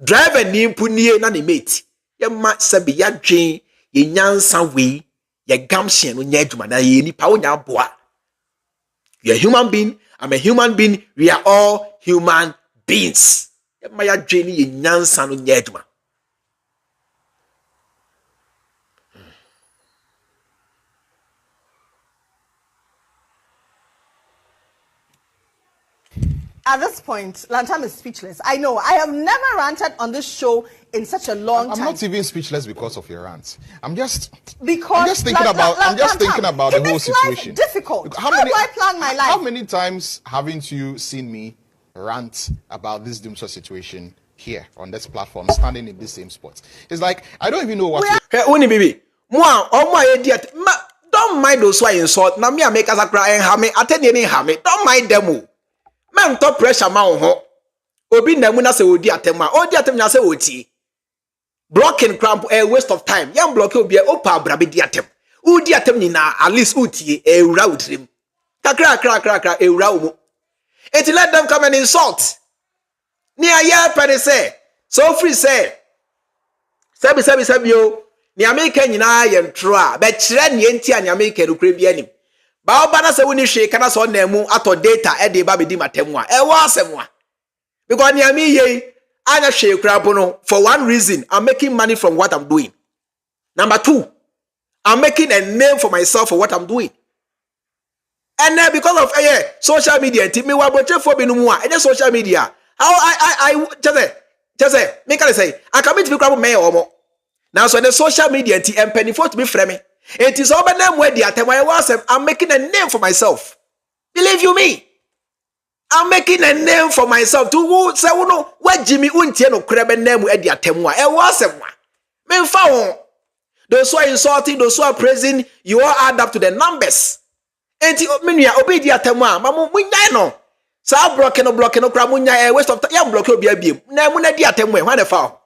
Driver ni mpunie na the mate. Ye ma sabi ya dwen ye nyansa we ye gamhye no nya adwuma na ye nipa wo nya aboa. You are a human being, I'm a human being, we are all human beings. Ye ma ya dwen ye nyansa no nya adwuma. At this point, Lantam is speechless. I know. I have never ranted on this show in such a long time. I'm not even speechless because of your rants. I'm just thinking Lantam, about the whole situation. Difficult. How do I plan my life? How many times haven't you seen me rant about this DUMSO situation here on this platform, standing in the same spot? It's like I don't even know what. Uni baby, don't mind those who insult. Na me a make us a cry and hame. Attend any hame. Don't mind them. Man, top pressure man ho. Obi na mu na se odi atema. Odi atema na se oti. Blocking cramp a waste of time. Yam block obi opa brabe di atem. Udi atem ni na at least uti e ura utrim. Kakra e ura umu. It let them come and insult. Ni aye pede say. So free say. Sabi yo. Ni America nyina ye ntro a be kire ne enti a America no kure bi anim. Ba oba na se woni hwe kana so na mu ato data e de ba be di matemu a. E wo asem a. Because ni America anya hwe kura no for one reason, I'm making money from what I'm doing. Number 2, I'm making a name for myself for what I'm doing. And then because of social media, me wa boche for bi no mu a, e social media. How I just say, me can say, I can meet people me omo. Now, so the social media and penny for to be framing. It is over them where I'm making a name for myself. Believe you me? I'm making a name for myself. To who say, no, where Jimmy Untiano crab name with the atemwa. It was a one. Men found those who are insulting, those who are praising, you all add up to the numbers. And you obey the atemwa. Mamu, we know. So I'm blocking, cramunya, waste of time. Block your baby. Namuna the atemwa. When the foul.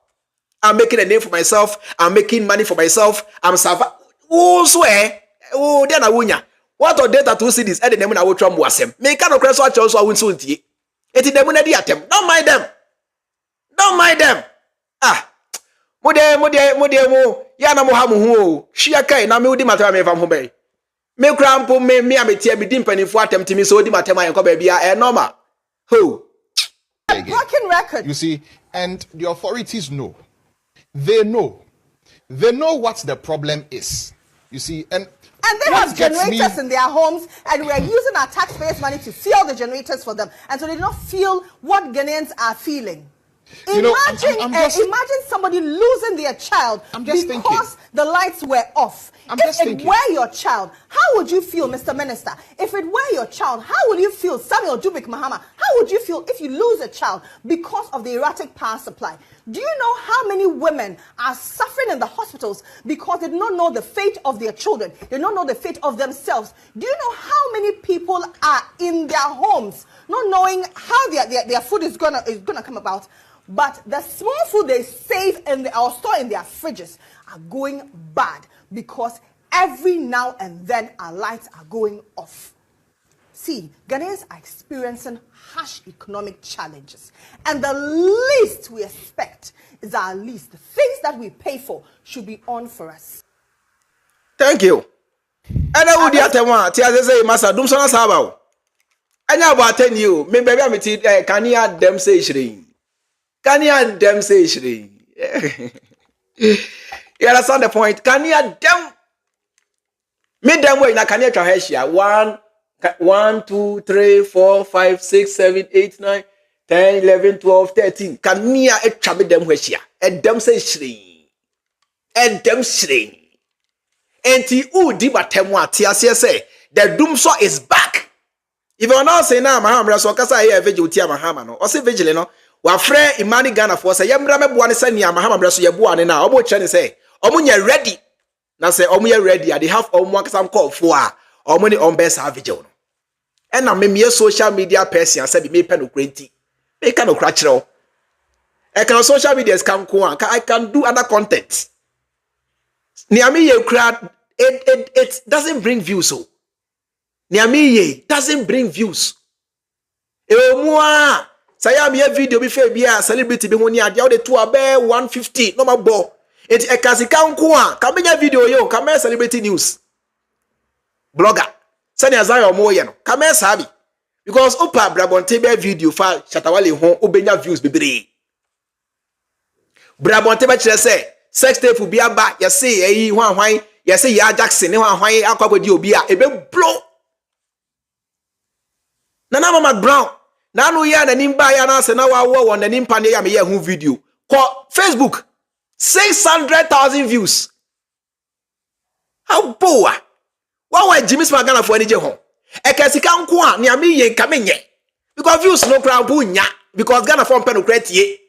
I'm making a name for myself. I'm making money for myself. I'm surviving. Oh, swear. Oh, then I wunya. What are data to see this? And the name I will try wasem. Make no crash watch also I won't soon tea. It is the money the attempt. Don't mind them. Don't mind them. Ah. Mode. Yana mohamu. Shiakai. Na me udi matama me from home. Me crampo me am a tear be dimping for attempt me so di matama and come baby a normal. Who? Broken record. You see, and the authorities know. They know what the problem is. You see, and they have generators in their homes, and we are using our taxpayers' money to fuel the generators for them, and so they do not feel what Ghanaians are feeling. Imagine somebody losing their child because the lights were off. If it were your child, how would you feel, Mr. Minister? If it were your child, how would you feel, Samuel Dubik Mahama? How would you feel if you lose a child because of the erratic power supply? Do you know how many women are suffering in the hospitals because they do not know the fate of their children? They do not know the fate of themselves. Do you know how many people are in their homes not knowing how their food is gonna come about? But the small food they save or store in their fridges are going bad because every now and then our lights are going off. See, Ghanaians are experiencing harsh economic challenges. And the least we expect is our least. The things that we pay for should be on for us. Thank you. And I would say, Master Dumsor Sabao. And I will tell you, maybe I'm a Ghanaian them say shring. Ghanaian them say shring. You understand the point? Ghanaian them. Made them way in a Ghanaian Trahesia. 1, 2, 3, 4, 5, 6, 7, 8, 9, 10, 11, 12, 13. Kania e trabe them weshia. And them say shring. And them shring. And ti u di batemwa tiasie say the DUMSO is back. Yvonne Nelson na Mahama so kasa here vigil tia Mahama no. O say vigil no. Wa frɛ Imani Ghana for say yemra meboa ne sani Mahama so yeboa ne na. Obo che ne say omo nya ready. Na say omo nya ready. They have omo akasam call for omo ni on best vigil. And na me social media person say be me pen no krenti. Me can no kra kire. I can social media can ko I can do other content. Niami ye kra it doesn't bring views so. Niami ye doesn't bring views. E omo say am ye video be fair bia celebrity be woni ade o de to abe 150 no mabo. It e kan sika nko ka menya video yo ka me celebrity news. Blogger sani azayo mo ye no ka me sabi because opa brabonte be video fa Shatawale ho obenya views bebre. Brabonte be kire say sex tape bi aba ye say eyi hwan ye say ya Jackson ne hwan akwagodi obi a ebe blow. Nana Mama Brown Na no ya na nimba ya na se na wa wo na nimpa ne ya me ye hu video. Ko Facebook 600,000 views. How poor. Wa Jimmy Smagana for any je ho. E ka sika nko a ne ame ye nka menye. Because views no crowd bu nya because Ghana for pen no create.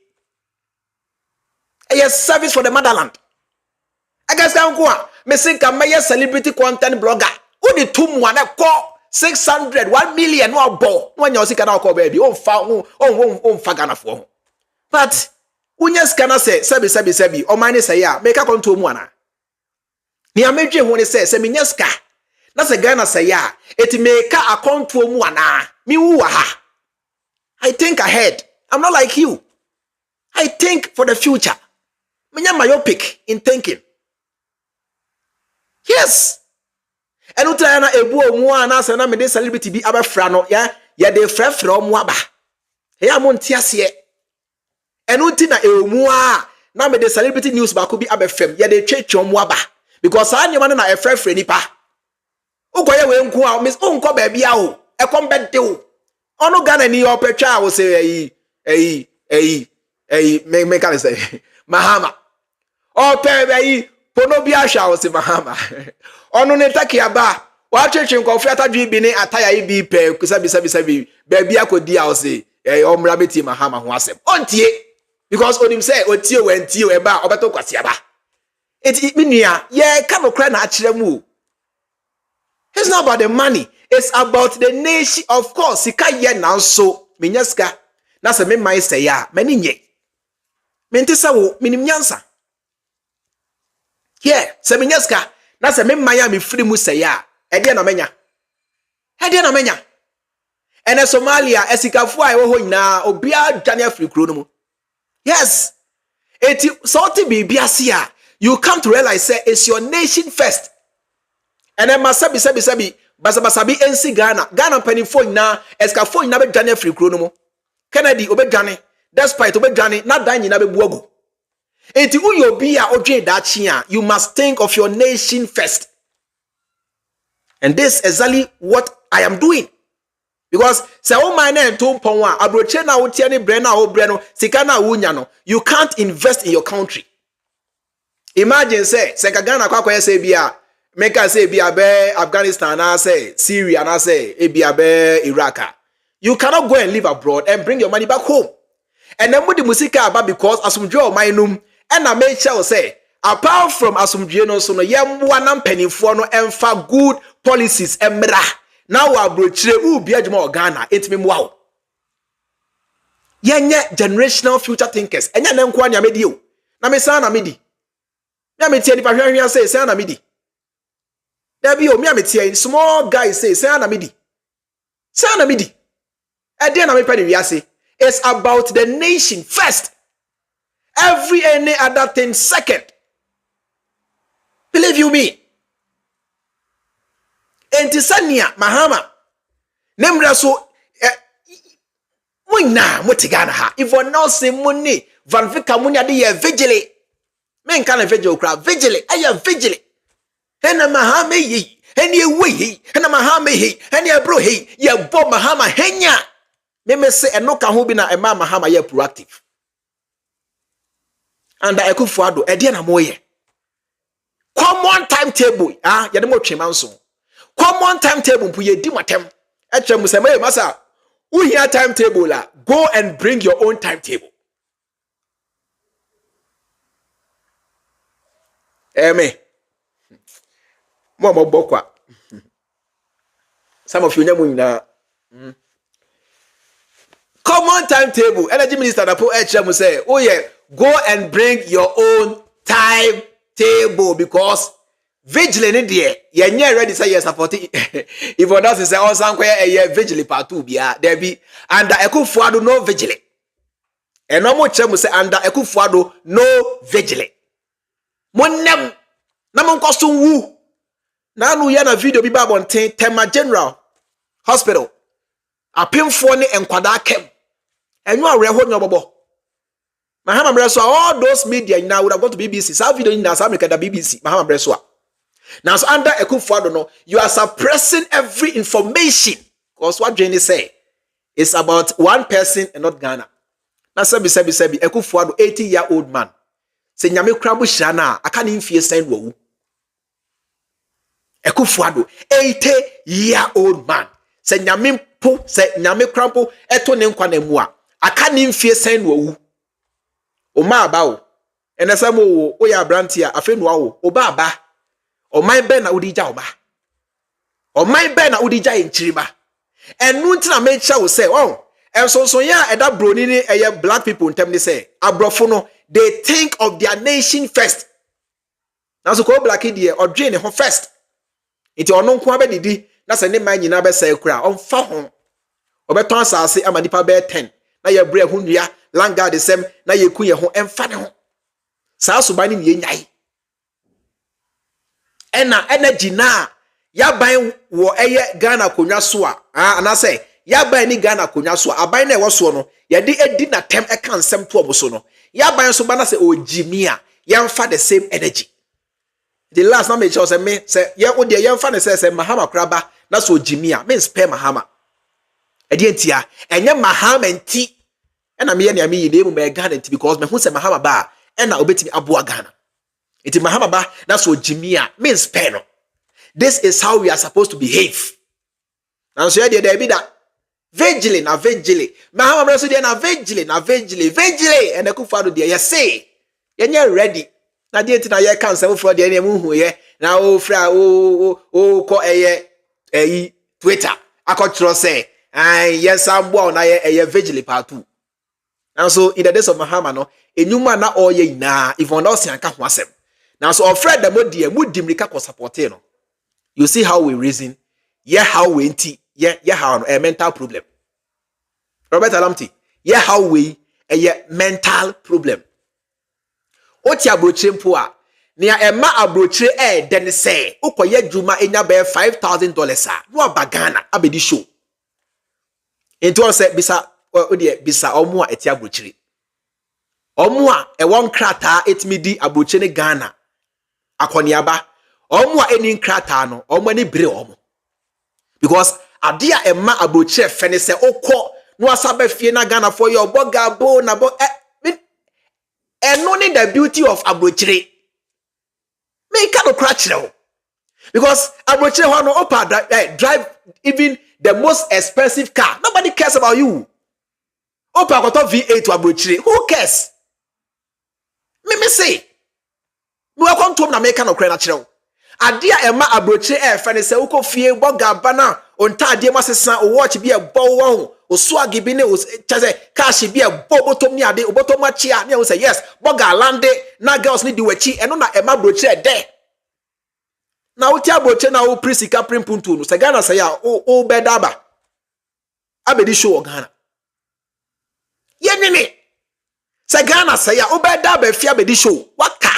A service for the motherland. I guess me think I'm a celebrity content blogger. Who the 2 1 call 600 1 million no ball. When you see can call baby. Oh Ghana for. But unyas kana say sebi o mane say ya make a control mu ana. Ni amedwe ho ne say me nyaska. Na say Ghana say ya it make a control mu ana. Me wu ha. I think ahead. I'm not like you. I think for the future. Me nya myopic in thinking. Yes. Enu try na ebu omu ana say na me de celebrity bi abafra no ya de frefre omu aba. He am ntiase. Enu ti na emu a na me de celebrity news ba ko bi abafem ya de twetwe omu aba because anyema na efrefre nipa. Ukoye we nku a miss unko ba bia o e kom bede o. Onu Ghana ni opetwa wo say me can say Mahama. Ope be pono bi ahwa wo say Mahama. Onu ne take aba wa twetwe nkofu atadwe bi ne ataya bi pe kusabi ba bia kodi a wo say omra beti Mahama ho asem. Ontie because onim say otie wantie e ba obeto kwase aba. It menua ye ka no kra na akire mu. It's not about the money. It's about the nation. Of course, sika ye now so minyaska. Na se me mai say ya, mani nye. Mentisa wo minim nyansa. Yeah, se minyaska. Na se me maya mi free mu say ya. Ede na menya. Ede na menya. Ene Somalia esikafu a wo ho nyina obia dwane free kro no mu. Yes. Eti salty bibia ase a you come to realize say it's your nation first. And then masabi basabi NC Ghana penifo na escafo na be dwane free kro no mu. Kennedy obedwane despite obedwane na dan nyina be buagu. Enti uyo bia odwe da chia you must think of your nation first. And this is exactly what I am doing. Because say o man na to pon a abroche na wo tie ne bre na wo bre no sika na wo nya no you can't invest in your country. Imagine say Ghana kwakwa say bia make us say bia be Afghanistan na say Syria na say bia be Iraq. You cannot go and live abroad and bring your money back home. And then with the musika aba because asumdwe o manum and na make sure say apart from asumdwe no so no yemwa na mpanimfo no emfa good policies emra. Now we brochire u bia djuma Ghana etimi mwa. Yenye generational future thinkers. Enya na nko anya medi o. Na me san na medi. Me tie ni pa hwehwe say san na medi. There be o me tie small guy say san na medi. San na medi. E dey na me pedi wi say it's about the nation first. Any other thing second. Believe you me. Entisania Mahama nemra so munna motigana ha Yvonne Nelson munni Van Vika munni ade ye vigil men kan vigil kra vigil aye vigil hena Mahama yi hena ewe hena Mahama yi hena ebro yi ye bo Mahama henya me se eno ka ho bi na ema Mahama ye proactive and Ekufuado e de na moye common timetable ye de mo twema nso common timetable pu ye di matem etrem se me masa who here timetable la go and bring your own timetable me mo bokwa some of you nyamu na common timetable energy minister na po etrem say oh yeah go and bring your own timetable because vigil in there, you're ready say yes support it. If one does say on sankwaya a vigil part 2 bia there be under Ekufuado no vigil. And no more chemu say under Ekufuado no vigil. Monem na mon costume wu. Na no ya na video bi ba bonten Tema General Hospital. Apemfo ne enkwada kem. Enyo areho nyobobo. Mahama Breso all those media now would have gone to BBC. Some video in South Africa the BBC. Mahama Breso. Now, so under Ekufuado, no, you are suppressing every information. Because what Jenny say, It's about one person and not Ghana. Na sebi Ekufuado 80-year-old man. Se nyame krabu shana aka ni mfie sen wo. Ekufuado 80-year-old man. Se nyame krampo eto ne nkwa na mu a aka ni mfie sen wo. O ma aba o. Enesa mo wo ya brantia afenu awo. O ba aba. O man be na udija oba. O man be na udija enchiriba. Enu ntina me cha wo say, oh, so ya eda broni ni eye black people ntem ni say, abrofo no they think of their nation first. Na so ko black die odwe ne ho first. Iti ono nko abedidi na se ne man nyina be say kura, onfa ho. Obeton asase ama nipa be 10. Na ye bre ho nua, langa de sem na ye ku ye ho emfa ne ho. Saa so ban ni ye nyai. Ena energy na yaban wo eye Ghana konwa so a ana say yaban ni Ghana konwa so aban na e wo so no ye de edi na tem e kan sem to oboso no yaban so ba na say ojimia yemfa the same energy. The last na me say me say ye wo de yemfa ne say Mahama kraba na so ojimia me spare Mahama e de entia enye Mahama enti e na me ye na me yi dem me Ghana enti because me hu say Mahama ba e na obetimi aboa Ghana enti Mahama ba na so ojimia me spare no. This is how we are supposed to behave. And so there be that vigil. Mahama bro so there na vigil. And the Kufuado there you say you ready. Na dey tina ye kan sem for there na mu hu ye. Na o fra o ko Twitter. Akotro say yes ambo na ye vigil part 2. And so in the days of Mahama no enyuma na all ye na Yvonne Nelson aka ho asem. Now so Fred the mo there mu dimrika ko support no. You see how we reason, how we how a mental problem. Robert Alamti, how we a mental problem. Oti abroche mpoa, nia ema abroche then say, ukoye juma enya be $5,000 no abagana abedi show. Into on say bisa omo a eti abroche. Omo a e won krata etimi abroche ne Ghana. Akoniaba. Omo eni nkrata no omo ni bre omo because adia ema abroche fene se okọ no asabe fie na Ghana for your boga bo na bo eno ni the beauty of abroche me ka no kra kire because abroche ho no opa drive even the most expensive car nobody cares about you opa koto V8 to abroche who cares me say me welcome to na me ka no kra na kire adia ema abroche fene se uko fie boga bana ontade masesa o watch bi e bo won o swag bi ne o chase cash bi e bo botom ni ade obotom achia ne o say yes boga lande na girls ni di wachi eno na ema abroche de na uti abroche na o prisika primpuntu no se Ghana say ya o bedaba abedi show Ghana yenini se Ghana say ya o bedaba fia abedi show waka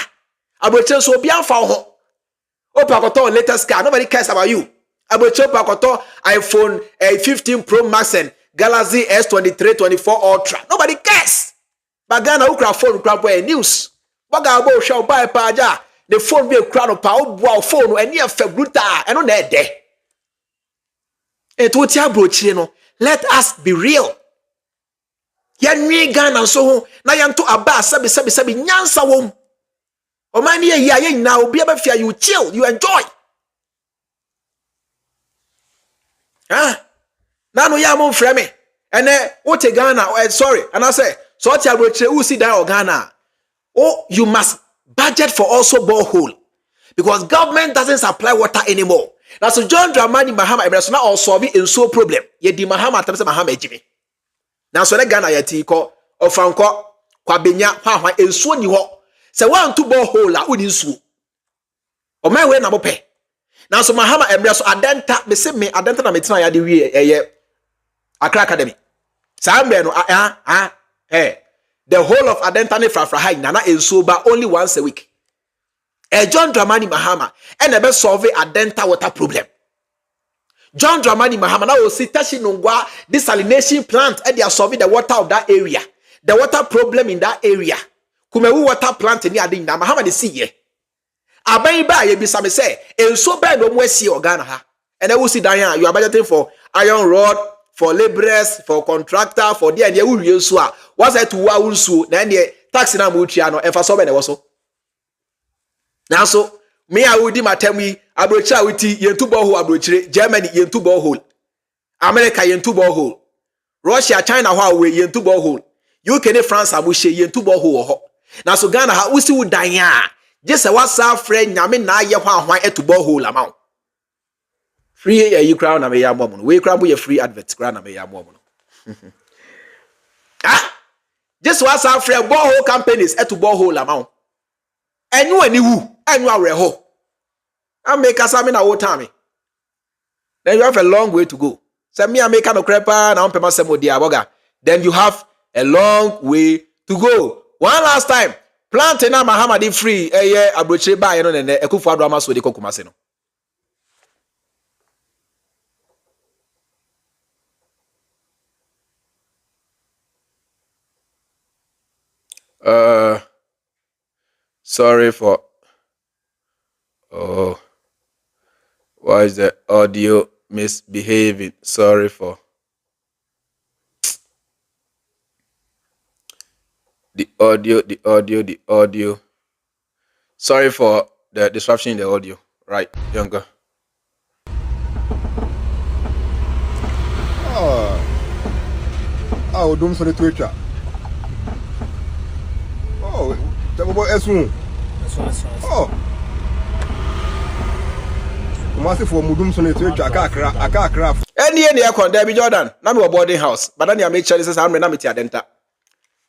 abroche so bi anfa ho Opakoto latest car, nobody cares about you. Abocho Pakoto iPhone 15 Pro Max and Galaxy S23, 24 Ultra. Nobody cares. But Ghana ukra phone ukra news. Baga abo show buy paja. The phone be a crown of power phone and near Februta and on that day. Let us be real. Yan me Ghana so na yan to aba sabi nyansa wom. Omani ye now be able to you chill, you enjoy. Now no ya mon frame. And what Ghana sorry, and I say so what you see that Ghana. Oh, you must budget for also borehole because government doesn't supply water anymore. Now so John Dramani Mahama Ibrahim now also solve in so problem. Ye di Mahama tamse Mahama ejimi. Now so le Ghana yeti ko ofanko kwabenya hwa ensuo ni ho. Se one to borehole la udi nsuo. O man we na bope. Now so Mahama Ibrahim so adenta me se me adenta na metina ya de wie Accra Academy. Sa mbe no the whole of Adentane Frafra Nana ensuo ba only once a week. John Dramani Mahama and ebe solve Adenta water problem. John Dramani Mahama now see Tashi Nungwa desalination plant and they are solving the water of that area. The water problem in that area. Kumewu water plant ni adi na Mahama de see ye. Abai ba ye bisa me say ensuo ba no mo asi Ghana ha. And I will see down here you are budgeting for iron rod for laborers, for contractor, for the idea we use so. What's that to wa unsu? Then the tax na muchiano and for so many also. Now so me I would my tell me abrocha witi yentu borehole abrochire Germany yentu borehole. America yentu borehole. Russia, China Huawei yentu borehole. UK ne France abushe yentu borehole ho. Now so Ghana ha usi wo dan ya. Just a WhatsApp friend nyame na ye hwan etu borehole amount. Free you crown na me ya momo. We crown you free advert crown na me ya momo. Ah, just WhatsApp friend borehole companies etu borehole amount. Enyu aniwu, enyu areho. I make us na wo time. Then you have a long way to go. So me I make no crepa na on pema semo dia boga. Then you have a long way to go. One last time, plant na Mahama di free abrochire ba ye no ne Akufo Addo amaso de kokumase no. Sorry for why is the audio misbehaving? Sorry for the audio. Sorry for the disruption in the audio. Right, younger. Oh, DUMSO the Twitter. Oh, the boy Esun. Oh. Kumasi for DUMSO the Twitter. Akakra. Any akon there be Jordan. Na me boarding house. But then you make sure this am na me ti adenta.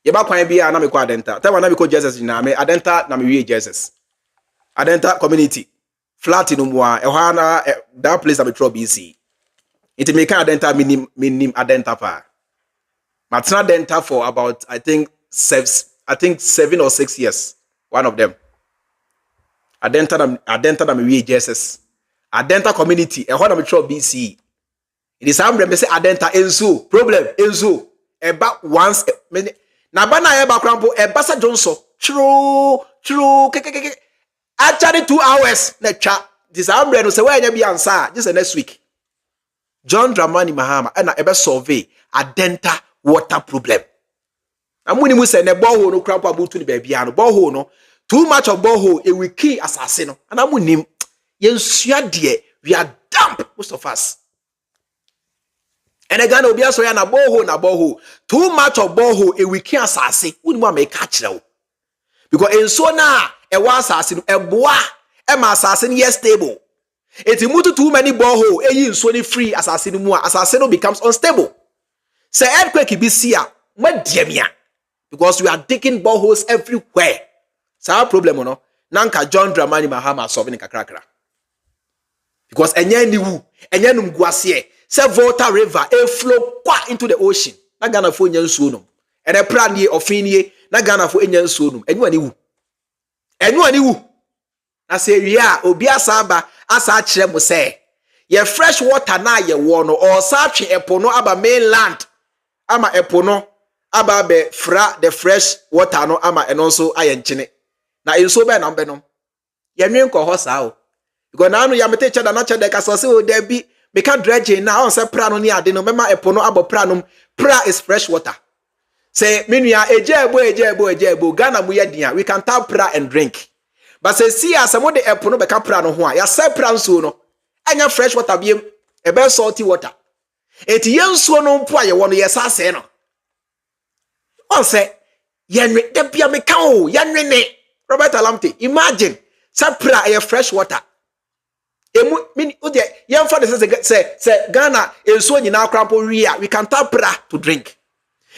Ye ba kwan bia na me kwa adenta. Time na me ko Jesus na me adenta na me wie Jesus. Adenta community. Flat no mo a ehwa na that place na me tro BC. It make adenta minim adenta pa. Matna adenta for about I think 7 or 6 years. One of them. Adenta na me wie Jesus. Adenta community ehwa na me tro BC. It is am me say adenta enzo problem enzo eba once na bana eba krampo eba sa Johnson true actually 2 hours na twa this am no say we anya bi ansa just next week John Dramani Mahama na ebe survey adenta water problem amuni mu say na borehole no krampo abutu ni ba bia no borehole no too much of borehole e we key asase no and amunim yensua de we are damp most of us. And again, obi aso ya na borehole. Too much of borehole e wiki asase. Wuni mo make catch now. Because in so na e wa asase no e boa e ma asase no yes stable. Eti mutu too many borehole e yin so ni free asase no mu asase no becomes unstable. Say earthquake bi si a ma diamia. Because we are digging boreholes everywhere. So our problem no. Nanka John Dramani Mahama solving kakrakra. Because enye ni wu, enye num guase. Se Volta River e flow qua into the ocean. Na Ghana fo nya nsuo no. E de plan ye ofin ye na Ghana fo nya nsuo no. Enyu ani wu. Na se wi a obi asaba asa kire mo se ye fresh water na ye wo no or sa twe epo no aba mainland. Ama epo no aba be fra the fresh water no ama eno so aye nchene. Na enso be na mbe no. Ye nwen ko ho sa o. Because na anu ya mete cheda na cheda ka so se o there be me can dredge now on say pra no ni ade no mema epo no abo pra no pra is fresh water. Say menua ejebo Ghana mu ye dia we can tap pra and drink. But say see as mo de epo no be ka pra no ho a ya say pra nsuo no anya fresh water biem e be salty water. Eti ye nsuo no mpo aye wo no ye sa say no. On say ye nwe de bia me ka o ye nwe ne Robert Alamte imagine say pra aye fresh water. Emu mini ode yem for the say Ghana enso nyina krampo ria we can tap pra to drink.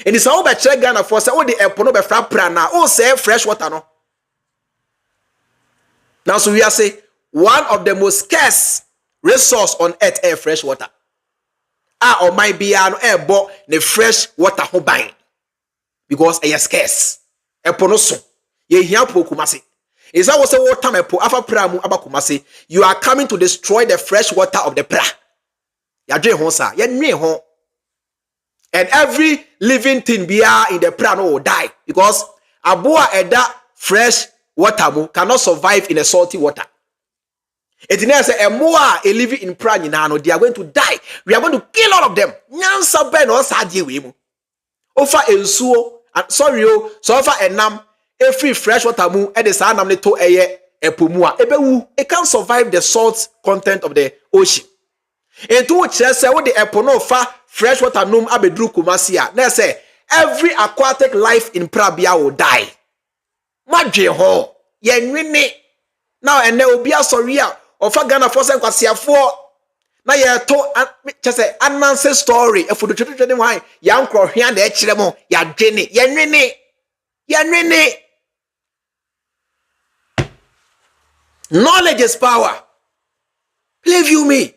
And it's all be check Ghana for say o de epo no be fra pra na o say fresh water no. Now so we are say one of the most scarce resource on earth air fresh water. Or might be an air bo the fresh water ho ban. Because e scarce. Epo no so. Ye hia po kumase. Is that was a water mepo afa pramu abakumase. You are coming to destroy the fresh water of the pra. Ya dre ho sa, ya nwe ho. And every living thing bia in the pra no will die because aboa eda fresh water mu cannot survive in a salty water. It is a more living in Pranino, they are going to die. We are going to kill all of them. Nyansa ben or Sadi Wimu. Ofa ensuo, and sorry, so far a nam, a free fresh water moon, and the sun am to a pumua. Ebewu, it can survive the salt content of the ocean. Into which I say, what the epono fa fresh water num abedru kumasia. They say, every aquatic life in Prabia will die. Madje ho, yen winnie. Now, and there will be a sorry. Of a Ghana for some for now you told just an unanswered story. If you do the wine, young crow here and the Echiremo, ya Jenny, Yanrini. Knowledge is power. Believe you me.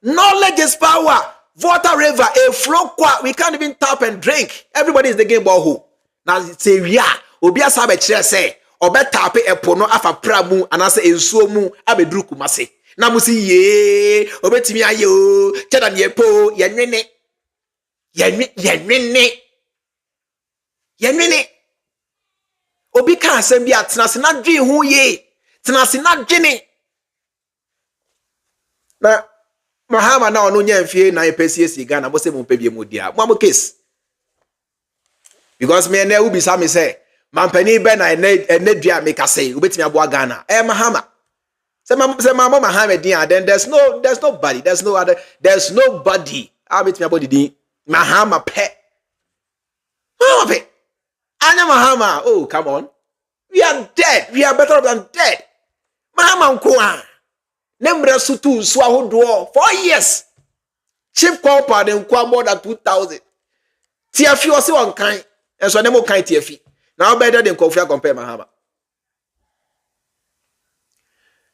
Knowledge is power. Water river, a flow, we can't even tap and drink. Everybody is the game ball who. Now say, yeah, Obia Sabe say. Obe tape epono afa pramu anase ensuo mu abedru kumase na musi ye obetimi ayo cheda ne epo yenwene obi ka asem bi atenase na dwe hu ye tenase na dwene na Mahama na ono nya mfie na epesiesi Ghana mo se mo pebie mo dia mo case because me na ubi sa me say Mampani ben I nedua make a say ubetimi aboa Ghana Mahama say Mahama dia then there's nobody there's nobody abetimi abodi din Mahama pe Anya Mahama oh come on we are dead we are better than dead Mahama nko a nemra sutu so ahodo 4 years chief corporate nko more than 2000 tiafi o se won kan enso nemo kan tiafi now better than Kofi compare Mahama.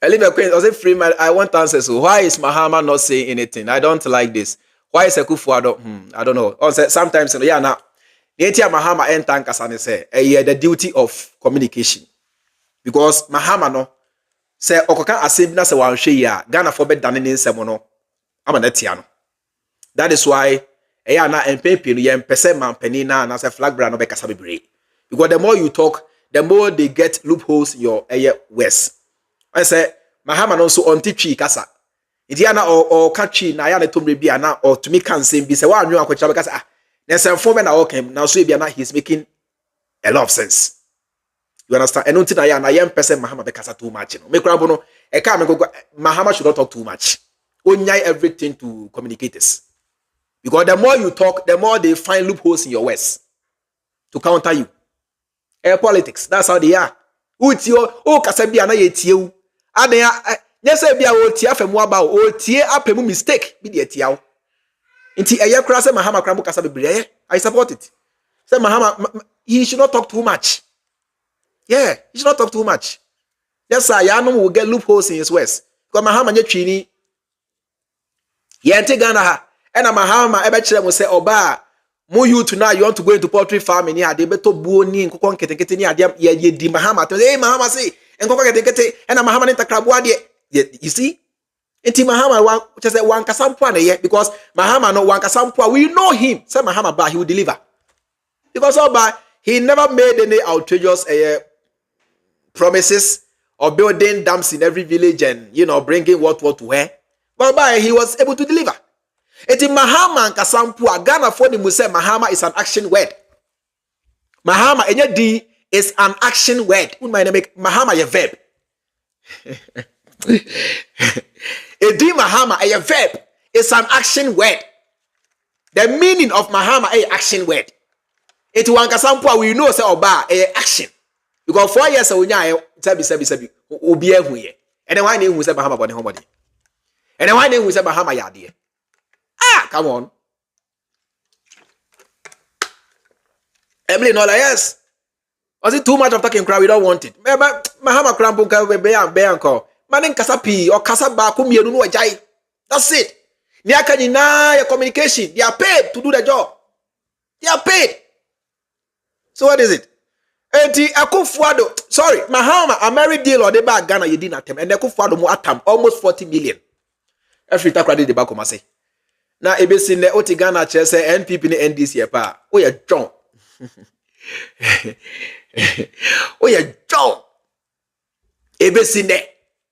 Elime Queen, I say Freemind, I want answers. So why is Mahama not saying anything? I don't like this. Why is Ekufuado? I don't know. Sometimes yeah now. Mahama enter kasane say the duty of communication. Because Mahama no say okoka asebina se wanhwe ya Ghana for bed dane nsemo no. Amanetiano. That is why na MPP no yem pese mampani na say flag brand no be kasa bebre. Because the more you talk, the more they get loopholes in your words. I say, Mahama also on teach kasa. Indiana or catchy na ya to be na or to me can say be say one new akwacha because there's a form na okay now so be na he's making a lot of sense. You understand? And until na yam person Mahama be kasa too much. Me kura bono e ka me go Mahama should not talk too much. Onyai everything to communicators. Because the more you talk, the more they find loopholes in your words to counter you. Politics, that's how they are. Utio, kasabia na yetiu. Adea, nyese bia otia femu aba otie apemu mistake bi de etiawo. Inti eye kra se Mahama kra mo kasa bebre I support it. Say Mahama he should not talk too much. Yeah, he should not talk too much. Yes sir, ya no will get loopholes in his words. Because Mahama nye twini. Ye ente Ghana ha. Ena Mahama ebe kire mo say oba mo you to now you want to go into poultry farming here they beto buo ni nkoko nketenkete ni ade ye di Mahama to hey Mahama say nkoko nketenkete ena Mahama ni takrabo ade you see enti Mahama wan just say wan kasampo na ye because Mahama no wan kasampo we know him say Mahama ba he will deliver because oba he never made any outrageous promises or building dams in every village and bringing what to where but by he was able to deliver. Eti Mahama and Kasampua Ghana for the Muse Mahama is an action word. Mahama enye di is an action word. Make Mahama a verb. Edi Mahama a verb is an action word. The meaning of Mahama a action word. Eti wan Kasampua we know say oba a action. Because 4 years onya sabi obi ehu ye. And then why name we say Mahama body homebody. And then why name we say Mahama yade. Come on. Emily Nola, yes. Was it too much of talking crowd? We don't want it. Mahama Krampunka be uncle. Manin Kasapi or Kasaba Kumi no Jai. That's it. Niakani your communication. They are paid to do the job. They are paid. So what is it? Enti Akufuado. Sorry, Mahama, a married deal or the bag Ghana you didn't attempt. And Akufuado mo atam almost 40 million. Every time credit the back of say. Na ebesi ne oti Ghana chese NPP ni NDC pa. Oye John. Oye John. Ebesi ne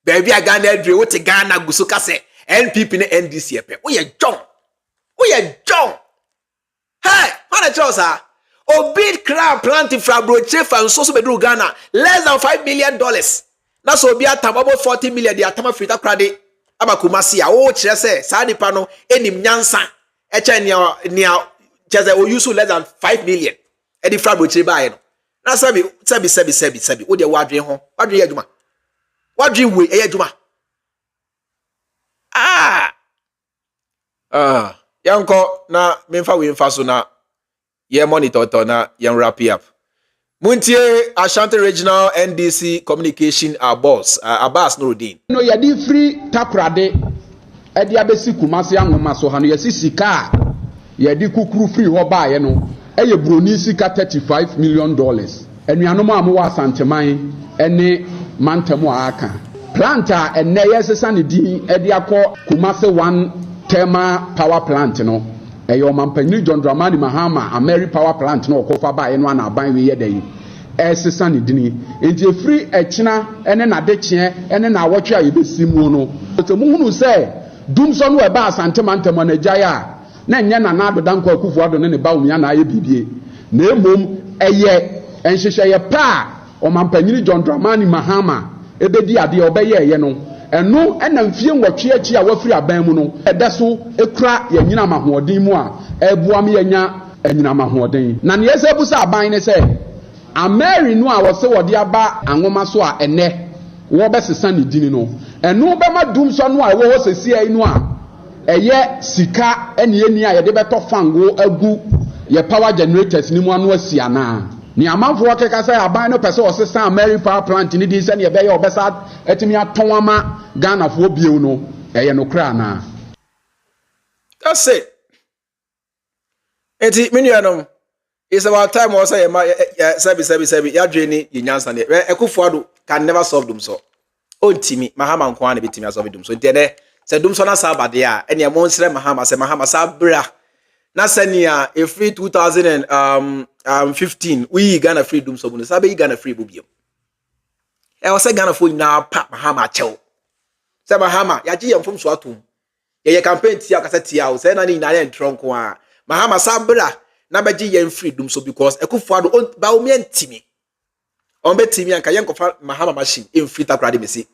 baby a Ghana dre what Ghana gusuka se NPP ne NDC epe we John hey man a chosa obid crab planting from broche fan so bedru Ghana less than $5 million na so obi atam about 40 million the atama frita krade abakumasi a o kire se sa nipa no enim nyansa eche nia cheze o use less than 5 million e di fra broche bae no na sabi wo de wadwen ho wadwen adwuma wadwen we e adwuma yanko na memfa we mfa so na ye monitor to na yan wrap up Muntie Ashanti Regional NDC Communication boss Abbas Nuruddin no ye di free takrade e di abesi kumase anwoma so ha no ye sisika ye di kukuru free ho baaye no e ye broni sika $35 million enuanom a mo wa Asanteman ene mantemu aka planta enne ye sesa ne din e di akọ kumase 1 thermal power plant no eyo mampani John Dramani Mahama Ameri power plant no okofa baaye no na ban we ye dan esesa ne dini enti free echina ene na dekye ene na awotwe a yebesimu no to muhunu se DUMSO no e ba Asanteman na jaya na enye na na adoda nkwa akufu ado ne ba umia na aye bibie na emom eye enhyehyɛ ye pa o mampanyini John Dramani Mahama ebedi ade obeye ye no eno ena mfie nwotwe achi a wafiri aban mu no edeso ekura ye nyina mahoɔden mu a ebuam ye nya anyina mahoɔden na ne yese busa aban ne se Ameri no a wose wode aba anwoma so a ene wo besesa ne dini no eno be ma DUMSO no a wo ho sesi ai no a eye sika ene eni a ye de beto fango agu ye power generators ni mu anu asia na ni amanfo keka say aban no pese osesa Ameri power plant ni din se ne be ye obesa etimi aton ama Ghana fo biew no eye no kra na that's it eti minuanom it's about time also sebi ya dreni yinyansa ne Ekufuado can never solve DUMSO ontimi Mahama nko na betimi solve DUMSO ntede se DUMSO na sabade a ene mo nsre Mahama se Mahama sabra na senia e free 2015 we Ghana free DUMSO bu sabe Ghana free bubiem e o se Ghana fo na pa Mahama chew se Mahama ya ji yemfom so atom ye campaign tia akasa tia o se na ni na ye ntronko a Mahama sabra na beji yen free DUMSO because Ekufuado ba o mientimi on betimi anka yen kofa Mahama machine in free takrade mesi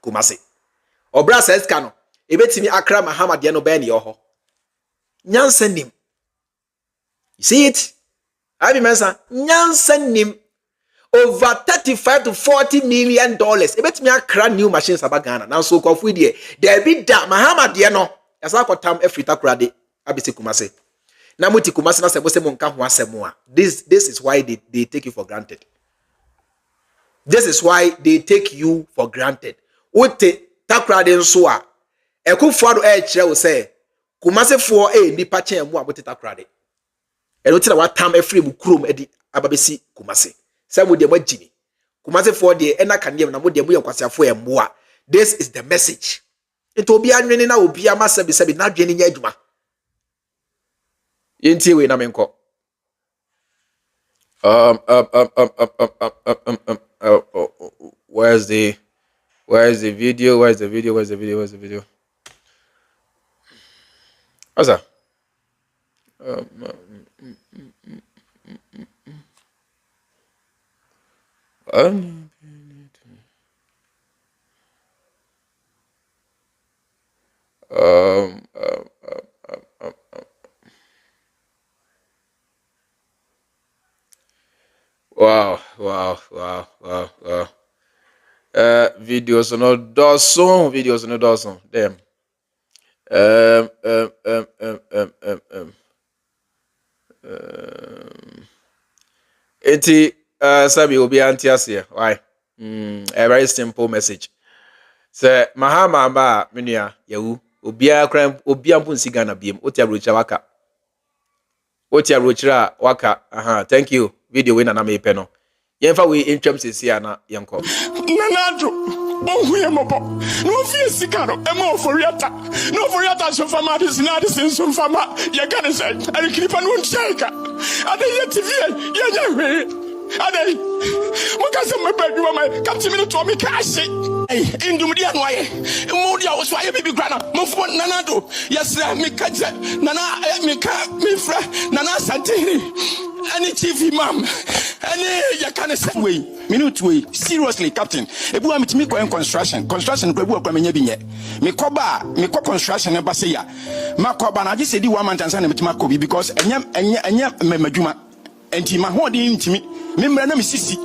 kumase obra seska no e betimi akra Mahama de no ba ne ho nyansanim you see it I be mensa nyansanim over 35 to 40 million dollars e betimi akra new machines aba Ghana na so kofu de there be da Mahama de no yasa kotam free takrade abisi kumase na muti kumase na sebo se monka ho asemo a this is why they take you for granted. This is why they take you for granted. Wote takrade nso a Ekufuado kire wo se kumase fo nipa chen mu a wote takrade e no tira watam afri mu krom edi ababesi kumase se mo de magini kumase fo de ena kanem na mo de mo yankwasiafo emboa. This is the message. It obi anwene na obi ama sebi na dwene nya adwuma yenti we na menko where's the video what's that Wow. Videos no doson. Damn. Sabi obi antiasia. Why? A very simple message. Say Mahama ba menua yawu obi ampun si Ghana biem. Oti abrocha waka. Thank you. Video we na me pe no yemfa we intwam sesi na yenko nanadro ohuye mobo no fie sikaro emo foriata no foriata so fama this na this so fama ye gana say ari klipa no ntiaika ade ye tv ye nya hwe ade mo ka se me badwa mai ka timi no to me kashi Indum dia no aye. Mo dia wo so aye bibi gra na. Mo fo nana do. Yes, me ka je nana me ka me fra nana santini. Any chief imam. Any ya can say way. Minute way. Seriously, captain. Ebu am me ko construction. Construction ko ebu akwa menya bi nye. Me ko construction e ba say ya. Makoba na just di 1 month and say na metima ko bi because enya madwuma. Enti ma ho de ntimi. Me mra na me sisi.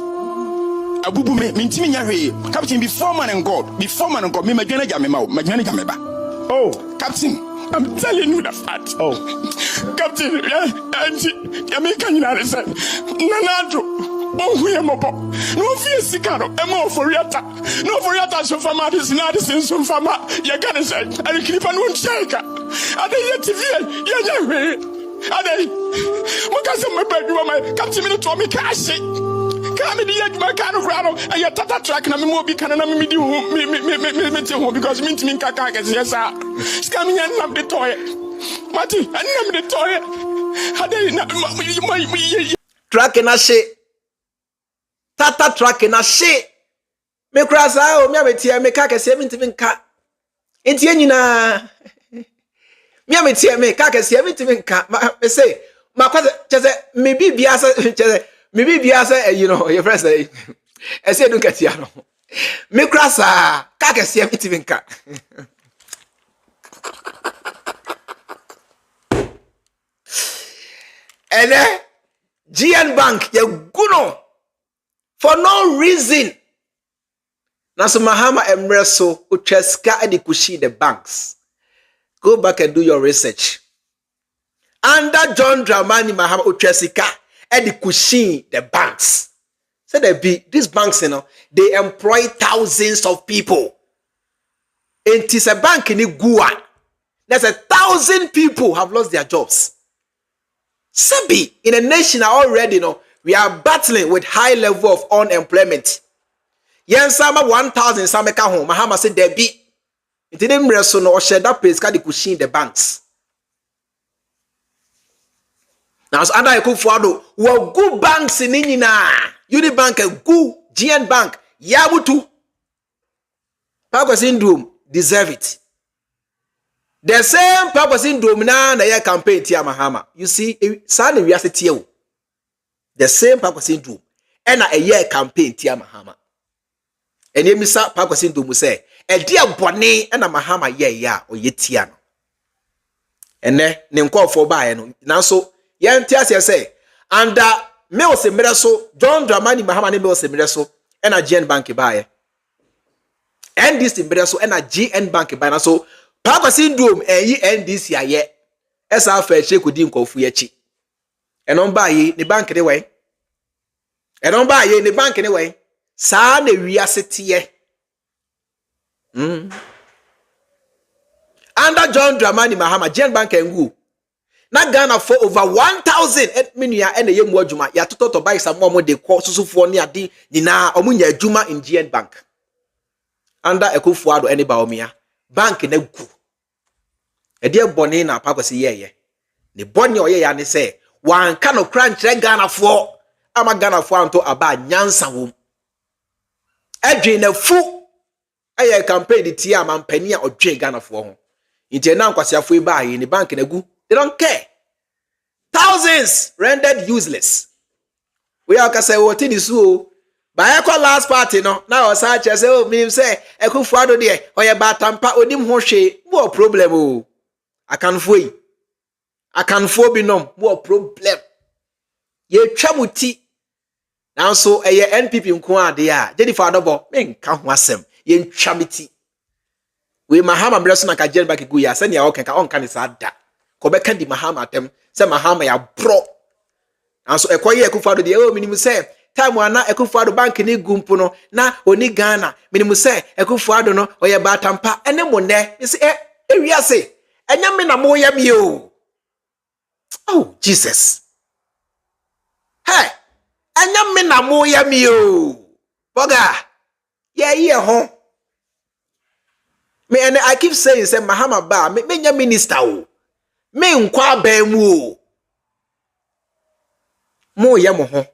Abubu me ntimi nya hwe. Captain before man and God me madwana ja me ma madwana ja me ba. Oh, captain, I'm telling you the fact. Oh, captain, auntie, ya me kan na say. Nanado. Oh, we am up. No fear sikaro. Emo for yata. No for yata so fama this na this so fama. Ya Ghana say. I keep on one check. Ade yet TV. Ya hwe. Ade. Mo ka se me badwa my captain me to me cash. Come the edge my kind of rano and your tata track na me mo bi kana na me di ho me te ho because me ntimi nkaka ka yes sir scamming and nam the toy mati and nam the toy ade na track na she tata track na she me cross o me abetia me ka se me ntimi nka enti anyina me abetia me ka se me ntimi nka me say ma kwa chese me bibia se chese maybe bia say you know your friend say I say don't get here no me krasa ka ke se miti nka and GN Bank ya guno for no reason na so Mahama emreso utreska edi kushi the banks. Go back and do your research. Under John Dramani Mahama utresika and the cushion the banks. So they be these banks, you know, they employ thousands of people. And it is a bank in Gua. There's 1,000 people have lost their jobs. Sabi in a nation already, you know, we are battling with high level of unemployment. Yen sama 1,000 sama ka home. Mahama said there be. It didn't resonate or share that place the cushion the banks. Now, so under Ekufuado, we good banks in Nina, Unibank, good GN Bank, Yabutu. Purpose syndrome deserve it. The same purpose syndrome na na campaign tia Mahama. You see, suddenly we are saying the same purpose syndrome. And a year campaign tia Mahama. And you miss out purpose syndrome say, a dear bonnet and a Mahama or yetiano. And then, call for buy now so. Yan tias say under me o se mreso John Dramani Mahama ne me o se mreso e na GN Bank buy NDC mreso e na GN Bank buy na so papa syndrome yi NDC aye esa fa che kodi nkofu ye chi enon ba yi ne bank ne we enon ba yi ne bank ne we sa na wiase tie under John Dramani Mahama GN Bank engu na Ghana for over 1,000 minua and ye mu adwuma ya toto buy some more de call susufo ne ade nyina omunya adwuma in GN Bank under Ekufuado ene ba omia bank na gu e de bone na papa se ye ne bone oye ya ne se wan ka no crunch Ghana for ama Ghana for anto aba nyansa wom adwe na fu aye campaign de tia mampani a odwe Ghana for ho nti na nkwasiafo ba yi ne bank na gu. They don't care. Thousands rendered useless. We are say what in is so. By a last party no. Now such as oh me say Ekufuado there or ya batampa onim ho hwe. What problem oh? I can foi. I can for be no more problem. Ye twamuti. Now so a NPP nko ade a. Jennifer Adobo me nka ho asem. Ye twamiti. We Mahama breso na ka GN Bank gu ya. Se ne ya okenka onka ne sa da. Kobeka di Mahama atem se Mahama ya bro anso ekoye Ekufuado de o minimu se time ana Ekufuado bank ni gumpu no na oni Ghana minimu se Ekufuado no oye batampa ene mo ne se ewiase enya me na mo ya mi o oh Jesus hey enya me na mo ya mi o boga ye ho me and I keep saying say Mahama ba me nya minister o me nkwa ba mu mo ye mo ho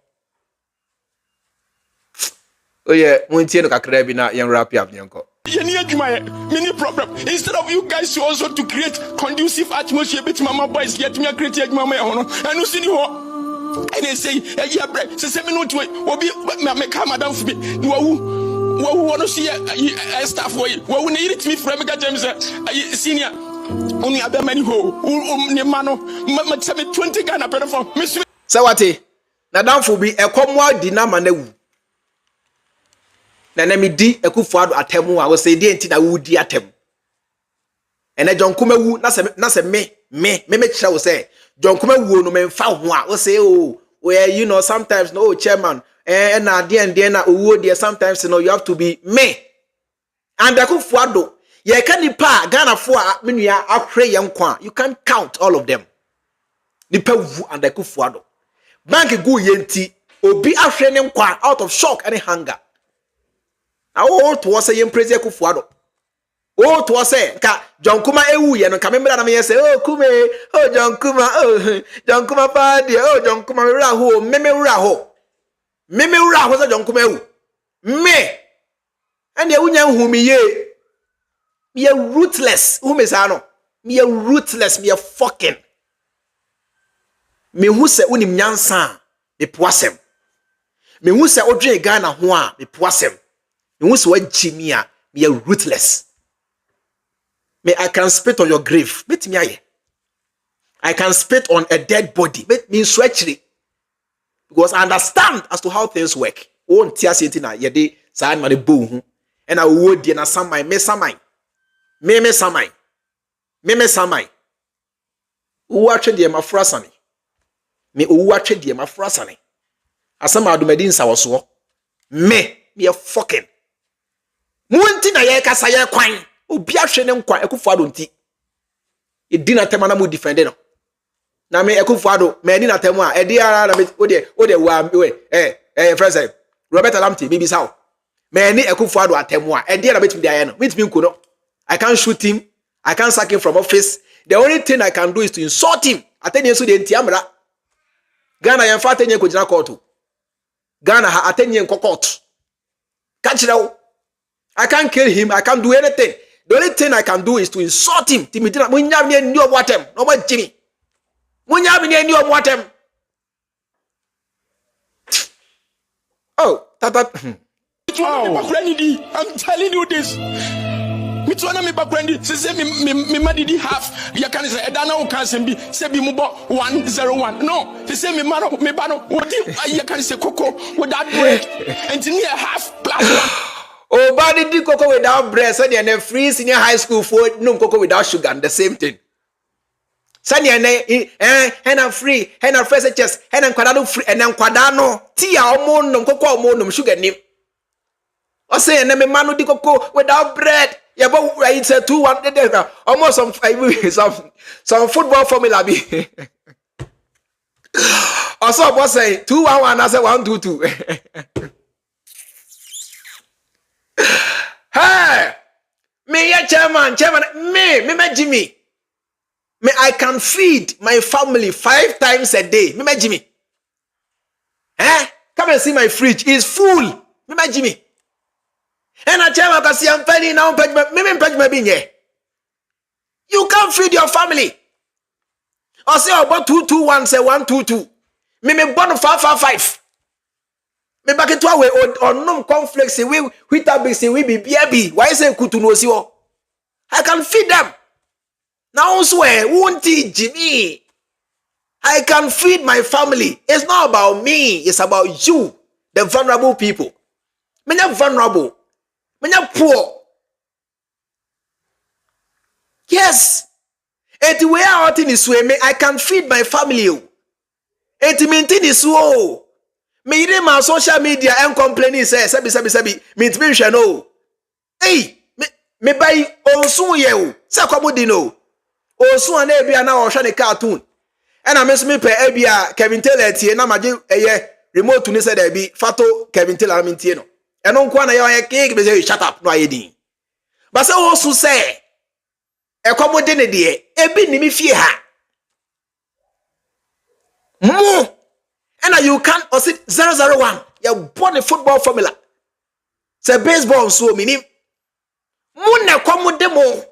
Oh yeah, muntie no kakra bi na yen wrap up nyenko. Many problem. Instead of you guys to also to create conducive atmosphere between mama boys, yet me create mama and you see and they say, yeah, break. So 7 minutes will be me come down for me. Who want to see a staff way? Who need it me from James senior? Only other many who mano 20 Ghana per for Miss Sawate. Na down for be a comwa dinama na wu. Na me di Ekufuado atemu a wo say dey enti na wo di atem. Ene John Kuma wu na se me kira wo say John Kuma wu no me mfa ho a wo say oh where you know sometimes no chairman na dey na owo dey sometimes you know you have to be me. And Ekufuado ye ka nipa Ghana fo a menua ahwe ye nkwa you can't count all of them. Nipa wu and Ekufuado. Bank go ye enti obi ahwe ne nkwa out of shock and hunger. Oh, to was a praise Ekufuado. Oh, to was a John Kuma ewu ye no kamembra na me say oh Kume oh John Kuma party oh John Kuma ra ho meme ra ho so John Kuma ewu me and ye wunya hu me ye me ruthless who me say no me ruthless me fucking me hu se unim nyansa me poasem me hu se odwe Ghana ho a me poasem. You want to Jimmy, me a ruthless. Me I can spit on your grave. Bet me I can spit on a dead body. Bet me sweaty. Because I understand as to how things work. Won't tear something na yede side man boom. And I would na samai me samai. Me samai. Watch the mafrasani. Me watch the mafrasani. Asama adumedin sawaso. Me a fucking. Munti na ye kasa ye kwan obi ahwe ne nkwa Ekufuado nti edina tema na mu defend no na me Ekufuado me edina temu a edi ara na me ode wa we friend Robert Alamti bibi saw me ni Ekufuado atemu a edi ara betimi dia ye no metimi nko no I can't shoot him I can't sack him from office the only thing I can do is to insult him ateni so de nti amra Ghana ye fa ateni ko jina court Ghana ha ateni nko court catch now. I can't kill him. I can't do anything. The only thing I can do is to insult him. Timidina, munyamye ni omwatem. No more Jimmy. Munyamye ni omwatem. Oh, tata. I'm telling you this. Me twana me background. Say me madidi half. You can say Edana o can say be mubo 101. No, they say me mano me bano. What you can say cocoa without bread. And to me half plus 1. Oh, body do cocoa without bread, so they're free senior high school for no cocoa without sugar, the same thing. Sanya and I'm free, and I'm fresh chest, and I'm quadano free, and I'm quadano, tea almond, no cocoa, almond, sugar name. I say, and I'm a man with cocoa without bread. Yeah, but it's a 2-1, almost some football formula. Also, I was saying 2-1, I said 1-2-2. Hey, me ya chairman, me Jimmy. Me I can feed my family 5 times a day. Me Jimmy. Come and see my fridge is full. Me Jimmy. And a chairman can see I'm penny now. Me you can't feed your family. I say about 2-2-1, say 1-2-2. Me born 5-5-5. Me back to away or no conflicts we tabisi we be baby. Why say kutu no si o? I can feed them. Now swear won't Jimmy. I can feed my family. It's not about me, it's about you, the vulnerable people. Me not vulnerable. Me not poor. Yes. Et we are out in this way, I can feed my family. Et maintain this woe. Me ide ma social media and complaining say sabi me ntimi no. Hey, me buy onsu ye o. Say kwamudi no. Onsu an e bia na o hwe ne cartoon. E na me so me pe e bia Kevin Taylor tie na maje eye remote ni say da bi fato Kevin Taylor me tie no. E no nko na ye cake be say shut up no ayedin. Ba say onsu say e kwamudi ne de e bi ni me fie ha. Mo and you can't or sit 001. You're born a football formula. Say baseball so minim. Muna kwamu demo.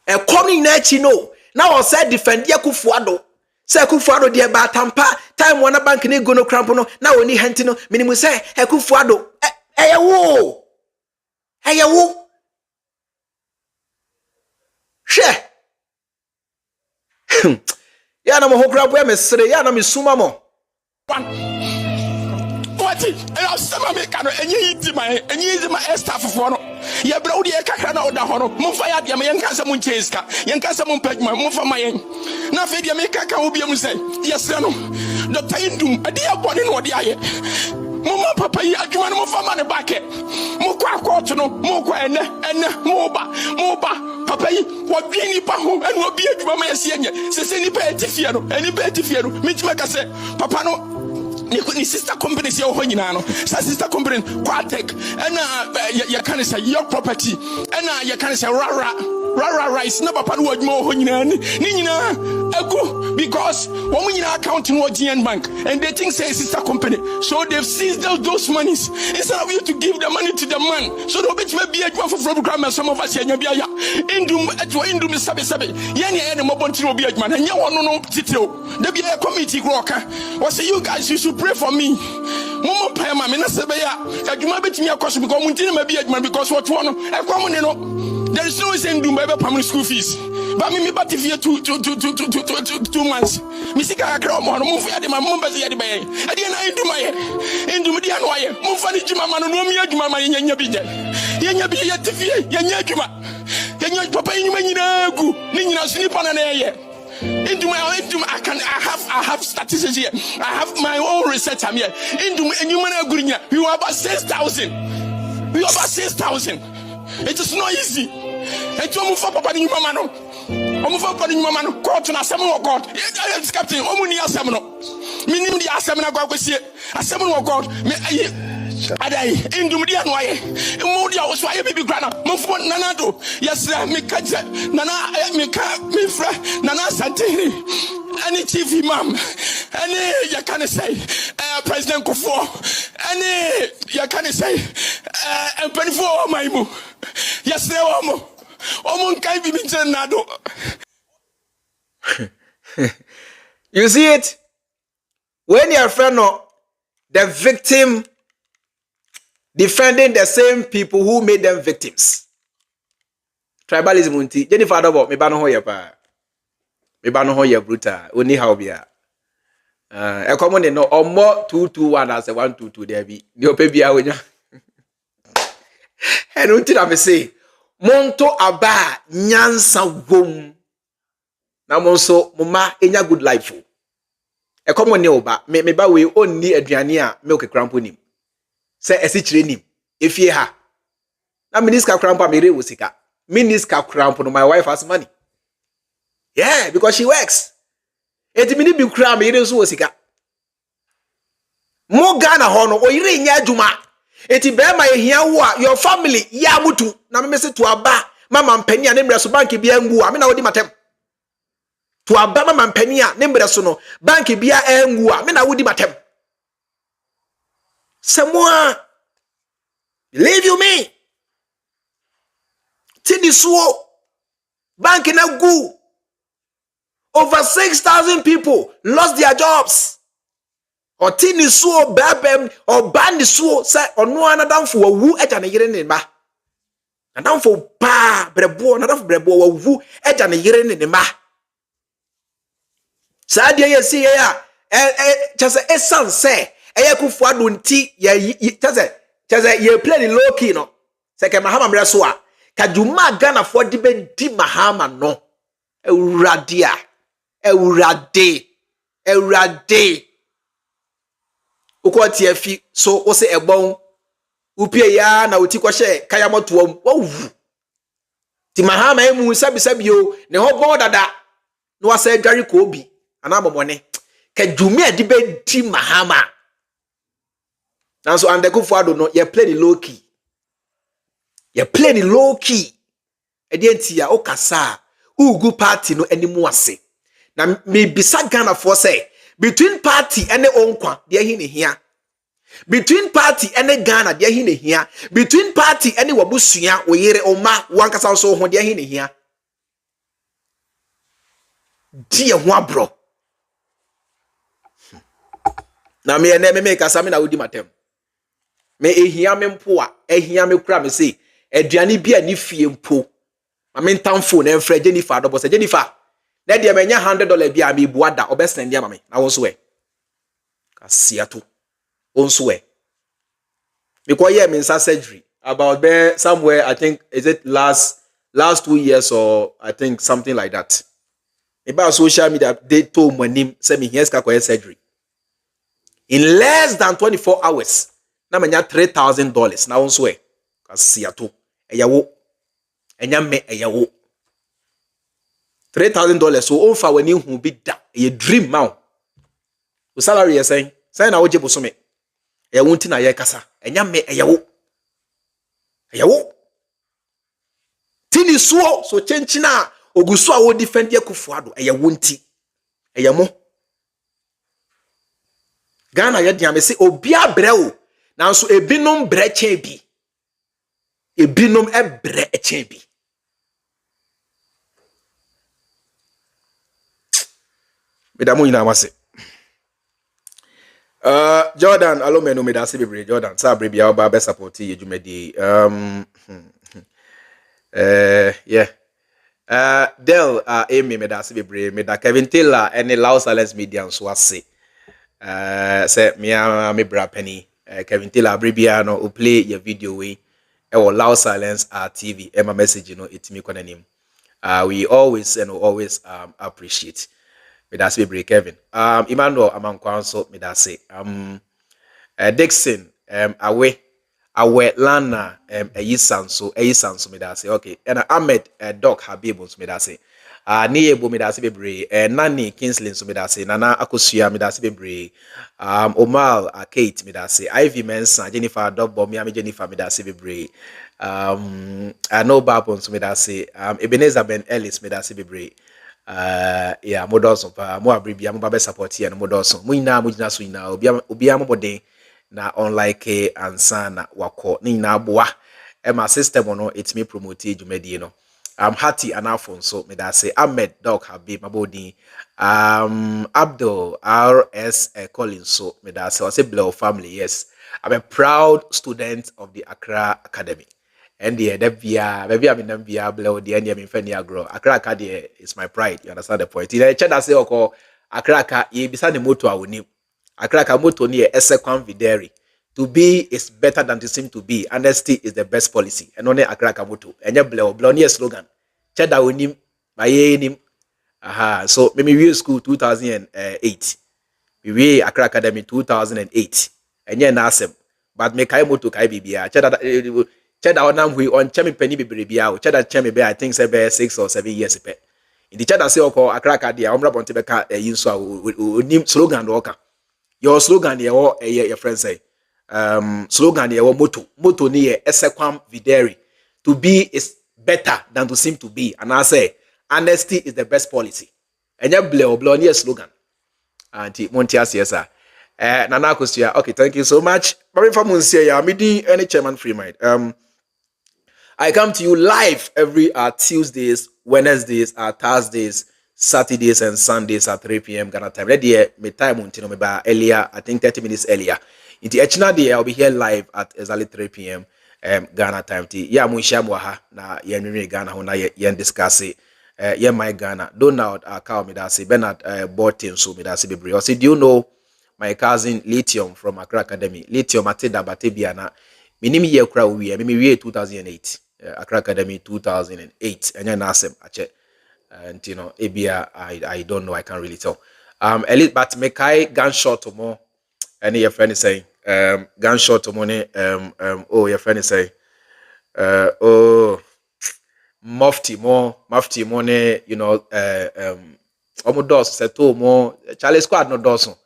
E komi na chi no. Na o say defend Kufuado. Say Kufuado de ba tampa time wana bank ni go no crampo no na oni henti no minimu say Kufuado eyewo she ya na mo hokra bo mesere ya na mesuma mo What I sama me kano enyi ma staff for no ye bra wo de kakra na oda hono mo fa ya de me yenka mo ncheska yenka mo pagma mo fa mayen na fe de me kaka wo bia mu say yesre no Dr. Indum ade abone no de aye mo papa yi adwuma no mo fa ma ne baake mo kwa court no mo kwa ene mo ba papa yi wo bi ni pa ho ene obi adwuma ma yesi enye sese ni pa etifie no me tima ka se papa no ni sister company say ho nyina no sa sister company Quatec and ya can say your property and ya can say rara rice na papa no adwuma ho nyina ni nyina ego because one nyina account in GN bank and they think say sister company so they've seized those monies instead of you to give the money to the man so they bet me be adwuma for program some of us nya bia ya indum sabe yani mo bonti obi adwuma na nya wono no titiro da bia committee groka was say you guys you should pray for me momo pay ma me na sebe ya adwuma betimi akoso because munti na be adwuma because what wono ekwam ne no there is no saying do baby primary school fees but me back here 2 months me sika akra mo no mo fu ya de ma mo be ya de be e de na induma ye indum de anu aye mo fa ni juma ma no mi adwuma ma yenya bi je yenya bi ye tifie yenya adwuma yenya papa nyuma nyina gu ni nyina so ni pa na ye indum I have statistics here. I have my own research here. Indum enyuma na gu nya we were about 6,000. It is not easy. And you move for papa ni mama no. Omo for papa ni mama no. Court na asem no God. It's captain. Omo ni asem no. Minim di asem na gwa kwasie. Asem no God. Me aye. Adai indum di anu aye. Mo di awo so aye bibi grana. Mo fo nana do. Yes me kaje. Nana me ka me fra nana santiri. Any chief imam. Any you can say President Kufo. Any you can say Penfo Maimu. Yes, there are more. You see it? When your friend or the victim defending the same people who made them victims. Tribalism unti. Jennifer Adobo, me bano hoya pa. Me bano hoya bruta. Oni how bia. A common no or more 221 as a 122 there be. The baby awenya. And until I say, Monto aba nyansa wom. Na monso mama enya good life. E komo ne oba me ba we onni aduane a milk crampo nim. Se esichire nim. Efie ha. Na miniska crampo me re wosika. Miniska crampo no my wife has money. Yeah, because she works. Eti mini bi kra me re so wosika. Mo Ghana ho no oyire nya adwuma. Eti bema ehia wo a your family ya mutu na me se to aba mama mpani a ne mreso bank bia ngu a me na wodi matem to aba mama mpani a ne mreso no bank bia engu a me na wodi matem semua believe you me tini suo bank na gu over 6,000 people lost their jobs. Otini suo babem or bandi suo say ono anadamfo wawu eja ne yire ne ma nadamfo pa brebo nadamfo brebo wawu eja ne yire ne ma sa dia yesi ya chase esan say eyakufo ado nti ye chase ye play low key no say ke Mahama mre so a kaduma Ghana for di be di Mahama no ewurade ukwati efi so wo se ebon upie ya na oti kwhye kaya motoam wawu ti Mahama emu sabisabio ne ho bon dada no wasa dware ko obi ana abomone ka dwumi adi be di Mahama nanso andekufo ado no ye play the low key edi entia okasa ugu party no animu ase na me bisa Ghana for say between party and the onkwa de hi ne hia between party and Ghana dia hine here between party and wabusua oyere oma wankasa so ho dia hine here dia ho abro na me na me kasa me na wodi matem me ehia me mpo a ehia me kura me say aduane bia ni fie mpo ma me ntamfo na enfra Jennifer do boss Jennifer na dia menya $100 bia me buada obesen dia ma me na wo so we kasiato onso we because yeah means surgery about there somewhere I think is it last 2 years or I think something like that about social media they told my name say me here's ka surgery in less than 24 hours na menya $3,000 na onso we kasiato eyawo enyame eyawo $3,000 so onfa wani hu bi da ye dream ma o salary ye say na wo jebo so me eyawo nti na ye kasa enyame eyawo tini so chenchina oguso a wo defend Akufo-Addo eyawo nti eyamo Ghana ye dia me say obi abre o nanso ebinom bre chen bi ebinom ebre chen bi Medamo ina wase Jordan alo menu me da se bebre Jordan sa bre bia oba be support ye dwumadi yeah Del Amy me da se bebre me da Kevin Taylor any Loud Silence Media so ase say me bra penny Kevin Taylor bre bia no o play your video we e wo Loud Silence TV e ma message no etimi konanim we always appreciate me da se bebre Kevin Emmanuel Amankwanso me da se Dixon awe lana eyisanso me da se okay and Ahmed Doc Habib so me da se ni ebo me da se bebre Nani Kingsley so me da se Nana Akosua me da se bebre Omal Kate me da se Ivy Mensa Jennifer Dobbo me Jennifer me da se bebre I know Babon so me da se Ebenezer Ben Ellis me da se bebre yeah modoso pa mo abribia mo ba support here no modoso mo nyina mo gyina so nyina obia mo boden na unlike ansa na wako ni nyina aboa e ma system no etimi promote dwumadi no Hati anafon so me da say Ahmed Doc Habib mabodi Abdul RS Collins so me da say say Blow family yes I'm a proud student of the Accra Academy. And the bia maybe I'm in bia blow the end I'm fani agro Accra Academy is my pride, you understand the point. In check say oko Accra ye bisa the moto awoni Accra moto ni esekwan videri to be is better than to seem to be. Honesty is the best policy and only Accra moto enye blow ni slogan check that onim baye nim aha so me school 2008 we Accra Academy 2008 enye na asem but me kai moto kai bibia check that Cheda onam we on chemi penny be bia o cheda chemi be I think say be 6 or 7 years pe. In the cheda say oko Accra Academy omra bonte be ka yinso onim slogan do oka. Your slogan ye wo your friend say slogan ye wo moto ni ye esekwam videri to be is better than to seem to be and I say honesty is the best policy. Enye blow ni slogan. Anti Montias yes sir. Nana Akosua okay thank you so much. But from Munsia ya midi any chairman Freemind I come to you live every Tuesdays, Wednesdays, Thursdays, Saturdays, and Sundays at 3 p.m. Ghana time. Ready, my time until me by earlier. I think 30 minutes earlier. In the Echina day, I'll be here live at exactly 3 p.m. Ghana time. Yeah, muisha mwaha na yenri Ghana hona yen discuss it. My Ghana. Donald Akao me da say Bernard Bortin so me da say bebre. Say do you know my cousin Lithium from Accra Academy? Lithium ateda batebiana. Minimi ye kra we me 2008. Accra Academy 2008 and nasem ache and you know ebia I don't know I can't really tell elite but me kai gunshot more any your friend is saying gunshot money oh your friend is saying oh mufti money you know omodos seto more Charlie squad no doso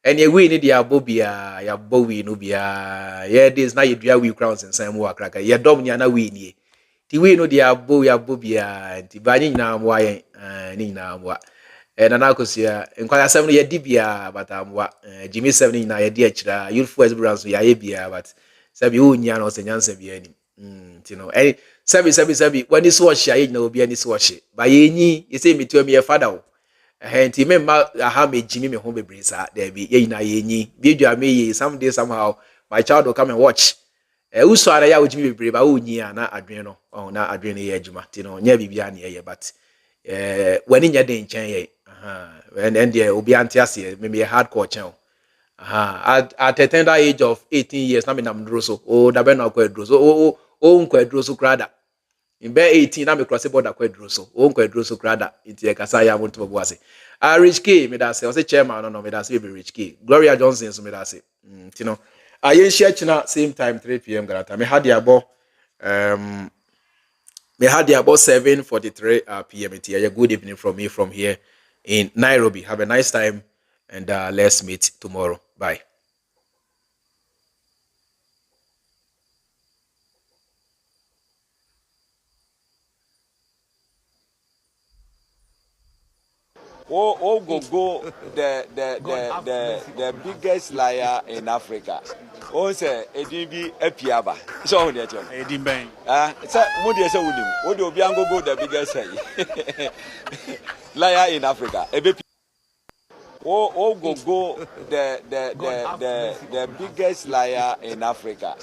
and ye we need ya bobia ya bowi no bia yeah this na ye dua we crowns and some more Accra ye dom nya na we nie ti we no dia bo ya bobia ti ba nyina mo ayen ni nyina mo Nana Kosia, and quite a 7 year dibia, but Jimmy 7 in a dear chira, youthful as brands, we are bia, but Sabi Unyanos and Yansen be any. You know, eh, Sabi, when this wash, I know be any wash. By any, you say me to me a father. And remember, I have a Jimmy home brisa, there be ye, video me someday somehow, my child will come and watch. Uso ara ya ujimi bebre ba unyi na adwen no na adwen ye adwuma ti no nya bibia na ye but wani nya den chen ye and there obi ante ase me hardcore chen at a tender age of 18 years na me nam dro so o da be na kwa dro so o nkwa dro so krada in be 18 na me cross border kwa dro so o nkwa dro so krada inti e kasa ya wonto bo ase Rich K me da say o say chairman no me da say be Rich K Gloria Johnson so me da say you know I share china same time 3 p.m. Ghana. Me had the about 7:43 p.m. A good evening from me from here in Nairobi. Have a nice time and let's meet tomorrow. Bye. Go the biggest liar in Africa. Oh say Edinbi Epiaba. So on the channel. Edinben. Say what do say wunim? What do Obiango go the biggest liar in Africa? The biggest liar in Africa.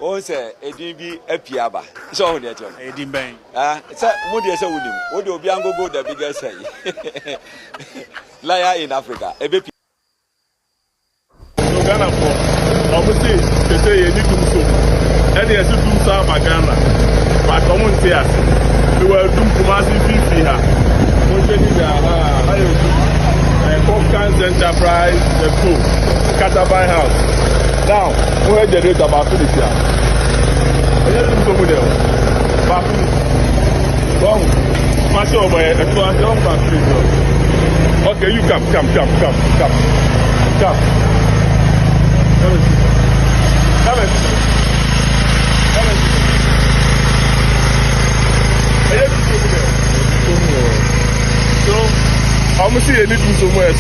Oh say Edinbi Epiaba. So on the channel. Edinben. Say what do say wunim? What do Obiango go the biggest liar in Africa? Ghana for obviously they say you need DUMSO. And yes, DUMSO Ghana. But community as we were doing Kumasi Fifi here. Popkins Enterprise, the food, Catabai House. Now, we heard the rate about this here. I just DUMSO with them. But wrong. Mash over here. Okay, you come. So, I'm going to see you need to do somewhere.